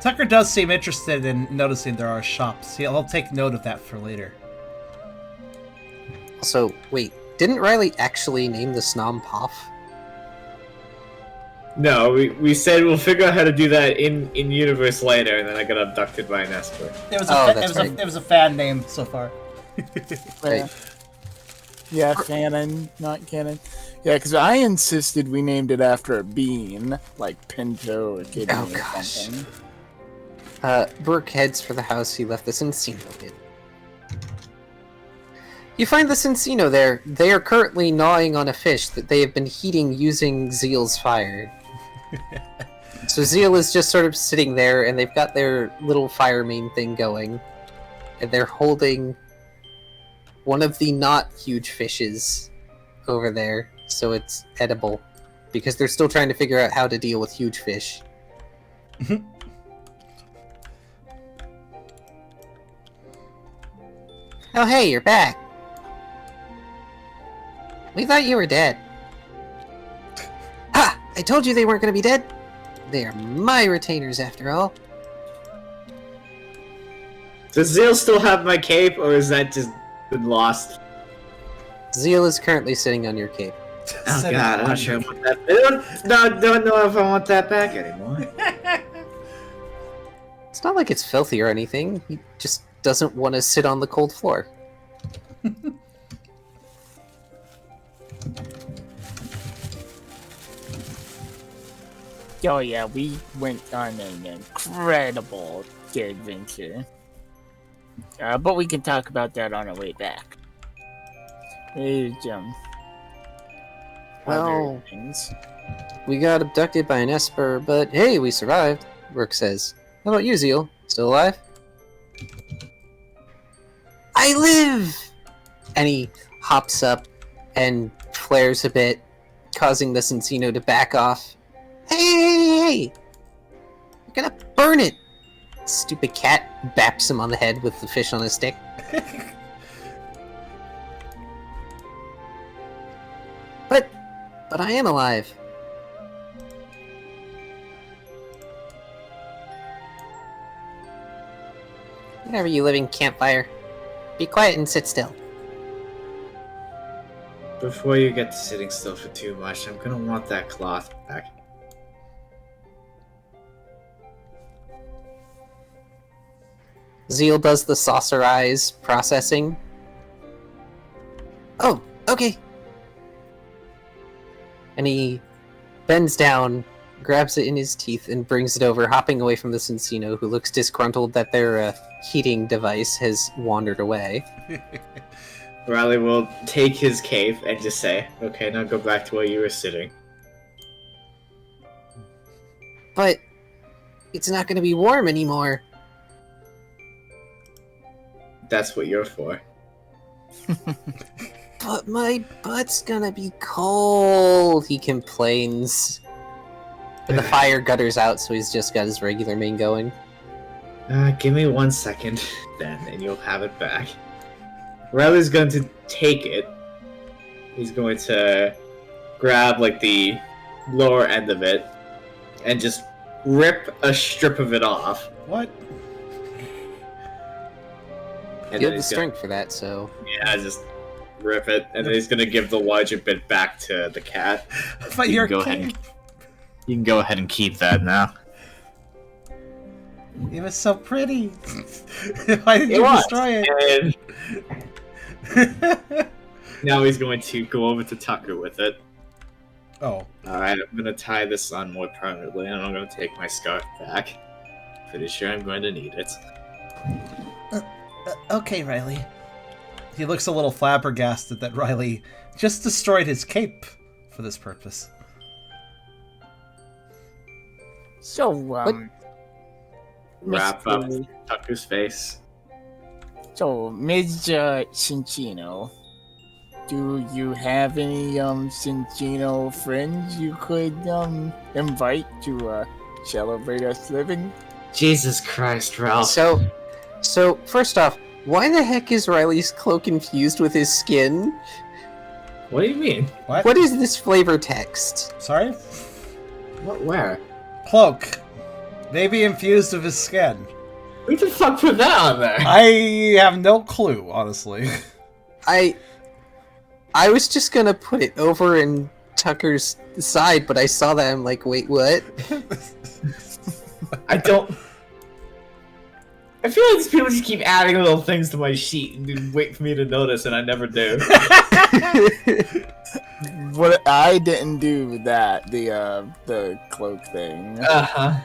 Tucker does seem interested in noticing there are shops. He'll take note of that for later. Also, wait, didn't Riley actually name the Snom Puff? No, we said we'll figure out how to do that in universe later, and then I got abducted by an esper. It was a fan name so far. Right. Yeah, fanon, not canon. Yeah, because I insisted we named it after a bean, like Pinto or Kidney Oh, or gosh. something. Brooke heads for the house he left the Cincino in. You find the Cincino there. They are currently gnawing on a fish that they have been heating using Zeal's fire. So Zeal is just sort of sitting there, and they've got their little fire main thing going. And they're holding one of the not huge fishes over there, so it's edible. Because they're still trying to figure out how to deal with huge fish. Oh hey, you're back. We thought you were dead. Ha! I told you they weren't going to be dead. They are my retainers after all. Does Zeal still have my cape, or is that just been lost? Zeal is currently sitting on your cape. Oh Sitting god, I'm on not sure I your want that. Don't know if I want that back anymore. It's not like it's filthy or anything. He just doesn't want to sit on the cold floor. Oh yeah, we went on an incredible adventure. But we can talk about that on our way back. There's, Well, other things. we got abducted by an esper, but hey, we survived, Rook says. How about you, Zeal? Still alive? I live! And he hops up and flares a bit, causing the Cincino to back off. Hey! You're gonna burn it! Stupid cat baps him on the head with the fish on his stick. But I am alive. Whatever, you living campfire. Be quiet and sit still. Before you get to sitting still for too much, I'm gonna want that cloth back. Zeal does the saucer eyes processing. Oh, okay. And he bends down, grabs it in his teeth, and brings it over, hopping away from the Cincino, who looks disgruntled that their heating device has wandered away. Riley will take his cape and just say, okay, now go back to where you were sitting. But it's not going to be warm anymore. That's what you're for. But my butt's gonna be cold, he complains. But the fire gutters out, so he's just got his regular main going. Give me 1 second, then, and you'll have it back. Riley's going to take it. He's going to grab, like, the lower end of it and just rip a strip of it off. What? And You then have the he's gonna- strength for that, so... Yeah, just rip it, and then he's gonna give the larger bit back to the cat. But You you're can go ahead. You can go ahead and keep that now. It was so pretty. Why did It you was. destroy it? Now he's going to go over to Tucker with it. Oh. Alright, I'm gonna tie this on more permanently, and I'm gonna take my scarf back. Pretty sure I'm going to need it. Okay, Riley. He looks a little flabbergasted that Riley just destroyed his cape for this purpose. So, Wrap up Mr. Tucker's face. So, Ms. Cincino, do you have any Cincino friends you could invite to celebrate us living? Jesus Christ, Ralph. So, first off, why the heck is Riley's cloak infused with his skin? What do you mean? What is this flavor text? Sorry? What? Where? Cloak. Maybe infused with his skin. Who the fuck put that on there? I have no clue, honestly. I was just gonna put it over in Tucker's side, but I saw that, I'm like, wait, what? I don't... I feel like these people just keep adding little things to my sheet and just wait for me to notice, and I never do. What I didn't do that, the cloak thing. Uh-huh.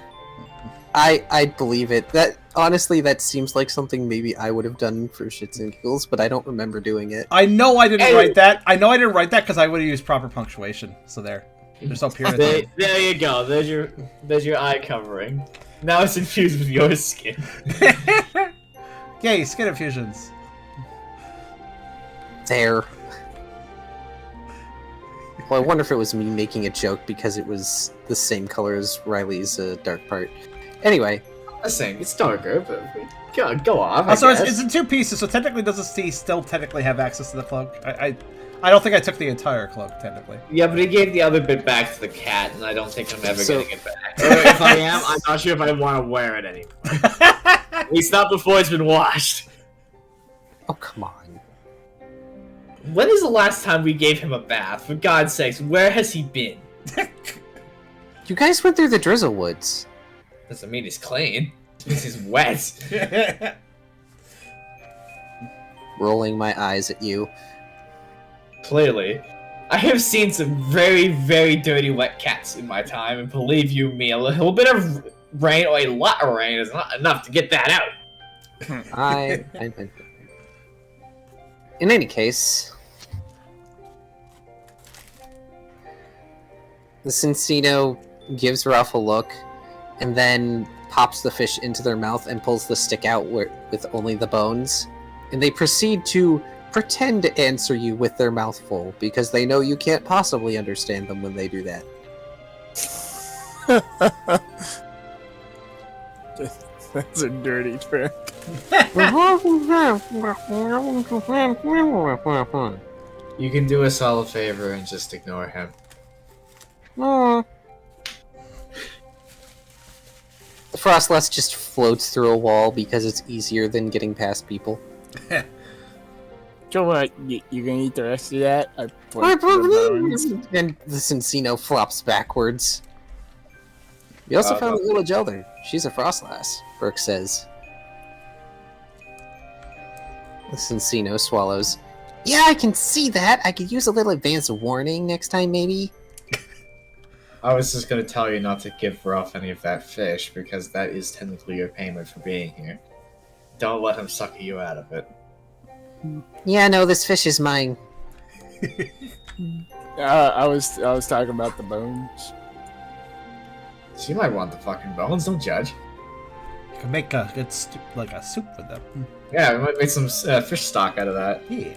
I believe it. That honestly, that seems like something maybe I would have done for shits and giggles, but I don't remember doing it. I know I didn't write that. I know I didn't write that because I would have used proper punctuation. So there. There's no period. There you go. There's your eye covering. Now it's infused with your skin. Yay, skin infusions. There. Well, I wonder if it was me making a joke because it was the same color as Riley's dark part. Anyway, I'm saying it's darker, but go off. Also, I it's guess. in two pieces, so technically does he still technically have access to the cloak? I don't think I took the entire cloak, technically. Yeah, but he gave the other bit back to the cat, and I don't think I'm ever So- getting it back. Or if I am, I'm not sure if I want to wear it anymore. At least not before it's been washed. Oh, come on. When is the last time we gave him a bath? For God's sakes, where has he been? You guys went through the Drizzle Woods. Doesn't mean he's clean. It means he's wet. Rolling my eyes at you. Clearly. I have seen some very, very dirty wet cats in my time, and believe you me, a little bit of rain or a lot of rain is not enough to get that out. I In any case, the Cincino gives Ralph a look, and then pops the fish into their mouth and pulls the stick out with only the bones. And they proceed to pretend to answer you with their mouth full, because they know you can't possibly understand them when they do that. That's a dirty trick. You can do us all a favor and just ignore him. The Frostless just floats through a wall because it's easier than getting past people. So what? You gonna eat the rest of that? I point to the bones. And the Cincino flops backwards. We also found the village elder. She's a Frostlass, Brooke says. The Cincino swallows. Yeah, I can see that. I could use a little advance warning next time, maybe. I was just gonna tell you not to give Ralph any of that fish, because that is technically your payment for being here. Don't let him sucker you out of it. Yeah, no, this fish is mine. I was talking about the bones. So you might want the fucking bones, don't judge. You can make a good like a soup with them. Yeah, we might make some fish stock out of that. Yeah.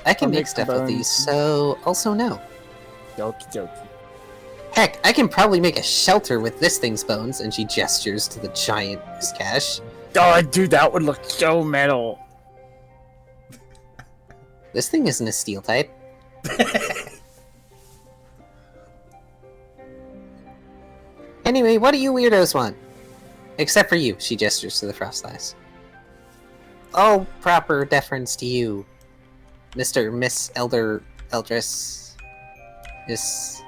I can I'll make make the stuff with these, bones. so also no. Okie dokie. Heck, I can probably make a shelter with this thing's bones, and she gestures to the giant cache. Oh, dude, that would look so metal. This thing isn't a steel type. Anyway, what do you weirdos want? Except for you, she gestures to the Frostlass. All proper deference to you, Mr. Miss Elder Eldris. Miss...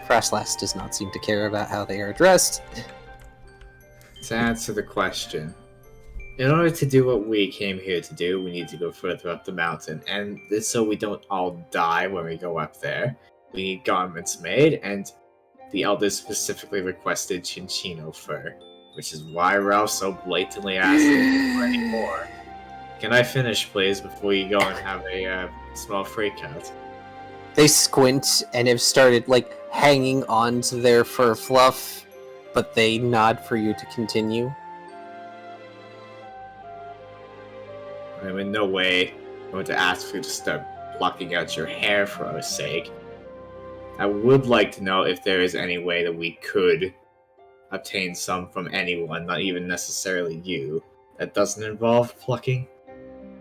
Frostlass does not seem to care about how they are addressed. To answer the question, in order to do what we came here to do, we need to go further up the mountain, and so we don't all die when we go up there. We need garments made, and the elders specifically requested Cinchino fur, which is why Ralph so blatantly asked for any more. Can I finish, please, before you go and have a small freak out? They squint and have started, hanging on to their fur fluff, but they nod for you to continue. I'm in no way going to ask you to start plucking out your hair for our sake. I would like to know if there is any way that we could obtain some from anyone, not even necessarily you, that doesn't involve plucking.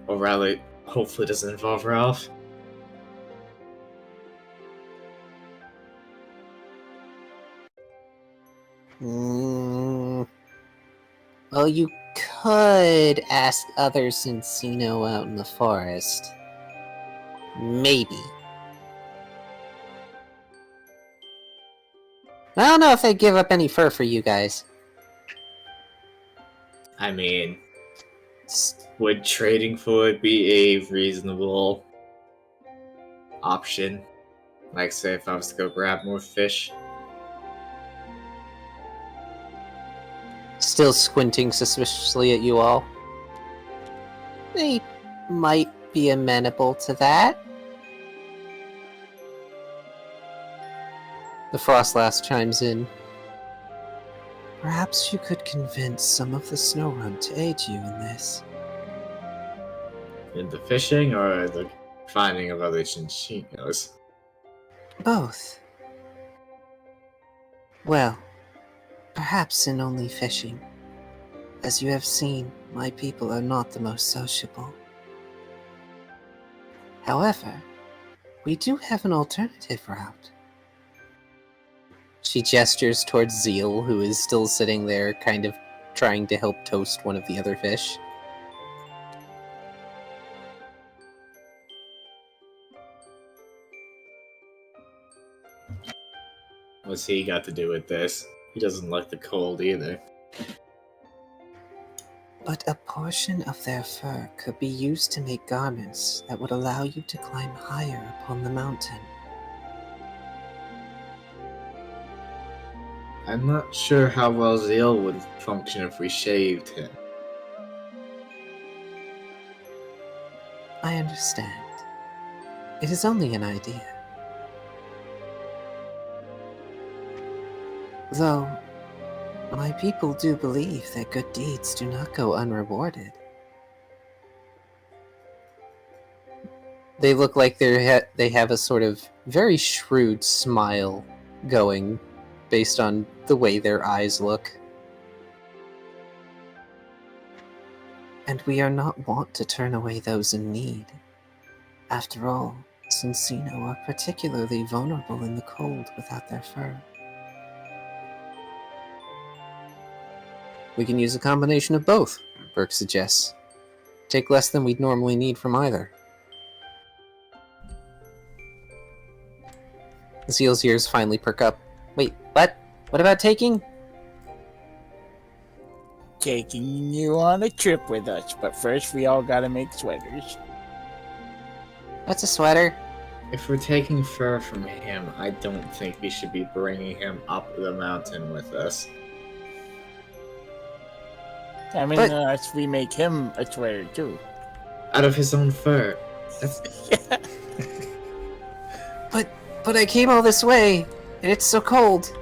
Or rather, hopefully doesn't involve Ralph. Well, you could ask other Cincino out in the forest. Maybe. I don't know if they'd give up any fur for you guys. I mean, would trading for it be a reasonable option? Like, say, if I was to go grab more fish? Still squinting suspiciously at you all. They might be amenable to that. The Frostlass chimes in. Perhaps you could convince some of the snow runt to aid you in this. In the fishing or the finding of other chinchinos? Both. Well, perhaps in only fishing. As you have seen, my people are not the most sociable. However, we do have an alternative route. She gestures towards Zeal, who is still sitting there, kind of trying to help toast one of the other fish. What's he got to do with this? He doesn't like the cold either. But a portion of their fur could be used to make garments that would allow you to climb higher upon the mountain. I'm not sure how well Zeal would function if we shaved him. I understand. It is only an idea. Though, my people do believe that good deeds do not go unrewarded. They look like they have a sort of very shrewd smile going based on the way their eyes look. And we are not wont to turn away those in need. After all, Cincino are particularly vulnerable in the cold without their fur. We can use a combination of both, Burke suggests. Take less than we'd normally need from either. Zeal's ears finally perk up. Wait, what? What about taking? Taking you on a trip with us, but first we all gotta make sweaters. What's a sweater? If we're taking fur from him, I don't think we should be bringing him up the mountain with us. I mean, But- unless we make him a sweater too. Out of his own fur. That's... But I came all this way, and it's so cold.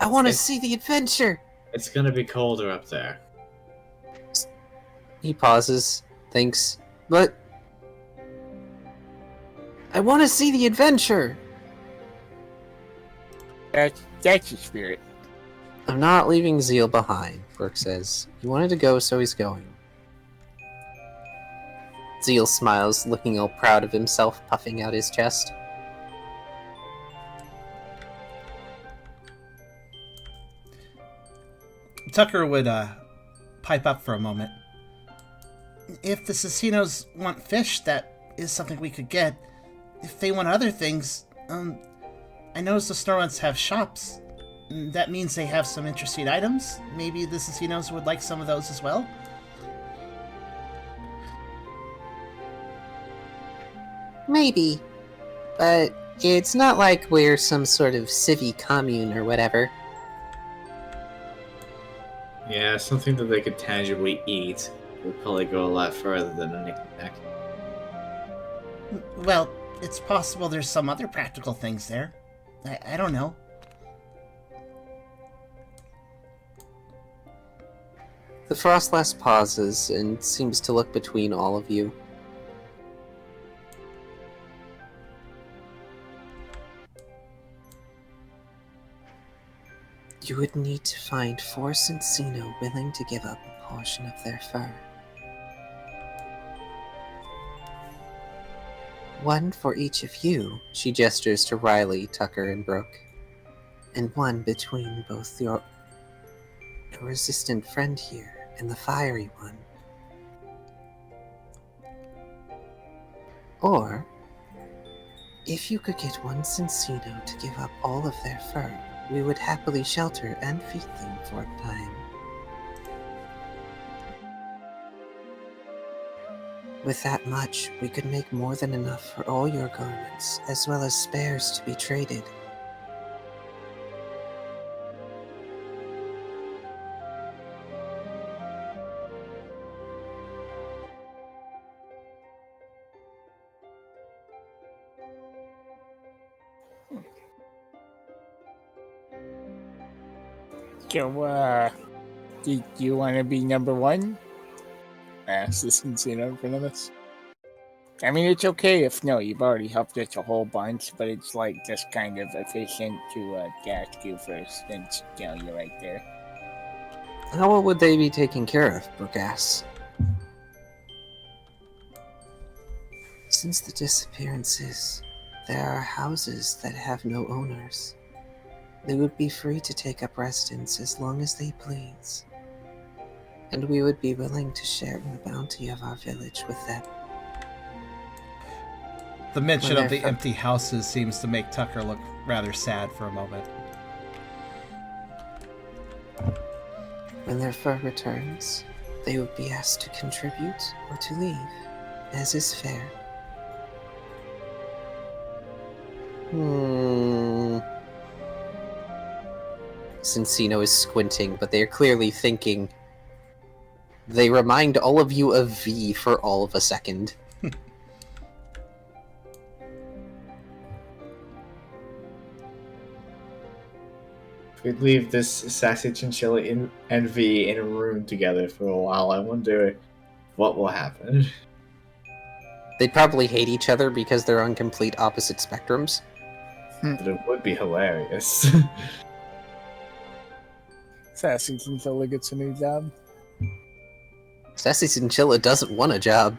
I want to It's- see the adventure. It's gonna be colder up there. He pauses, thinks, but I want to see the adventure. That's the spirit. I'm not leaving Zeal behind, Burke says. He wanted to go, so he's going. Zeal smiles, looking all proud of himself, puffing out his chest. Tucker would pipe up for a moment. If the Casinos want fish, that is something we could get. If they want other things, I noticed the Snorrunts have shops. That means they have some interesting items. Maybe the Casinos would like some of those as well? Maybe. But it's not like we're some sort of civvy commune or whatever. Yeah, something that they could tangibly eat would probably go a lot further than a knick-knack. Well, it's possible there's some other practical things there. I don't know. The Frostlass pauses and seems to look between all of you. You would need to find 4 Cincino willing to give up a portion of their fur. 1 for each of you, she gestures to Riley, Tucker, and Brooke. And 1 between both your resistant friend here and the fiery one. Or, if you could get 1 Cincino to give up all of their fur, we would happily shelter and feed them for a time. With that much, we could make more than enough for all your garments, as well as spares to be traded. So, do you want to be number 1? Asks the Cincino in front of us. I mean, it's okay if you've already helped us a whole bunch, but it's like just kind of efficient to ask you first, since you're right there. How well would they be taken care of, Burgass? Since the disappearances, there are houses that have no owners. They would be free to take up residence as long as they please. And we would be willing to share in the bounty of our village with them. The mention of the empty houses seems to make Tucker look rather sad for a moment. When their fur returns, they would be asked to contribute or to leave, as is fair. Cincino is squinting, but they are clearly thinking. They remind all of you of V for all of a second. If we leave this sassy chinchilla and V in a room together for a while, I wonder what will happen. They'd probably hate each other because they're on complete opposite spectrums. But it would be hilarious. Sassy Chinchilla gets a new job. Sassy Chinchilla doesn't want a job.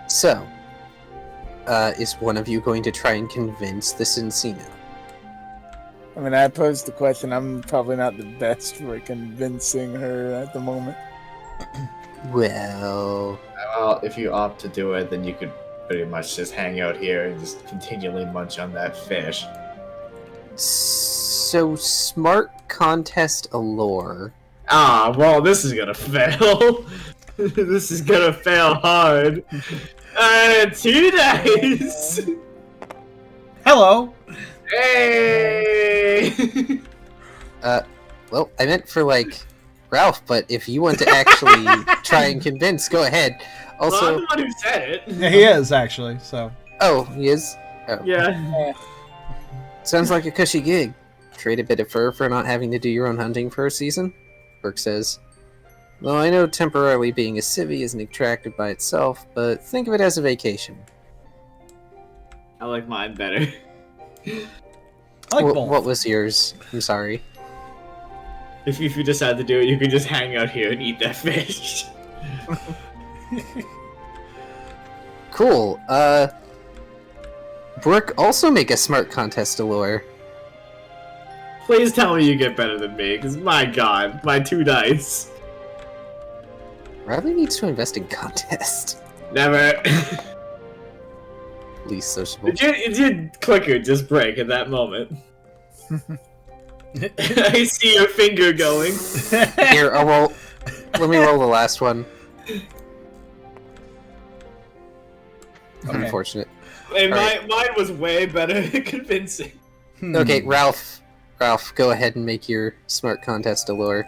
So, is one of you going to try and convince the Cincino? I mean, I posed the question. I'm probably not the best for convincing her at the moment. Well, if you opt to do it, then you could pretty much just hang out here and just continually munch on that fish. so smart contest allure. Ah, well, this is gonna fail. This is gonna fail hard. 2 dice! Hello! Hey! Well, I meant for, Ralph, but if you want to actually try and convince, go ahead. Well, Also, I'm the one who said it. Yeah, he is, actually, so... oh, he is? Oh. Yeah. Sounds like a cushy gig. Trade a bit of fur for not having to do your own hunting for a season? Burke says. Though I know temporarily being a civvy isn't attractive by itself, but think of it as a vacation. I like mine better. I like both. What was yours? I'm sorry. If you decide to do it, you can just hang out here and eat that fish. Cool. Brooke, also make a smart contest allure. Please tell me you get better than me, because my god, my 2 dice. Riley needs to invest in contest. Never. Least sociable. Did your clicker just break at that moment? I see your finger going. Here, I'll roll. Let me roll the last one. Okay. Unfortunate. And Alright. mine was way better at convincing. Okay, Ralph, go ahead and make your smart contest allure.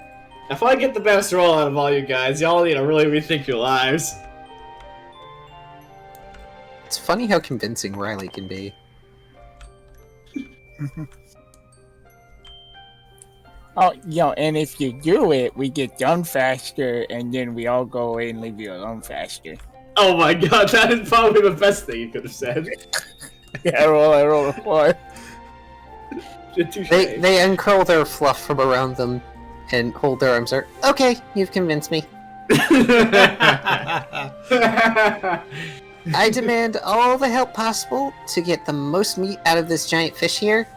If I get the best roll out of all you guys, y'all need to really rethink your lives. It's funny how convincing Riley can be. Oh, and if you do it, we get done faster, and then we all go away and leave you alone faster. Oh my god, that is probably the best thing you could have said. Yeah, I roll a 4. They uncurl their fluff from around them and hold their arms out. Okay, you've convinced me. I demand all the help possible to get the most meat out of this giant fish here.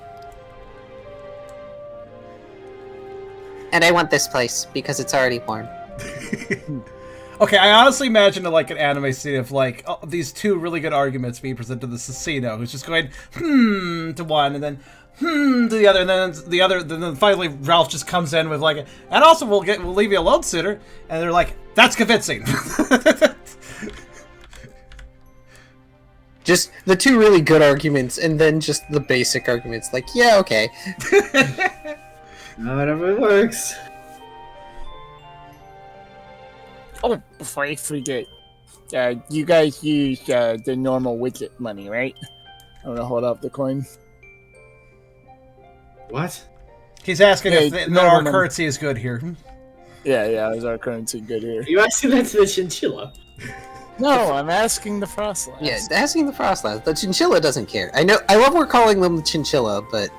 And I want this place, because it's already warm. Okay, I honestly imagine like an anime scene of these 2 really good arguments being presented to the Cicino, who's just going to one and then to the other, and then the other. Then finally Ralph just comes in with and also we'll leave you alone sooner. And they're like, that's convincing. Just the 2 really good arguments, and then just the basic arguments. Yeah, okay. Whatever works. Oh, before I forget, you guys use the normal widget money, right? I'm gonna hold up the coin. What? He's asking Hey, if no, our no, no. currency is good here. Yeah, is our currency good here? You asking that to the chinchilla? No, I'm asking the Frostlass. Yeah, asking the Frostlass. The chinchilla doesn't care. I know. I love we're calling them chinchilla, but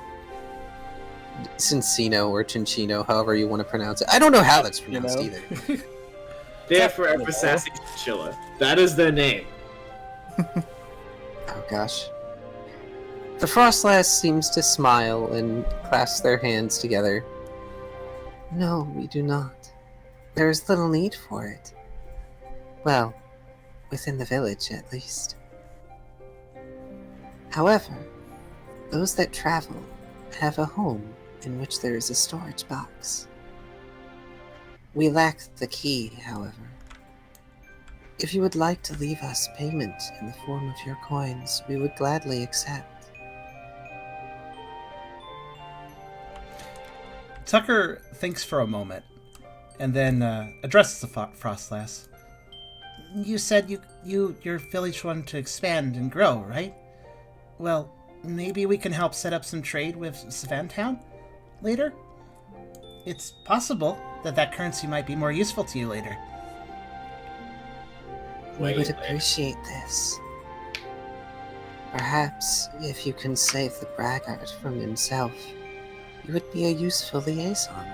Cincino or Chinchino, however you want to pronounce it. I don't know how that's pronounced either. They're forever sassy chinchilla. That is their name. Oh gosh. The Frostlass seems to smile and clasp their hands together. No, we do not. There is little need for it. Well, within the village, at least. However, those that travel have a home in which there is a storage box. We lack the key, however. If you would like to leave us payment in the form of your coins, we would gladly accept. Tucker thinks for a moment, and then addresses the Frostlass. You said your village wanted to expand and grow, right? Well, maybe we can help set up some trade with Savantown later? It's possible that currency might be more useful to you later. We would appreciate this. Perhaps if you can save the braggart from himself, you would be a useful liaison.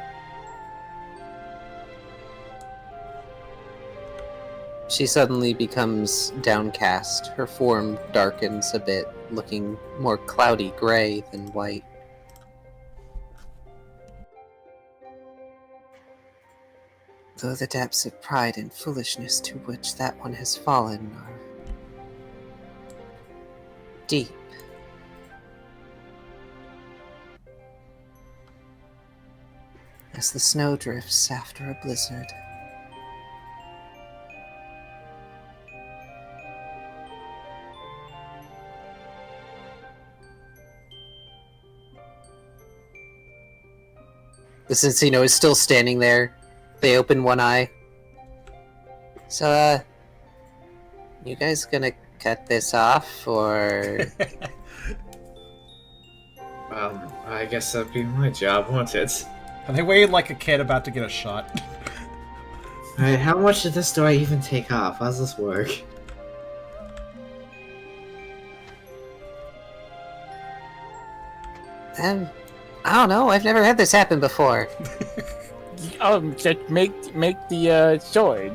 She suddenly becomes downcast. Her form darkens a bit, looking more cloudy gray than white. Though the depths of pride and foolishness to which that one has fallen are deep. As the snow drifts after a blizzard. The Cincino is still standing there. They open one eye. So, you guys gonna cut this off, or...? I guess that'd be my job, won't it? And they waited like a kid about to get a shot. Alright, how much of this do I even take off? How does this work? I don't know, I've never had this happen before. Just make the sword.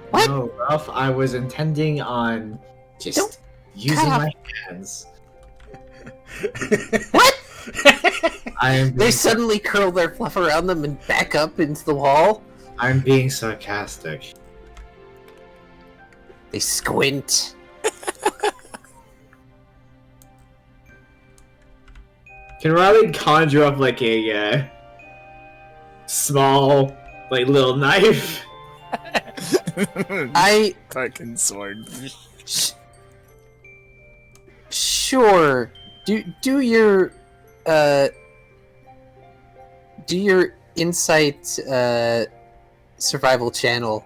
What? No, Ralph, I was intending on just Don't using cut off. my hands. What? They suddenly curl their fluff around them and back up into the wall. I'm being sarcastic. They squint. Can Riley conjure up like a small, like little knife? I... Fucking sword. Sure. Do your insight survival channel.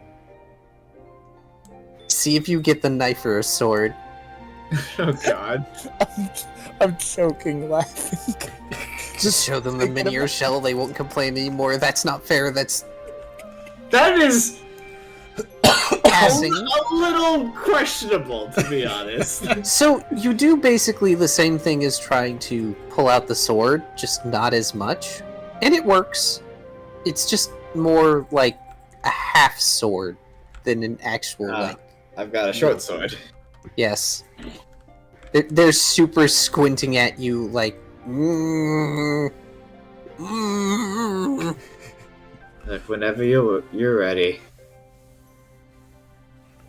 See if you get the knife or a sword. Oh god. I'm choking laughing. Just show them the miniature shell. They won't complain anymore. That's not fair. That's That is passing. a little questionable, to be honest. So you do basically the same thing as trying to pull out the sword, just not as much, and it works. It's just more like a half sword than an actual like. I've got a short sword. Yes. They're super squinting at you like. Look, whenever you're ready.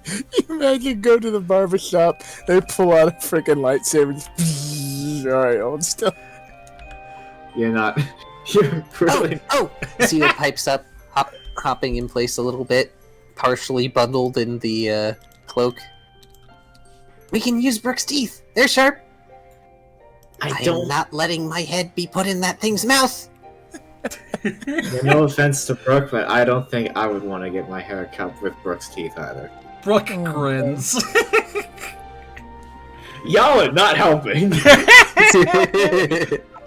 You imagine go to the barbershop, they pull out a freaking lightsaber. Alright, hold still. You're not. You're really. Oh! Seal pipes up, hopping in place a little bit, partially bundled in the cloak. We can use Brooke's teeth. They're sharp. I am not letting my head be put in that thing's mouth. No offense to Brooke, but I don't think I would want to get my hair cut with Brooke's teeth either. Brooke grins. Y'all are not helping.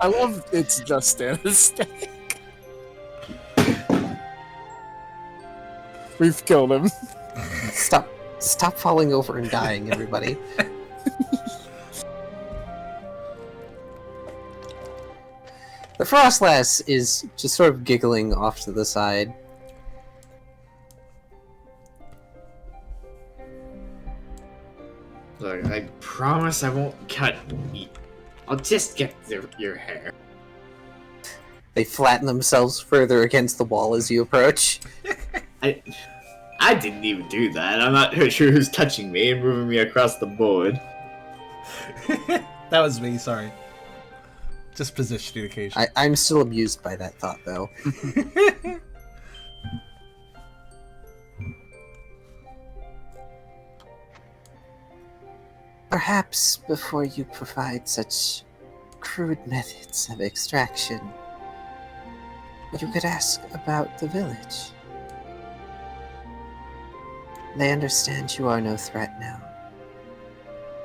I love it's just a mistake. We've killed him. Stop falling over and dying, everybody. The Frostlass is just sort of giggling off to the side. Look, I promise I won't cut. I'll just get your hair. They flatten themselves further against the wall as you approach. I didn't even do that. I'm not sure who's touching me and moving me across the board. That was me, sorry. Just positioning occasion. I'm still amused by that thought, though. Perhaps before you provide such crude methods of extraction, you could ask about the village. They understand you are no threat now.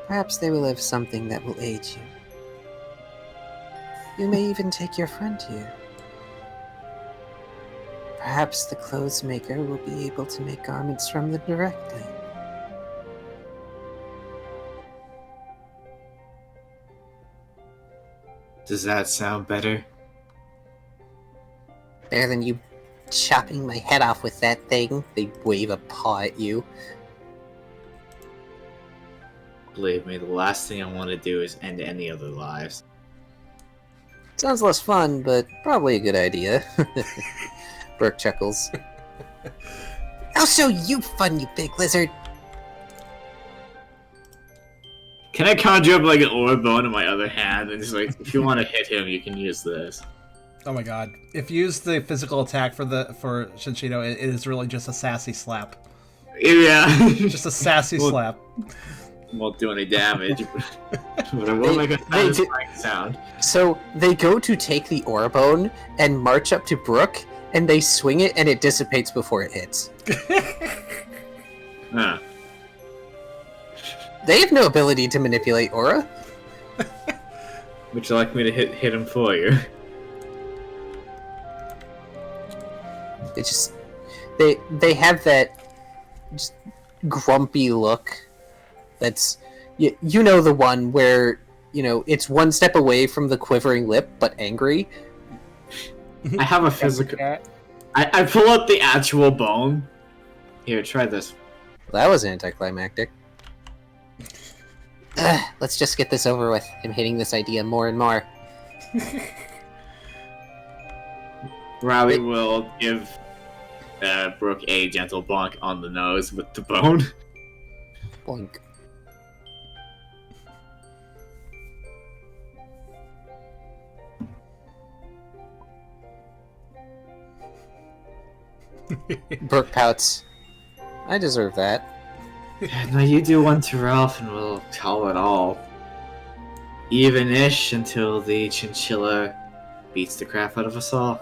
Perhaps they will have something that will aid you. You may even take your friend here. Perhaps the clothes maker will be able to make garments from them directly. Does that sound better? Better than you chopping my head off with that thing. They wave a paw at you. Believe me, the last thing I want to do is end any other lives. Sounds less fun, but probably a good idea. Burke chuckles. I'll show you fun, you big lizard. Can I conjure up like an orb bone in my other hand and just like, if you want to hit him, you can use this. Oh my god. If you use the physical attack for Shinshino, it is really just a sassy slap. Yeah. Just a sassy slap. Won't do any damage, but I will make a satisfying sound. So they go to take the Orbone and march up to Brooke, and they swing it, and it dissipates before it hits. Huh. They have no ability to manipulate aura. Would you like me to hit him for you? They have that just grumpy look. That's you know the one where it's one step away from the quivering lip but angry. I have a physical. I pull up the actual bone. Here, try this. Well, that was anticlimactic. Let's just get this over with. I'm hating this idea more and more. Riley will give Brooke a gentle bonk on the nose with the bone. Boink. Brooke pouts. I deserve that. Now you do one to Ralph and we'll call it all. Even-ish until the chinchilla beats the crap out of us all.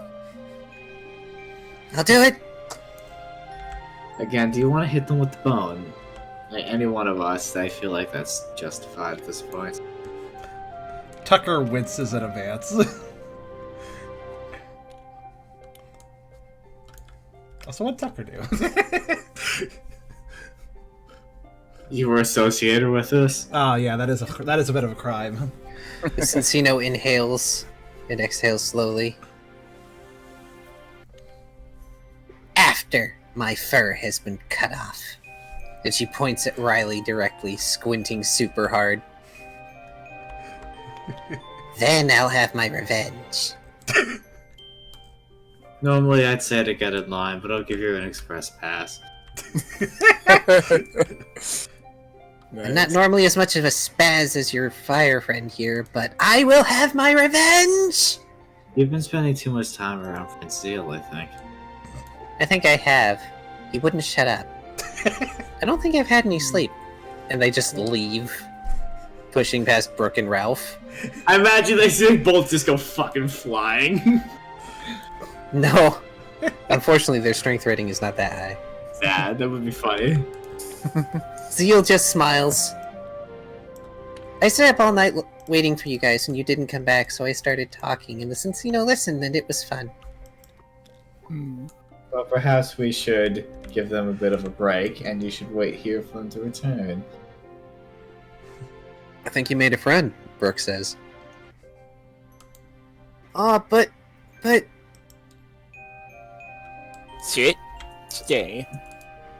I'll do it. Again, do you want to hit them with the bone? Like any one of us, I feel like that's justified at this point. Tucker winces in advance. Also, what'd Tucker do? You were associated with this? Oh yeah, that is a bit of a crime. Sensino inhales and exhales slowly. After my fur has been cut off. And she points at Riley directly, squinting super hard. Then I'll have my revenge. Normally I'd say to get in line, but I'll give you an express pass. I'm not normally as much of a spaz as your fire friend here, but I will have my revenge! You've been spending too much time around Prince Zeal, I think. I think I have. He wouldn't shut up. I don't think I've had any sleep. And they just leave, pushing past Brooke and Ralph. I imagine they see both just go fucking flying. No. Unfortunately, their strength rating is not that high. Yeah, that would be funny. Zeal just smiles. I stayed up all night waiting for you guys, and you didn't come back, so I started talking, and the Cincino listened, and it was fun. Well, perhaps we should give them a bit of a break, and you should wait here for them to return. I think you made a friend, Brooke says. Oh, but... Sit. Stay.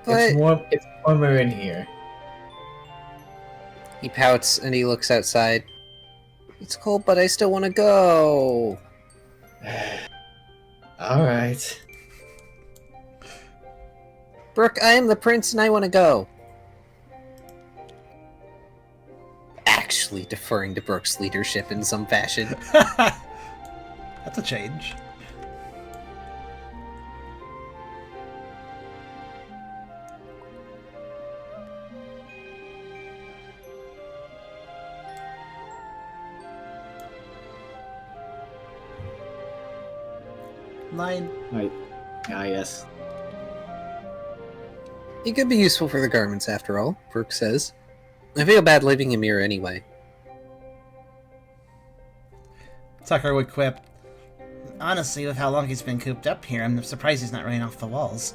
It's warmer in here. He pouts and he looks outside. It's cold, but I still want to go. Alright. Brooke, I am the prince and I want to go. Actually deferring to Brooke's leadership in some fashion. That's a change. Line. Right. Ah, yes. He could be useful for the garments after all, Brooke says. I feel bad leaving him here anyway. Tucker would quip. Honestly, with how long he's been cooped up here, I'm surprised he's not running off the walls.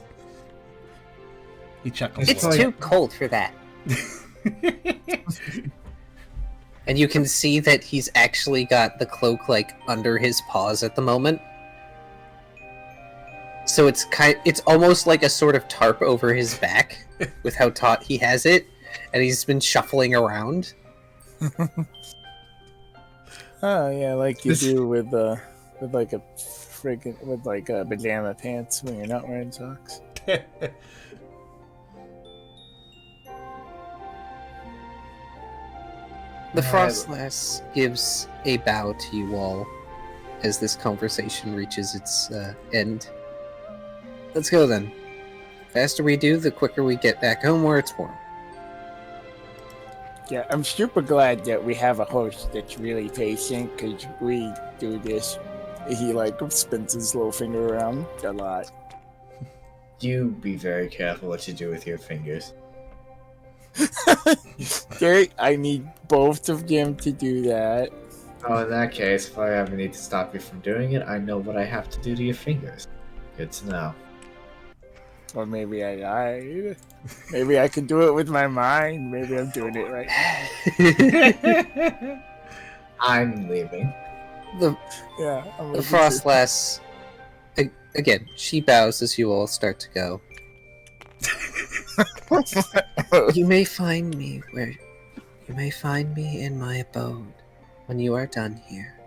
He chuckles. It's too cold for that. And you can see that he's actually got the cloak like under his paws at the moment. So it's almost like a sort of tarp over his back with how taut he has it, and he's been shuffling around. Oh yeah, like you do with pajama pants when you're not wearing socks. The Frostlass gives a bow to you all as this conversation reaches its end. Let's go then. The faster we do, the quicker we get back home where it's warm. Yeah, I'm super glad that we have a host that's really patient, because we do this. He spins his little finger around a lot. You be very careful what you do with your fingers. Okay, I need both of them to do that. Oh, in that case, if I ever need to stop you from doing it, I know what I have to do to your fingers. Good to know. Or maybe I lied. Maybe I can do it with my mind. Maybe I'm doing it right now. I'm leaving. The Frostlass, again, she bows as you all start to go. You may find me in my abode when you are done here.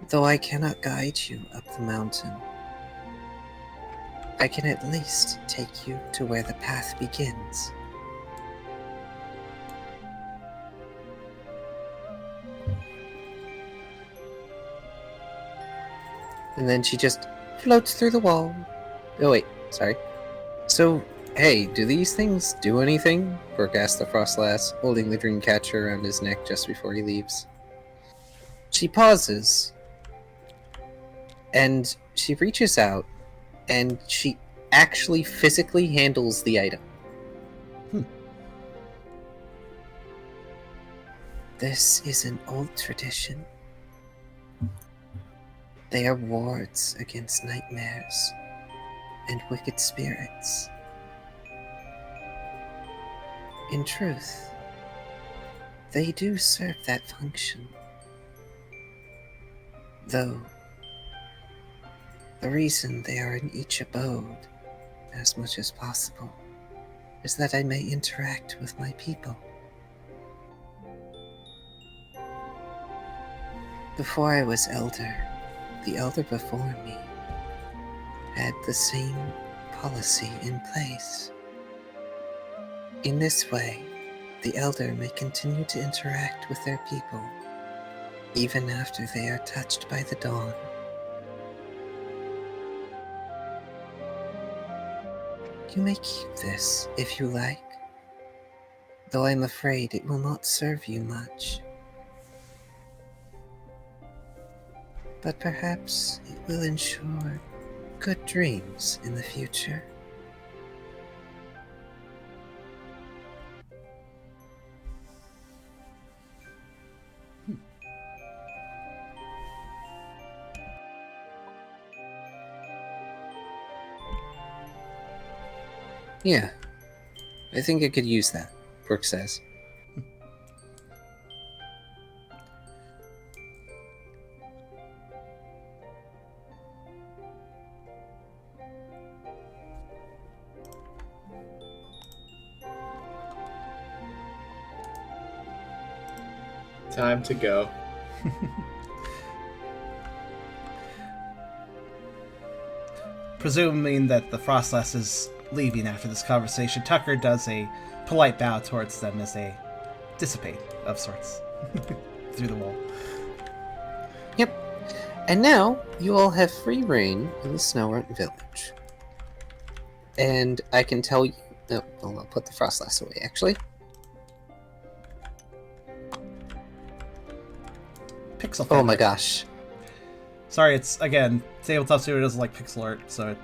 Though I cannot guide you up the mountain, I can at least take you to where the path begins. And then she just floats through the wall. Oh wait, sorry. So, hey, do these things do anything? Brooke asked the Frostlass, holding the dream catcher around his neck just before he leaves. She pauses, and she reaches out, and she actually physically handles the item. This is an old tradition. They are wards against nightmares and wicked spirits. In truth, they do serve that function. Though, the reason they are in each abode, as much as possible, is that I may interact with my people. Before I was elder, the elder before me had the same policy in place. In this way, the elder may continue to interact with their people, even after they are touched by the dawn. You may keep this if you like, though I'm afraid it will not serve you much. But perhaps it will ensure good dreams in the future. Yeah. I think I could use that, Brooke says. Time to go. Presuming that the Frostlass is leaving after this conversation, Tucker does a polite bow towards them as they dissipate of sorts through the wall. Yep. And now you all have free reign in the Snowrunt village. And I can tell you... No, I'll put the Frostlass away, actually. Pixel. Oh my gosh. Sorry, it's, again, Tabletop Simulator doesn't like pixel art, so it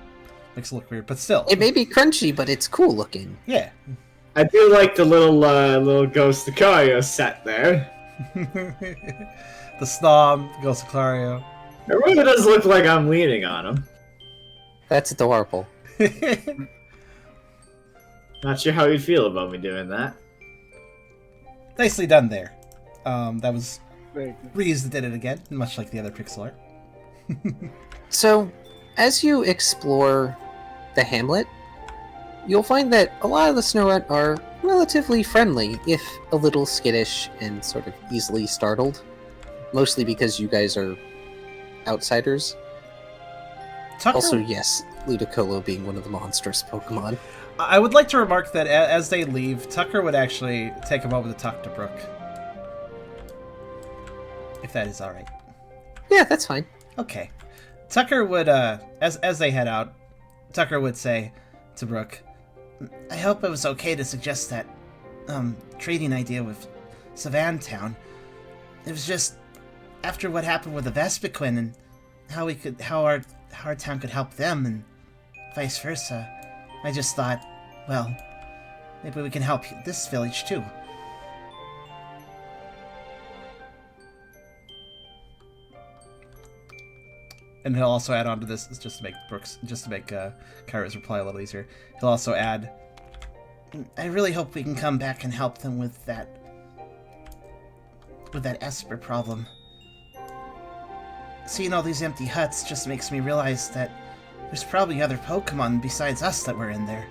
makes it look weird, but still. It may be crunchy, but it's cool looking. Yeah. I do like the little Ghost of Kyrio set there. The Snom, Ghost of Kyrio. It really does look like I'm leaning on him. That's adorable. Not sure how you'd feel about me doing that. Nicely done there. That was Very good. Reese that did it again, much like the other pixel art. So, as you explore the hamlet, you'll find that a lot of the Snowrunt are relatively friendly, if a little skittish and sort of easily startled. Mostly because you guys are outsiders. Tucker, Also, yes, Ludicolo being one of the monstrous Pokemon. I would like to remark that as they leave, Tucker would actually take a moment to talk to Brooke. If that is alright. Yeah, that's fine. Okay. Tucker would, as they head out, Tucker would say to Brooke, I hope it was okay to suggest that, trading idea with Savan Town. It was just, after what happened with the Vespiquen and how our town could help them and vice versa, I just thought, well, maybe we can help this village too. And he'll also add on to this, just to make Kyrio's reply a little easier. He'll also add, I really hope we can come back and help them with that esper problem. Seeing all these empty huts just makes me realize that there's probably other Pokemon besides us that were in there.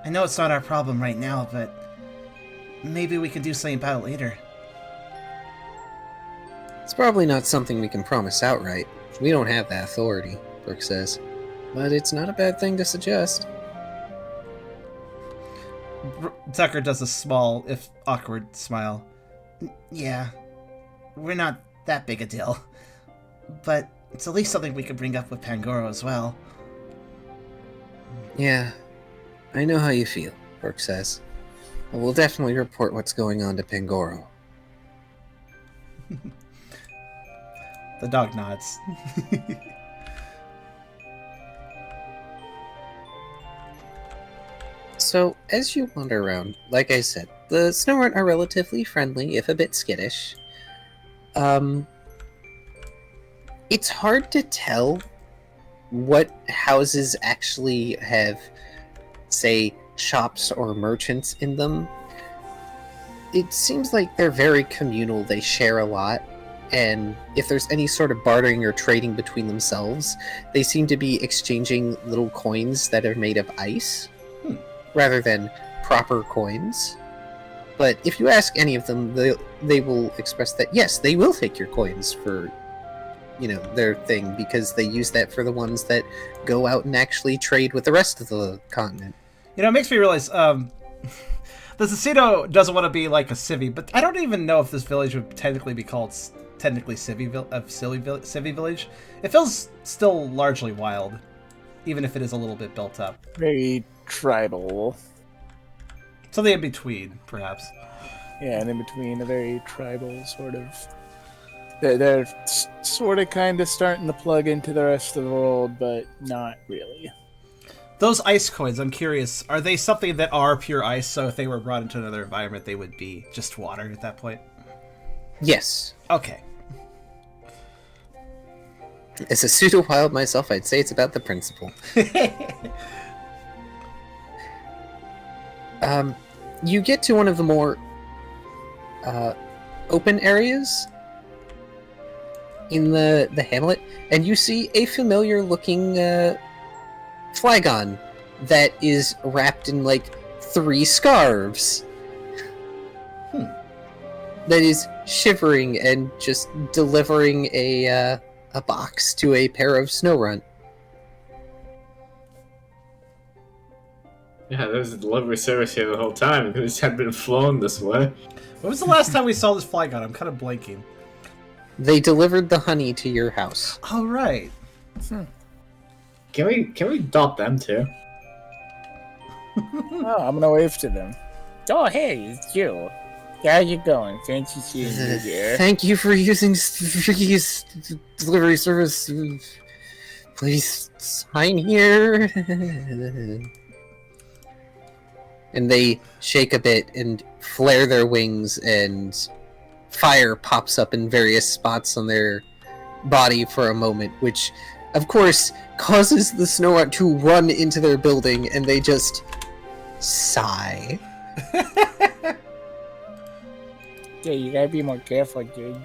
I know it's not our problem right now, but maybe we can do something about it later. It's probably not something we can promise outright. We don't have that authority, Brooke says. But it's not a bad thing to suggest. Tucker does a small, if awkward, smile. Yeah, we're not that big a deal. But it's at least something we could bring up with Pangoro as well. Yeah, I know how you feel, Brooke says. I will definitely report what's going on to Pangoro. The dog nods. So, as you wander around, like I said, the Snowrunt are relatively friendly, if a bit skittish. It's hard to tell what houses actually have, say, shops or merchants in them. It seems like they're very communal, they share a lot, and if there's any sort of bartering or trading between themselves, they seem to be exchanging little coins that are made of ice, rather than proper coins. But if you ask any of them, they will express that, yes, they will take your coins for, their thing, because they use that for the ones that go out and actually trade with the rest of the continent. It makes me realize, the Cicino doesn't want to be like a civvy, but I don't even know if this village would technically be called Civi Village. It feels still largely wild, even if it is a little bit built up. Very tribal. Something in between, perhaps. Yeah, and in between, a very tribal sort of... They're sort of kind of starting to plug into the rest of the world, but not really. Those ice coins, I'm curious, are they something that are pure ice, so if they were brought into another environment, they would be just water at that point? Yes. Okay. As a pseudo-wild myself, I'd say it's about the principle. You get to one of the more open areas in the hamlet, and you see a familiar-looking flygon that is wrapped in like 3 scarves. That is shivering and just delivering a box to a pair of snow runt. Yeah, there was a delivery service here the whole time. It just had been flown this way. When was the last time we saw this flygon? I'm kind of blanking. They delivered the honey to your house. Oh, right. Can we adopt them too? Oh, I'm gonna wave to them. Oh, hey, it's you. How you going? Fancy seeing you here. Thank you for using Vicky's delivery service. Please sign here. And they shake a bit and flare their wings, and fire pops up in various spots on their body for a moment, which, of course, causes the snow runt to run into their building, and they just sigh. Yeah, you gotta be more careful, dude.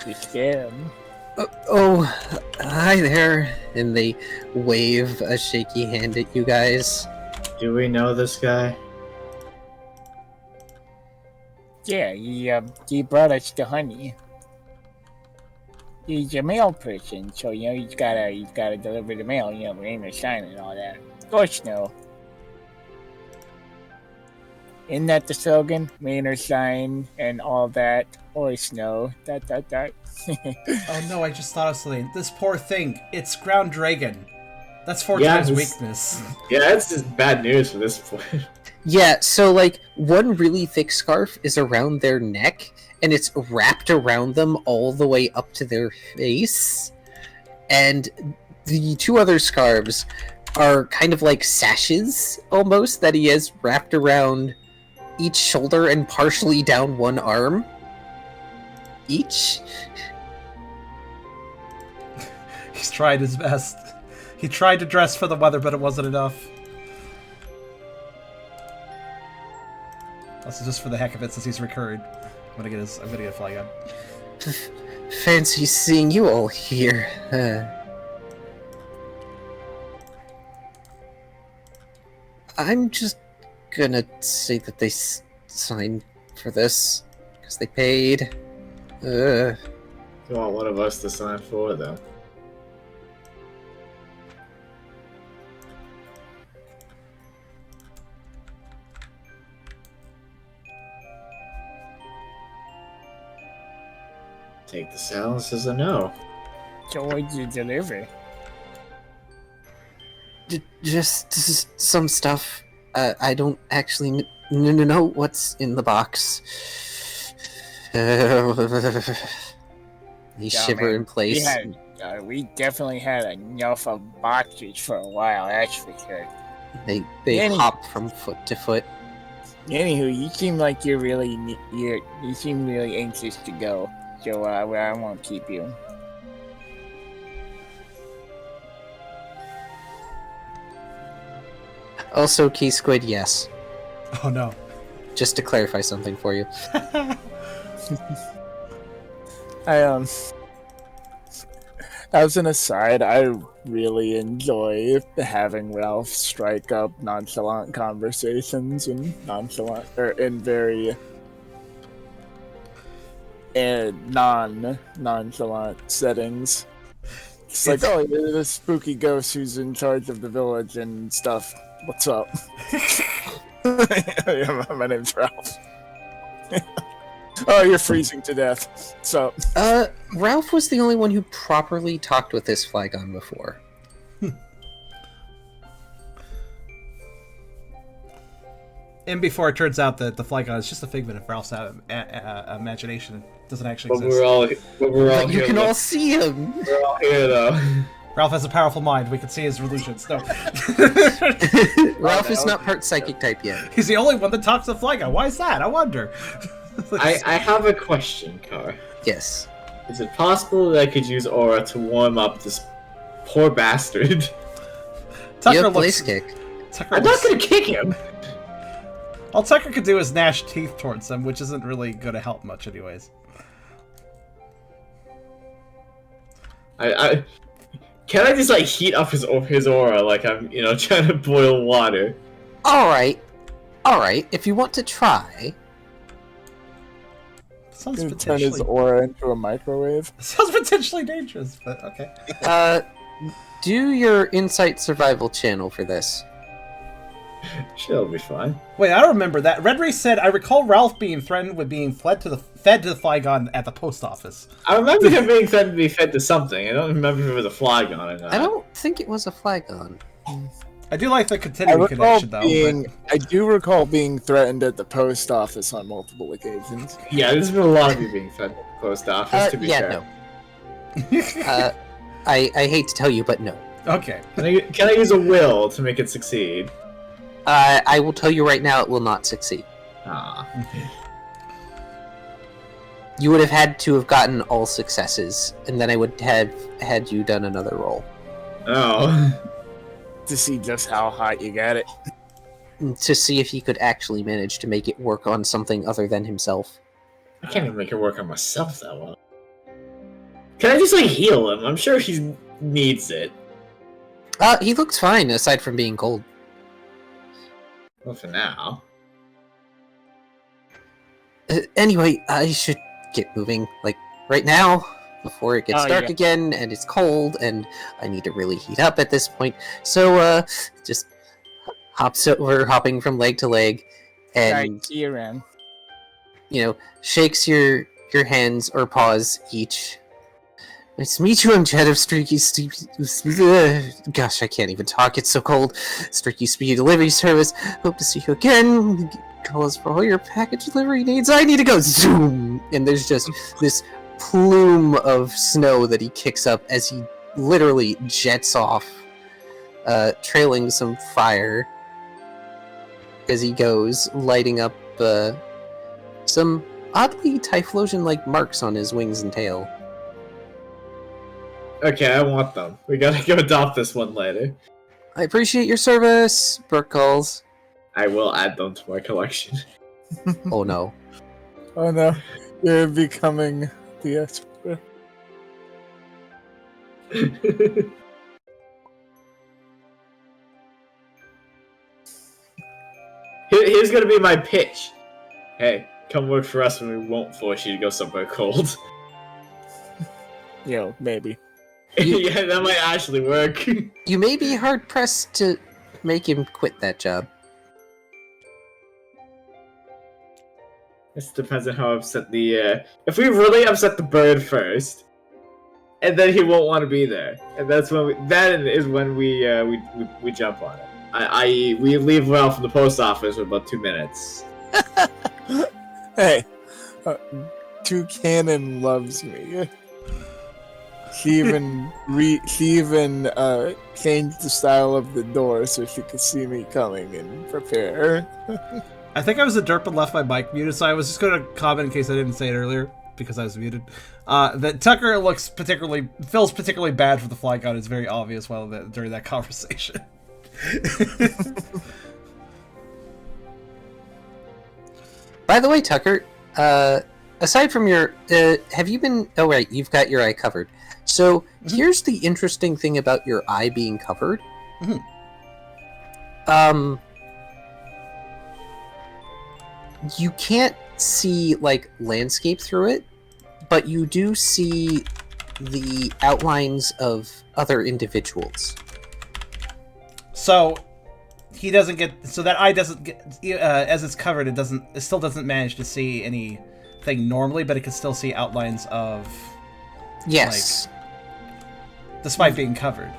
You scare them. Oh, hi there. And they wave a shaky hand at you guys. Do we know this guy? Yeah, he brought us the honey. He's a mail person, so he's gotta deliver the mail, name and sign and all that. Of course, no. Isn't that the slogan? Maynard sign and all that. Or snow. That. Oh no, I just thought of something. This poor thing. It's ground dragon. That's 4 Yeah, times this- weakness. Yeah, that's just bad news for this point. Yeah, so like one really thick scarf is around their neck, and it's wrapped around them all the way up to their face. And the 2 other scarves are kind of like sashes almost that he has wrapped around each shoulder and partially down one arm. Each. He's tried his best. He tried to dress for the weather, but it wasn't enough. Also, just for the heck of it, since he's recurred, I'm gonna get a flygon. Fancy seeing you all here. I'm just gonna say that they signed for this because they paid. You want one of us to sign for it, though. Take the silence as a no. So what'd you deliver? Just some stuff. I don't actually know what's in the box. They shiver man, in place. We definitely had enough of boxes for a while, that's for sure. They Any- hop from foot to foot. Anywho, you seem like you seem really anxious to go, so I won't keep you. Also, Key Squid, yes. Oh no. Just to clarify something for you. As an aside, I really enjoy having Ralph strike up nonchalant conversations in very non-nonchalant settings. It's like, oh, you're the spooky ghost who's in charge of the village and stuff. What's up? Yeah, my name's Ralph. Oh, you're freezing to death. So, Ralph was the only one who properly talked with this flygon before. And before it turns out that the flygon is just a figment of Ralph's imagination. It doesn't actually But exist. we're all But you here. can though. all see him! We're all here, though. Ralph has a powerful mind. We can see his illusions. No. Ralph is not part psychic type yet. He's the only one that talks to flygon. Why is that? I wonder. I have a question, Car. Yes. Is it possible that I could use Aura to warm up this poor bastard? You Tucker have looks. Blaze Kick. Tucker I'm not gonna kick him. All Tucker could do is gnash teeth towards him, which isn't really gonna help much anyways. Can I just like heat up his aura like I'm trying to boil water? All right. If you want to try, Sounds Gonna turn his potentially aura into a microwave. sounds potentially dangerous, but okay. do your insight survival channel for this. Sure, it'll be fine. Wait, I don't remember that. Red Ray said, I recall Ralph being threatened with being fed to the flygon at the post office. I remember him being threatened to be fed to something. I don't remember if it was a flygon or not. I don't think it was a flygon. I do like the continuing connection, though. I do recall being threatened at the post office on multiple occasions. Yeah, there's been a lot of you being fed at the post office, to be fair. No. I hate to tell you, but no. Okay. Can I use a will to make it succeed? I will tell you right now, it will not succeed. Ah. You would have had to have gotten all successes, and then I would have had you done another roll. Oh. To see just how hot you got it. To see if he could actually manage to make it work on something other than himself. I can't even make it work on myself that well. Can I just, like, heal him? I'm sure he needs it. He looks fine, aside from being cold. Well, for now. Anyway, I should get moving, like, right now, before it gets dark again, and it's cold, and I need to really heat up at this point. So, just hopping from leg to leg, and, shakes your hands or paws each. Nice to meet you, I'm Chad of Streaky gosh, I can't even talk, it's so cold. Streaky Speedy Delivery Service. Hope to see you again. Call us for all your package delivery needs. I need to go. Zoom! And there's just this plume of snow that he kicks up as he literally jets off, trailing some fire as he goes, lighting up some oddly Typhlosion-like marks on his wings and tail. Okay, I want them. We gotta go adopt this one later. I appreciate your service, Burke calls. I will add them to my collection. Oh no. Oh no, you're becoming the esper. Here's gonna be my pitch. Hey, come work for us when we won't force you to go somewhere cold. Maybe. Yeah, that might actually work. You may be hard-pressed to make him quit that job. This depends on how upset the, if we really upset the bird first, and then he won't want to be there, and that's when that is when we jump on it. I.e., we leave Ralph from the post office for about 2 minutes. Hey, Toucanon loves me. She even changed the style of the door so she could see me coming and prepare. I think I was a derp and left my mic muted, so I was just going to comment in case I didn't say it earlier, because I was muted. That Tucker feels particularly bad for the flygon. It's very obvious during that conversation. By the way, Tucker, aside from your, have you been? Oh right, you've got your eye covered. So here's the interesting thing about your eye being covered. Mm-hmm. You can't see like landscape through it, but you do see the outlines of other individuals. So he doesn't get. So that eye doesn't get. As it's covered, it still doesn't manage to see anything normally, but it can still see outlines of. Yes. Despite being covered.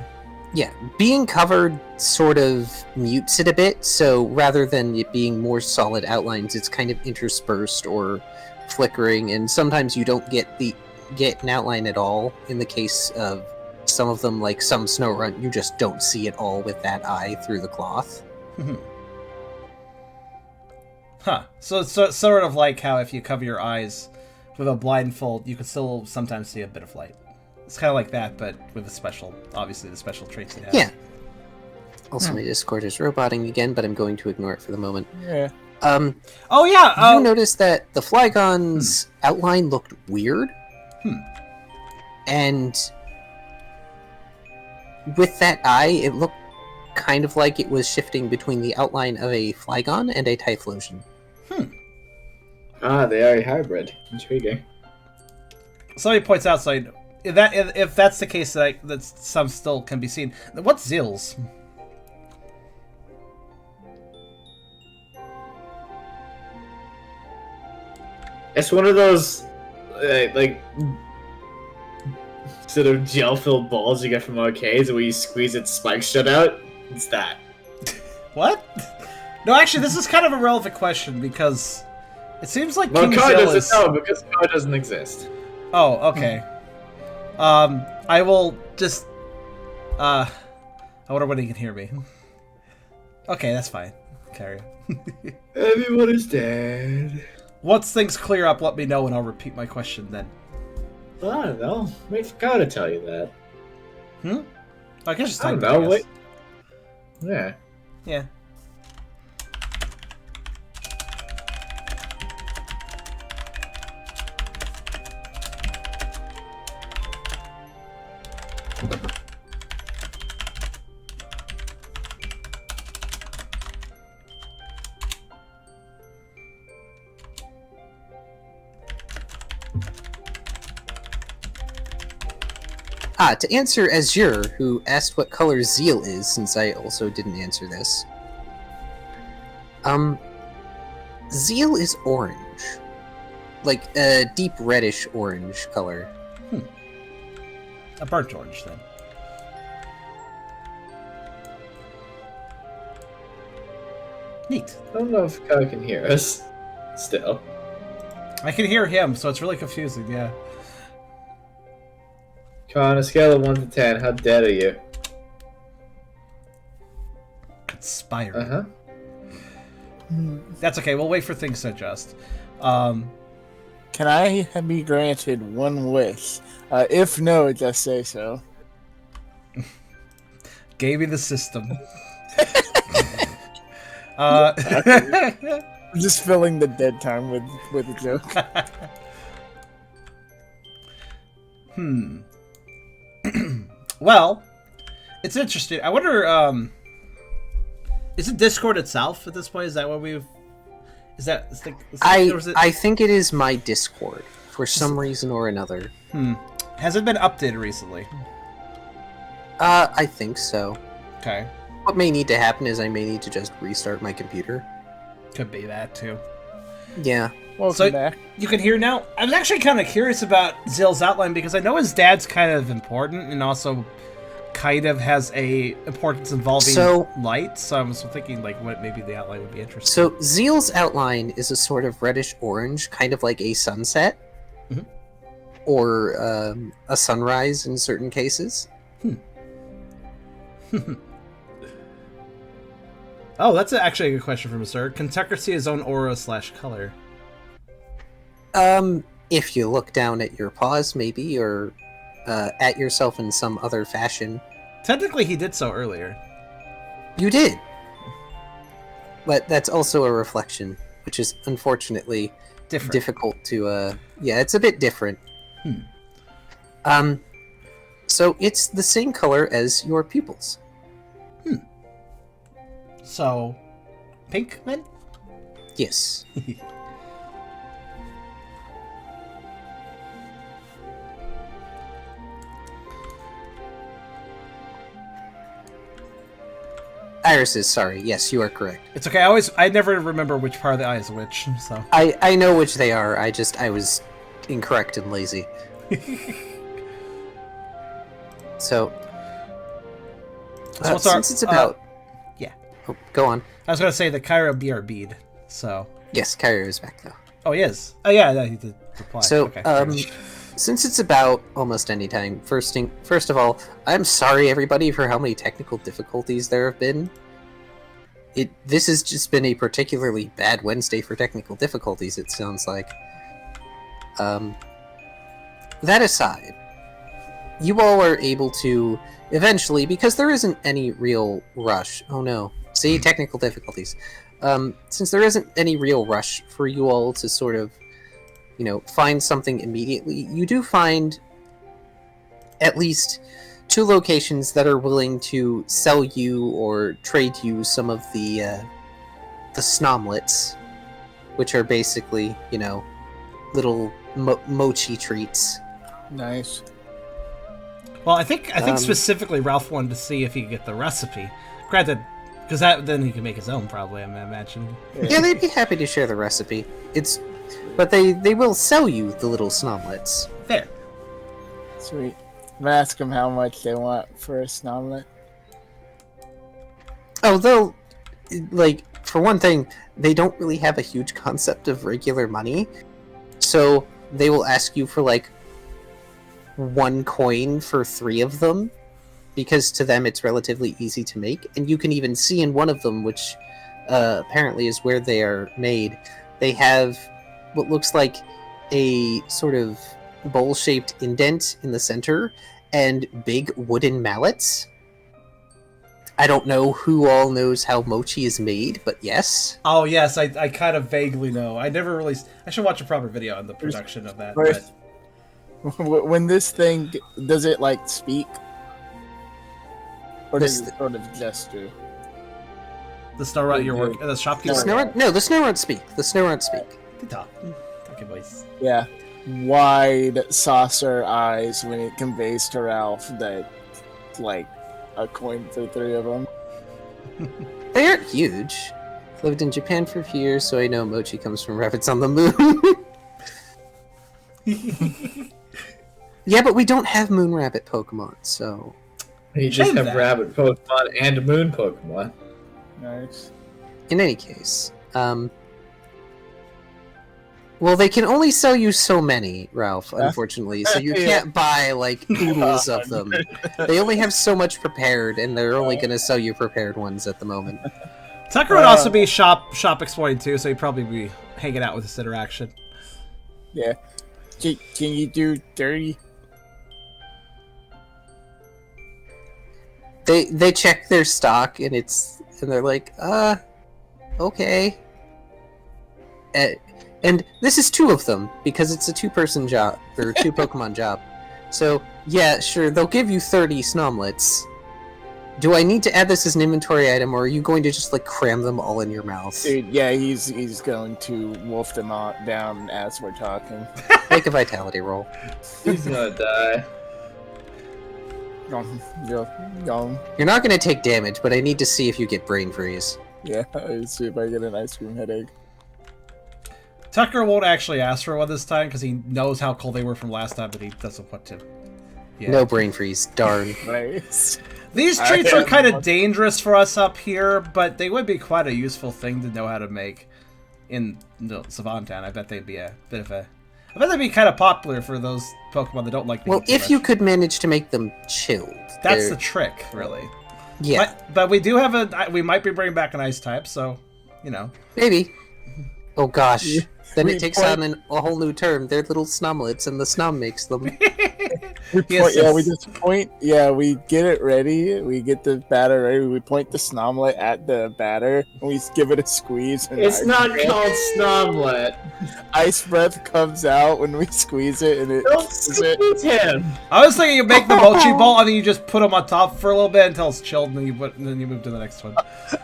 Yeah, being covered sort of mutes it a bit, so rather than it being more solid outlines, it's kind of interspersed or flickering, and sometimes you don't get an outline at all. In the case of some of them, like some snow runt, you just don't see it all with that eye through the cloth. Huh. So it's sort of like how if you cover your eyes with a blindfold, you can still sometimes see a bit of light. It's kind of like that, but with obviously the special traits it has. Yeah. Also, my Discord is roboting again, but I'm going to ignore it for the moment. Yeah. Oh yeah. You noticed that the flygon's outline looked weird? And with that eye, it looked kind of like it was shifting between the outline of a flygon and a Typhlosion. Ah, they are a hybrid. Intriguing. Somebody points out, so if that's the case, that some still can be seen. What's Zills? It's one of those, like, sort of gel-filled balls you get from arcades where you squeeze its spikes shut out. It's that. What? No, actually, this is kind of a relevant question because it seems like Well, King Car Zill doesn't is... know because Car doesn't exist. Oh, okay. I will just... I wonder when he can hear me. Okay, that's fine. Carry on. Everyone is dead. Once things clear up, let me know and I'll repeat my question then. I don't know. Wait for Car to tell you that. I can just I type don't know. it, I Wait. guess. Yeah. Yeah. To answer Azure, who asked what color Zeal is, since I also didn't answer this. Zeal is orange. Like a deep reddish orange color. A burnt orange, then. Neat. I don't know if Car can hear us. Still. I can hear him, so it's really confusing, yeah. Car, on a scale of 1 to 10, how dead are you? Conspiring. Uh-huh. That's okay, we'll wait for things to adjust. Can I be granted one wish? If no, just say so. Gave me the system. I'm just filling the dead time with a joke. Well, it's interesting. I wonder, is it Discord itself at this point? Is that what we've... I think it is my Discord, for some reason or another. Has it been updated recently? I think so. Okay. What may need to happen is I may need to just restart my computer. Could be that, too. Yeah. Welcome back. You can hear now. I was actually kind of curious about Zill's outline because I know his dad's kind of important and also kind of has a importance involving light. So I was thinking like what maybe the outline would be interesting. So Zeal's outline is a sort of reddish orange, kind of like a sunset, or a sunrise in certain cases. Oh, that's actually a good question from Sir. Can Tucker see his own aura / color? If you look down at your paws, maybe, or at yourself in some other fashion. Technically, he did so earlier. You did. But that's also a reflection, which is unfortunately difficult to, yeah, it's a bit different. So it's the same color as your pupils. So, pink, then? Yes. Irises, sorry. Yes, you are correct. It's okay. I never remember which part of the eye is which, so. I know which they are. I was incorrect and lazy. So since it's about... yeah. Oh, go on. I was going to say the Kyrio be our bead, so... Yes, Kyrio is back, though. Oh, he is? Oh, yeah, he did reply. So, okay. Since it's about almost any time, first of all, I'm sorry, everybody, for how many technical difficulties there have been. This has just been a particularly bad Wednesday for technical difficulties, it sounds like. That aside, you all are able to eventually, because there isn't any real rush. Oh no. See, technical difficulties. Since there isn't any real rush for you all to sort of, find something immediately, you do find at least 2 locations that are willing to sell you or trade you some of the snomlets, which are basically, little mochi treats. Nice. Well, I think specifically Ralph wanted to see if he could get the recipe. Granted, because then he can make his own, probably, I imagine. Yeah, they'd be happy to share the recipe. But they will sell you the little snomlets. Fair. Sweet. I'm gonna ask them how much they want for a snomlet. Oh, they'll, for one thing, they don't really have a huge concept of regular money. So they will ask you for, 1 coin for 3 of them, because to them it's relatively easy to make. And you can even see in one of them, which apparently is where they are made, they have what looks like a sort of bowl-shaped indent in the center and big wooden mallets. I don't know who all knows how mochi is made, but yes. Oh, yes, I kind of vaguely know. I never really... I should watch a proper video on the production of that. But... When this thing... Does it, speak? Or does it sort of gesture? The snow runt you're working... The shopkeeper? The snow runt speak. The snow runt speak. Good talk. Talking voice. Yeah. Wide saucer eyes when it conveys to Ralph that, a coin for 3 of them. They aren't huge. Lived in Japan for a few years, so I know mochi comes from rabbits on the moon. Yeah, but we don't have moon rabbit Pokemon, so... You just have rabbit Pokemon and moon Pokemon. Nice. In any case, well, they can only sell you so many, Ralph, unfortunately, so you can't buy, oodles of them. They only have so much prepared, and they're only going to sell you prepared ones at the moment. Tucker would also be shop exploring, too, so he'd probably be hanging out with this interaction. Yeah. Can you do 30? They check their stock, and they're like, okay. And this is 2 of them, because it's a 2-person job, or 2 Pokemon job. So, yeah, sure, they'll give you 30 snomlets. Do I need to add this as an inventory item, or are you going to just, cram them all in your mouth? Dude, yeah, he's going to wolf them all down as we're talking. Make a vitality roll. He's gonna die. You're not going to take damage, but I need to see if you get brain freeze. Yeah, let's see if I get an ice cream headache. Tucker won't actually ask for one this time because he knows how cold they were from last time, but he doesn't want to. Yeah. No brain freeze, darn. Nice. These treats are kind of dangerous for us up here, but they would be quite a useful thing to know how to make in Savantown. I bet they'd be a bit of a... I bet they'd be kind of popular for those Pokemon that don't like... Well, if you could manage to make them chilled. That's the trick, really. Yeah. But we do have a... We might be bringing back an ice type, so, Maybe. Oh, gosh. Then it takes on a whole new term. They're little snomlets, and the snom makes them. We get it ready. We get the batter ready. We point the snomlet at the batter, and we give it a squeeze. And it's not called snomlet. Ice breath comes out when we squeeze it, and it. Don't squeeze him. I was thinking you make the mochi ball, and then you just put them on top for a little bit until it's chilled, and then you move to the next one.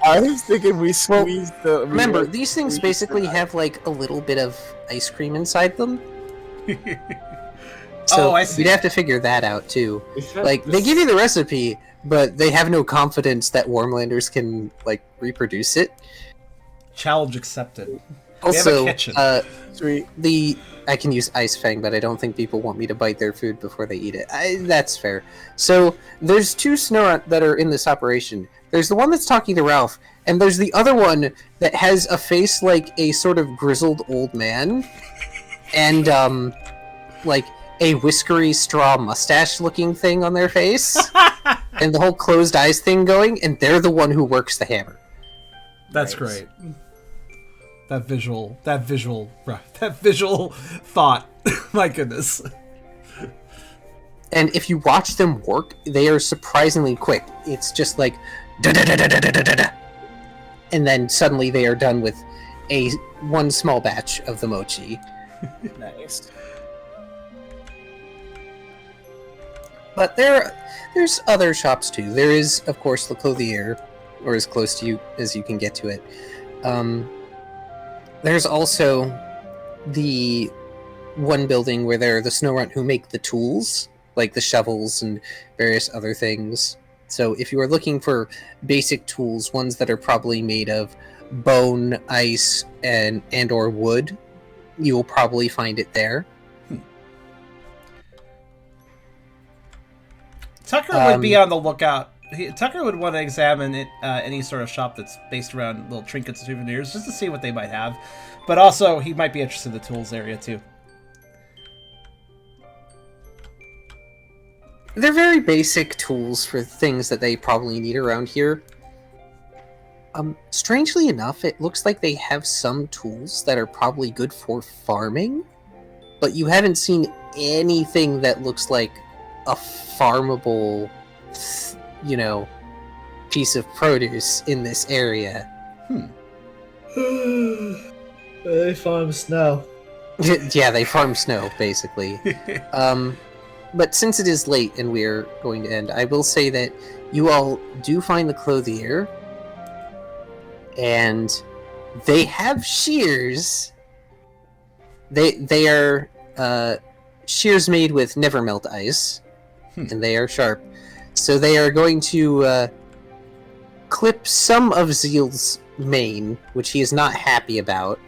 I was thinking we squeeze the. Remember, these things basically have a little bit of ice cream inside them. So I see. You'd have to figure that out too. They give you the recipe, but they have no confidence that Warmlanders can reproduce it. Challenge accepted. Also, they have a kitchen. I can use Ice Fang, but I don't think people want me to bite their food before they eat it. That's fair. So there's 2 Snorunt that are in this operation. There's the one that's talking to Ralph, and there's the other one that has a face like a sort of grizzled old man, and a whiskery straw mustache looking thing on their face, and the whole closed eyes thing going, and they're the one who works the hammer. That's great. That visual thought. My goodness. And if you watch them work, they are surprisingly quick. It's just like da-da-da-da-da-da-da-da. And then suddenly they are done with one small batch of the mochi. Nice. But there's other shops too. There is, of course, the Clothier, or as close to you as you can get to it. There's also the one building where there are the Snow Runt who make the tools, like the shovels and various other things. So if you are looking for basic tools, ones that are probably made of bone, ice, and or wood, you will probably find it there. Tucker would be on the lookout. Tucker would want to examine any sort of shop that's based around little trinkets and souvenirs, just to see what they might have. But also, he might be interested in the tools area, too. They're very basic tools for things that they probably need around here. Strangely enough, it looks like they have some tools that are probably good for farming, but you haven't seen anything that looks like a farmable, piece of produce in this area. They farm snow. Yeah, they farm snow, basically. But since it is late and we're going to end, I will say that you all do find the Clothier, and they have shears. They are shears made with never melt ice, and they are sharp. So they are going to clip some of Zeal's mane, which he is not happy about,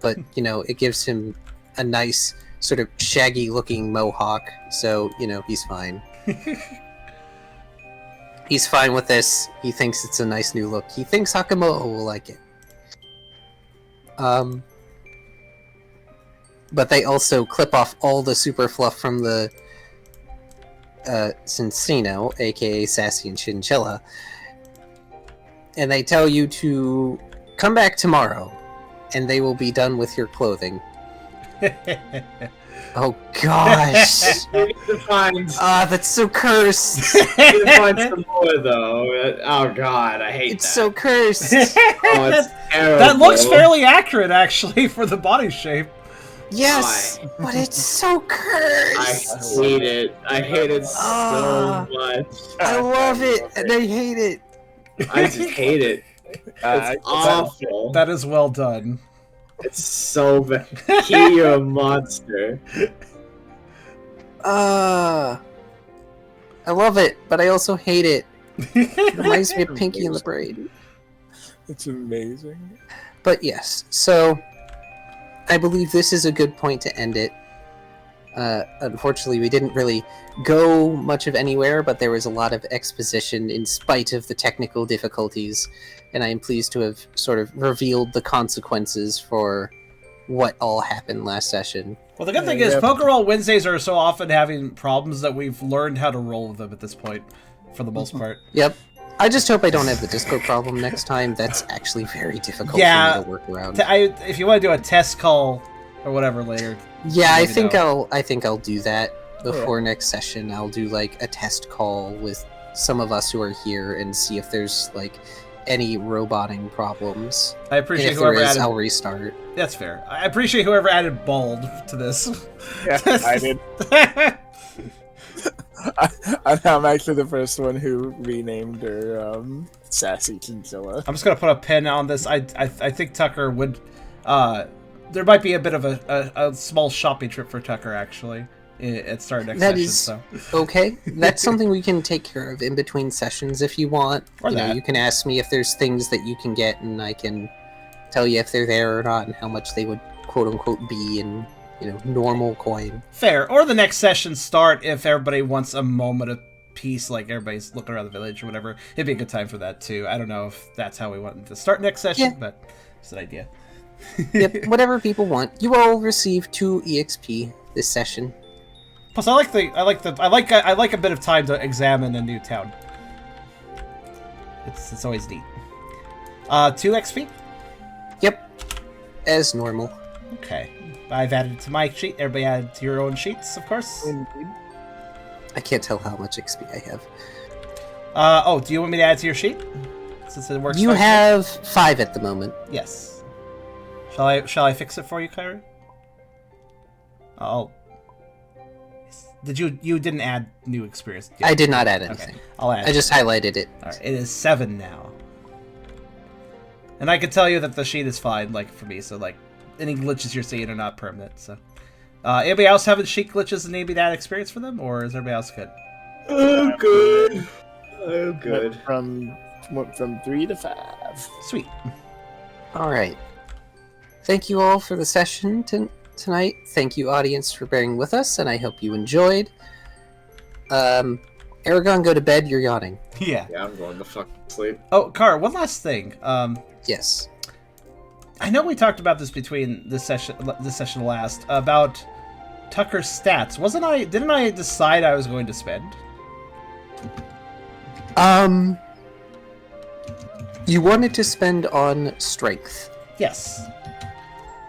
but it gives him a nice sort of shaggy looking mohawk, so he's fine. He's fine with this. He thinks it's a nice new look. He thinks Hakamoto will like it. But they also clip off all the super fluff from the Cincino, aka Sassy and Chinchilla, and they tell you to come back tomorrow, and they will be done with your clothing. Oh gosh! That's so cursed. You need to find some more though. Oh god, I hate It's that. so cursed. Oh, it's terrible. That looks fairly accurate, actually, for the body shape. Yes, but it's so cursed. I hate it. I hate it so much. I love it, and I hate it. I just hate it. It's awful. That is well done. It's so bad. You're a monster. I love it, but I also hate it. It reminds me of Pinky and the Braid. It's amazing. But yes, so I believe this is a good point to end it. Unfortunately, we didn't really go much of anywhere, but there was a lot of exposition in spite of the technical difficulties, and I am pleased to have sort of revealed the consequences for what all happened last session. Well, the good thing is, Pokerole Wednesdays are so often having problems that we've learned how to roll with them at this point, for the most part. Yep. I just hope I don't have the Discord problem next time. That's actually very difficult for me to work around. If you want to do a test call or whatever later. Yeah, I think I'll do that before next session. I'll do like a test call with some of us who are here and see if there's like any roboting problems. I appreciate and if whoever there is, added. I'll restart. That's fair. I appreciate whoever added bald to this. Yeah, I did. I'm actually the first one who renamed her Sassy Chinchilla. I'm just gonna put a pin on this. I think Tucker would. There might be a bit of a small shopping trip for Tucker actually at start next That session. is So okay. That's something we can take care of in between sessions if you want. Or that. You can ask me if there's things that you can get, and I can tell you if they're there or not, and how much they would quote unquote be in normal coin. fair. Or the next session start if everybody wants a moment of peace, like everybody's looking around the village or whatever. It'd be a good time for that too. I don't know if that's how we want to start next session, but it's an idea. Yep, whatever people want. You all receive 2 EXP this session. Plus, I like a bit of time to examine a new town. It's always neat. 2 XP. Yep, as normal. Okay, I've added it to my sheet. Everybody added to your own sheets, of course. Indeed. I can't tell how much XP I have. Oh, do you want me to add to your sheet? Since it works. You have 5 at the moment. Yes. Shall I fix it for you, Kyrio? Oh. You didn't add new experience? I did not add anything. Okay. I'll add. I just highlighted it. All right, it is 7 now. And I can tell you that the sheet is fine, like, for me, so, like, any glitches you're seeing are not permanent, so. Anybody else having sheet glitches and maybe that experience for them, or is everybody else good? I'm good. I'm good. Went from 3 to 5. Sweet. All right. Thank you all for the session tonight. Thank you, audience, for bearing with us, and I hope you enjoyed. Eragon, go to bed. You're yawning. Yeah. Yeah, I'm going to fuck sleep. Oh, Car, one last thing. Yes. I know we talked about this between this session last about Tucker's stats. Didn't I decide I was going to spend? You wanted to spend on strength. Yes.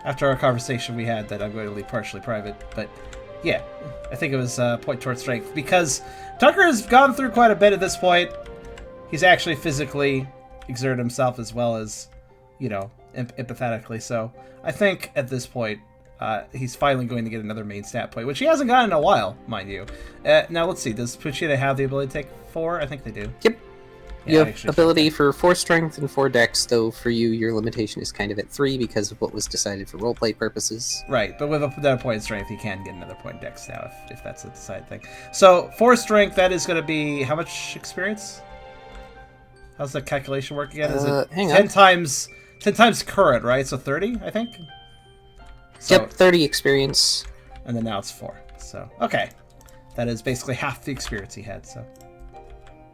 After our conversation we had that I'm going to leave partially private, but yeah, I think it was point towards strength because Tucker has gone through quite a bit at this point. He's actually physically exerted himself as well as, empathetically. So I think at this point he's finally going to get another main stat point, which he hasn't gotten in a while, mind you. Now let's see. Does Puchita have the ability to take 4? I think they do. Yep. Yeah, you have ability for 4 strength and 4 dex, though for you, your limitation is kind of at 3 because of what was decided for roleplay purposes. Right, but with another point in strength, he can get another point in dex now, if that's a decided thing. So, 4 strength, that is going to be how much experience? How's the calculation work again? Is it 10 times current, right? So 30, I think? So, yep, 30 experience. And then now it's 4. So, okay. That is basically half the experience he had, so...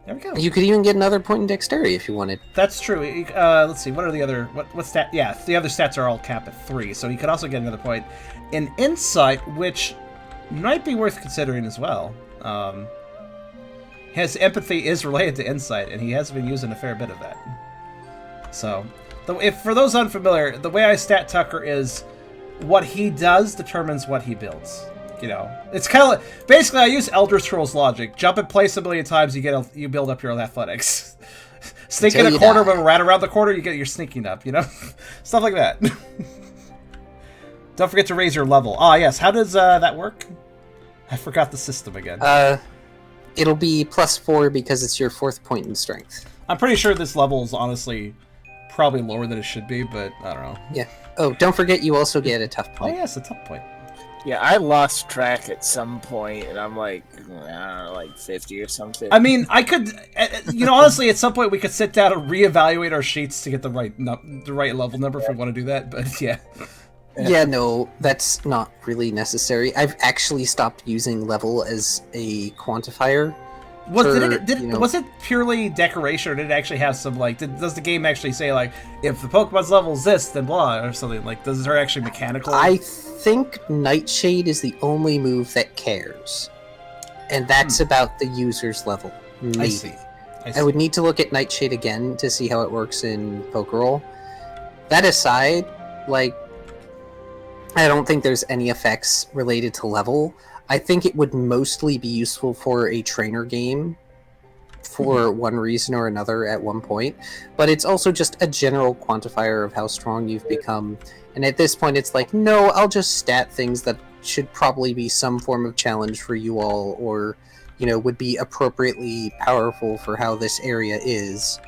There we go. You could even get another point in dexterity if you wanted. That's true. Let's see. What are the other... What stat... Yeah, the other stats are all capped at 3, so he could also get another point in insight, which might be worth considering as well. His empathy is related to insight, and he has been using a fair bit of that. So, if for those unfamiliar, the way I stat Tucker is what he does determines what he builds. It's kind of like, basically I use Elder Scrolls logic. Jump in place a million times, you build up your athletics. Sneak in a corner, but right around the corner, you get your sneaking up. Stuff like that. Don't forget to raise your level. Ah, yes. How does that work? I forgot the system again. It'll be +4 because it's your 4th point in strength. I'm pretty sure this level is honestly probably lower than it should be, but I don't know. Yeah. Oh, don't forget you also get a tough point. Oh, yes, a tough point. Yeah, I lost track at some point, and I'm like, I don't know, like 50 or something. I mean, I could, honestly, at some point we could sit down and reevaluate our sheets to get the right level number if we want to do that. But yeah. Yeah, no, that's not really necessary. I've actually stopped using level as a quantifier. Was it purely decoration, or did it actually have some, like, does the game actually say, like, if the Pokemon's level is this, then blah, or something? Like, does there actually mechanical? I think Nightshade is the only move that cares. And that's about the user's level. Maybe. I see. I would need to look at Nightshade again to see how it works in Pokerole. That aside, like, I don't think there's any effects related to level. I think it would mostly be useful for a trainer game for one reason or another at one point, but it's also just a general quantifier of how strong you've become. And at this point, it's like, no, I'll just stat things that should probably be some form of challenge for you all, or, would be appropriately powerful for how this area is.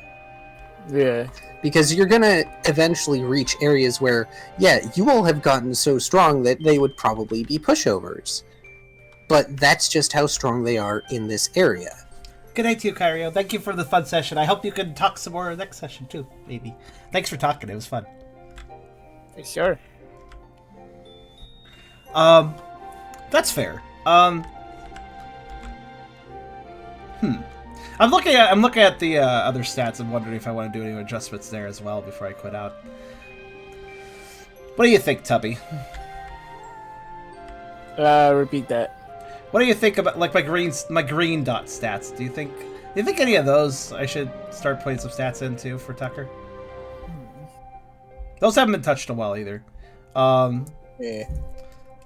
Yeah. Because you're gonna eventually reach areas where, yeah, you all have gotten so strong that they would probably be pushovers. But that's just how strong they are in this area. Good night to you, Kyrio. Thank you for the fun session. I hope you can talk some more next session, too, maybe. Thanks for talking. It was fun. Sure. That's fair. I'm looking at the other stats and wondering if I want to do any adjustments there as well before I quit out. What do you think, Tubby? Repeat that. What do you think about, like, my green dot stats? Do you think any of those I should start putting some stats into for Tucker? Those haven't been touched in a while either. Yeah.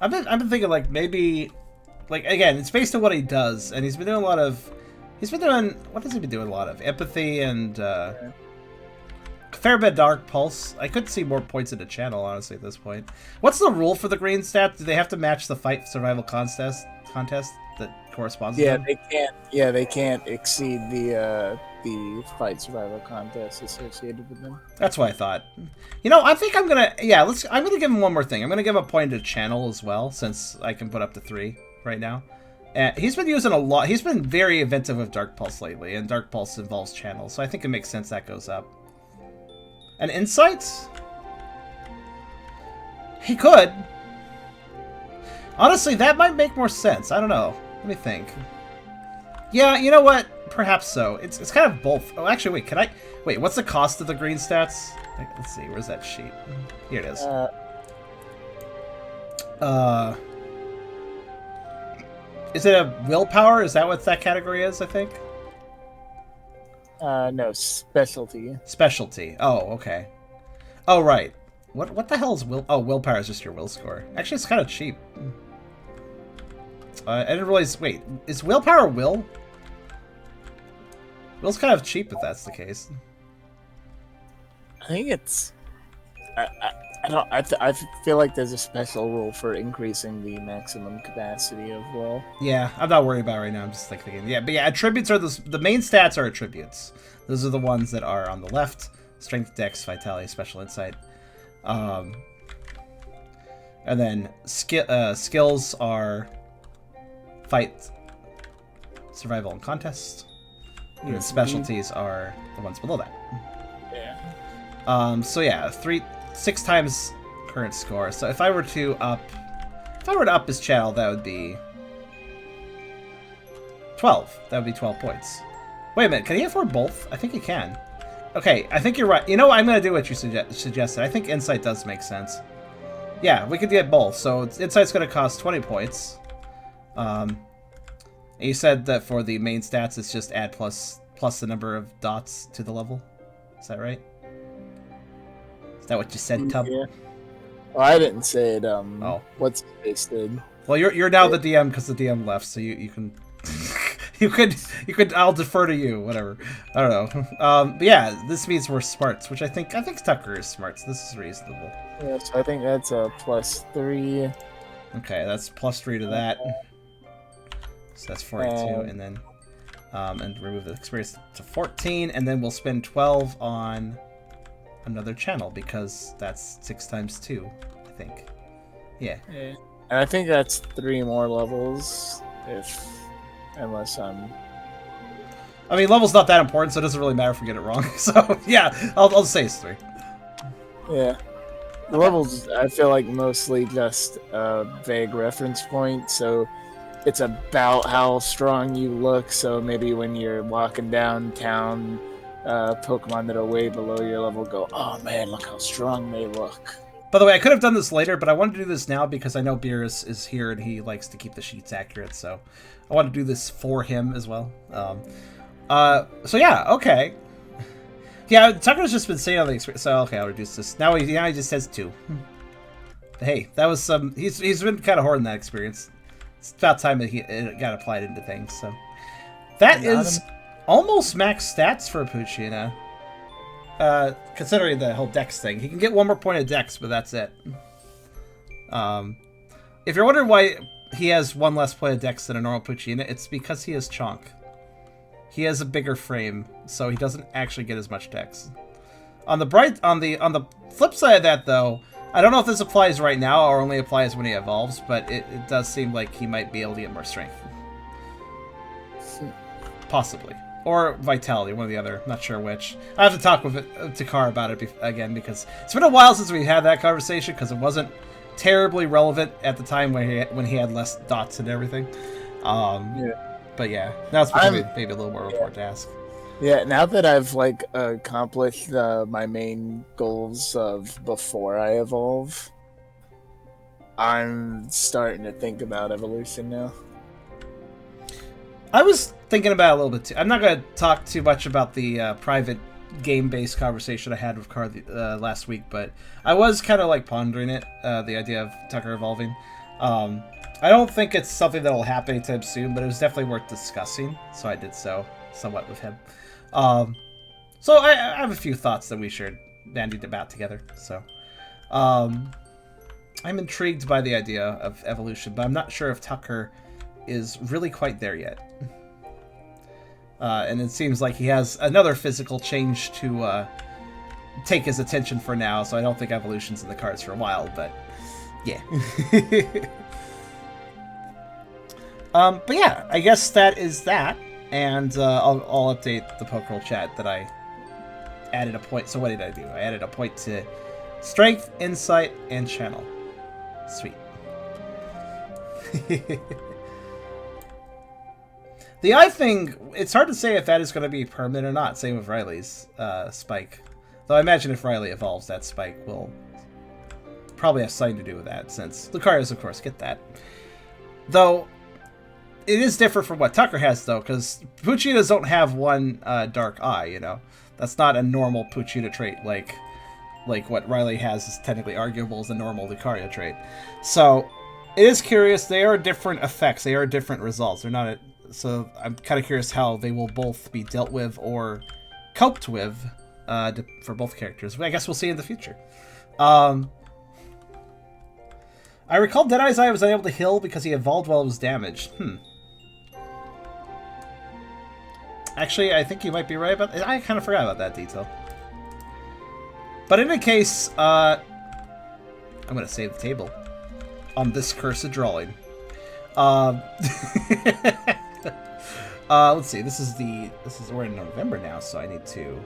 I've been thinking, like, maybe like, again, it's based on what he does, and he's been doing a lot of... What has he been doing a lot of? Empathy and, fair bit Dark Pulse. I could see more points in the channel, honestly, at this point. What's the rule for the green stat? Do they have to match the fight survival contest that corresponds to them? They can't. Yeah, they can't exceed the fight survival contest associated with them. That's what I thought. You know, I think I'm gonna... Yeah, I'm gonna give him one more thing. I'm gonna give him a point to channel as well, since I can put up to 3 right now. He's been using a lot... He's been very inventive with Dark Pulse lately, and Dark Pulse involves channel, so I think it makes sense that goes up. And Insights? He could. Honestly, that might make more sense. I don't know. Let me think. Yeah, you know what? Perhaps so. It's kind of both. Oh, actually, wait. Can I... Wait, what's the cost of the green stats? Let's see. Where's that sheet? Here it is. Is it a willpower? Is that what that category is, I think? No, specialty. Specialty. Oh, okay. Oh, right. What the hell is will... Oh, willpower is just your will score. Actually, it's kind of cheap. I didn't realize... Wait, is willpower will? Will's kind of cheap if that's the case. I think it's... I feel like there's a special rule for increasing the maximum capacity of will. Yeah, I'm not worried about it right now. I'm just like thinking... Yeah, but yeah, attributes are the main stats are attributes. Those are the ones that are on the left. Strength, Dex, Vitality, Special Insight. And then skills are fight, survival, and contest. And then specialties are the ones below that. Yeah. So yeah, 6 times current score. So if I were to up his channel, that would be 12. That would be 12 points. Wait a minute, can he afford both? I think he can. Okay, I think you're right. You know what? I'm going to do what you suggested. I think Insight does make sense. Yeah, we could get both. So Insight's going to cost 20 points. And you said that for the main stats, it's just add plus the number of dots to the level. Is that right? Is that what you said, Tub? Yeah. Well, I didn't say it. Oh. What's it did? Well, you're now the DM because the DM left, so you can... You could. I'll defer to you. Whatever. I don't know. But yeah, this means we're smarts, which I think Tucker is smart. So this is reasonable. Yeah, so I think that's a +3. Okay, that's +3 to that. So that's 42, and then and remove the experience to 14, and then we'll spend 12 on another channel because that's 6 times 2, I think. Yeah. And I think that's 3 more levels unless I'm... I mean, level's not that important, so it doesn't really matter if we get it wrong. So, yeah, I'll say it's 3. Yeah. The levels, I feel like, mostly just a vague reference point, so it's about how strong you look, so maybe when you're walking downtown, Pokemon that are way below your level go, oh man, look how strong they look. By the way, I could have done this later, but I wanted to do this now because I know Beerus is here and he likes to keep the sheets accurate, so I want to do this for him as well. So yeah, okay. Yeah, Tucker's just been saying all the experience, so okay, I'll reduce this. Now he just says 2. But hey, that was some... He's been kind of hoarding that experience. It's about time that it got applied into things, so... That is almost max stats for Puccina. Considering the whole Dex thing. He can get 1 more point of Dex, but that's it. If you're wondering why he has 1 less point of Dex than a normal Puccina, it's because he has Chonk. He has a bigger frame, so he doesn't actually get as much Dex. On the flip side of that, though, I don't know if this applies right now or only applies when he evolves, but it does seem like he might be able to get more strength. Possibly. Or Vitality, one or the other. I'm not sure which. I have to talk with Takar about it again, because it's been a while since we had that conversation, because it wasn't terribly relevant at the time when he had less dots and everything. Yeah. But yeah, now it's maybe a little more important to ask. Yeah, now that I've accomplished my main goals of before I evolve, I'm starting to think about evolution now. I was thinking about it a little bit too. I'm not going to talk too much about the private game-based conversation I had with Carr last week, but I was kind of pondering it, the idea of Tucker evolving. I don't think it's something that'll happen anytime soon, but it was definitely worth discussing, so I did so somewhat with him. So I have a few thoughts that we should bandied about together. So I'm intrigued by the idea of evolution, but I'm not sure if Tucker is really quite there yet. And it seems like he has another physical change to take his attention for now, so I don't think evolution's in the cards for a while, but yeah. But yeah, I guess that is that, and I'll update the Pokerole chat that I added a point. So what did I do? I added a point to strength, insight, and channel. Sweet. The eye thing, it's hard to say if that is going to be permanent or not. Same with Riley's spike. Though I imagine if Riley evolves, that spike will probably have something to do with that, since Lucarios, of course, get that. Though, it is different from what Tucker has, though, because Puchitas don't have one dark eye, you know? That's not a normal Puchita trait, like what Riley has is technically arguable as a normal Lucario trait. So, it is curious. They are different effects. They are different results. They're not... So I'm kind of curious how they will both be dealt with or coped with for both characters. I guess we'll see in the future. I recall Deadeye's Eye was unable to heal because he evolved while it was damaged. Actually, I think you might be right about that. I kind of forgot about that detail. But in any case, I'm going to save the table on this cursed drawing. Let's see. We're in November now, so I need to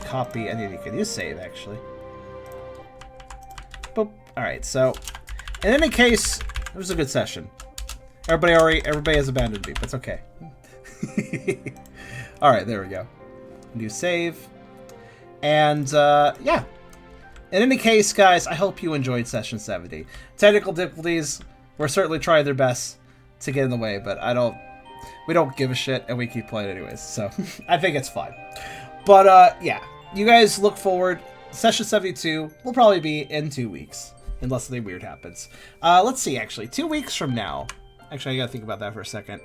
copy. I need to use save actually. Boop. All right. So, in any case, it was a good session. Everybody has abandoned me, but it's okay. All right. There we go. New save, and yeah. In any case, guys, I hope you enjoyed session 70. Technical difficulties were certainly trying their best to get in the way, but we don't give a shit, and we keep playing anyways, so I think it's fine. But yeah, you guys look forward. Session 72 will probably be in 2 weeks, unless something weird happens. Let's see, actually, 2 weeks from now. Actually, I gotta think about that for a second.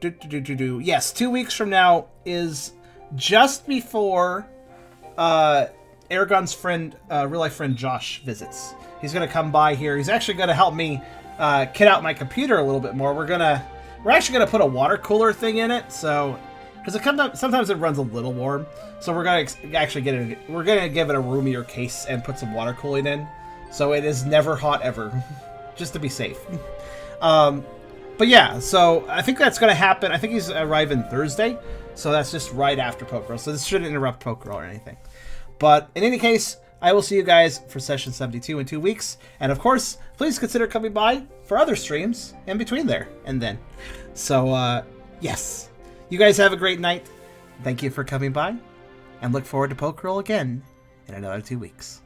Yes, 2 weeks from now is just before Eragon's friend, real-life friend Josh visits. He's gonna come by here. He's actually gonna help me kit out my computer a little bit more. We're actually gonna put a water cooler thing in it, so because sometimes it runs a little warm, so we're gonna actually we're gonna give it a roomier case and put some water cooling in, so it is never hot ever, just to be safe. But yeah, so I think that's gonna happen. I think he's arriving Thursday, so that's just right after Pokerole, so this shouldn't interrupt Pokerole or anything. But in any case, I will see you guys for session 72 in 2 weeks. And of course, please consider coming by for other streams in between there and then. So, yes. You guys have a great night. Thank you for coming by. And look forward to Pokerole again in another 2 weeks.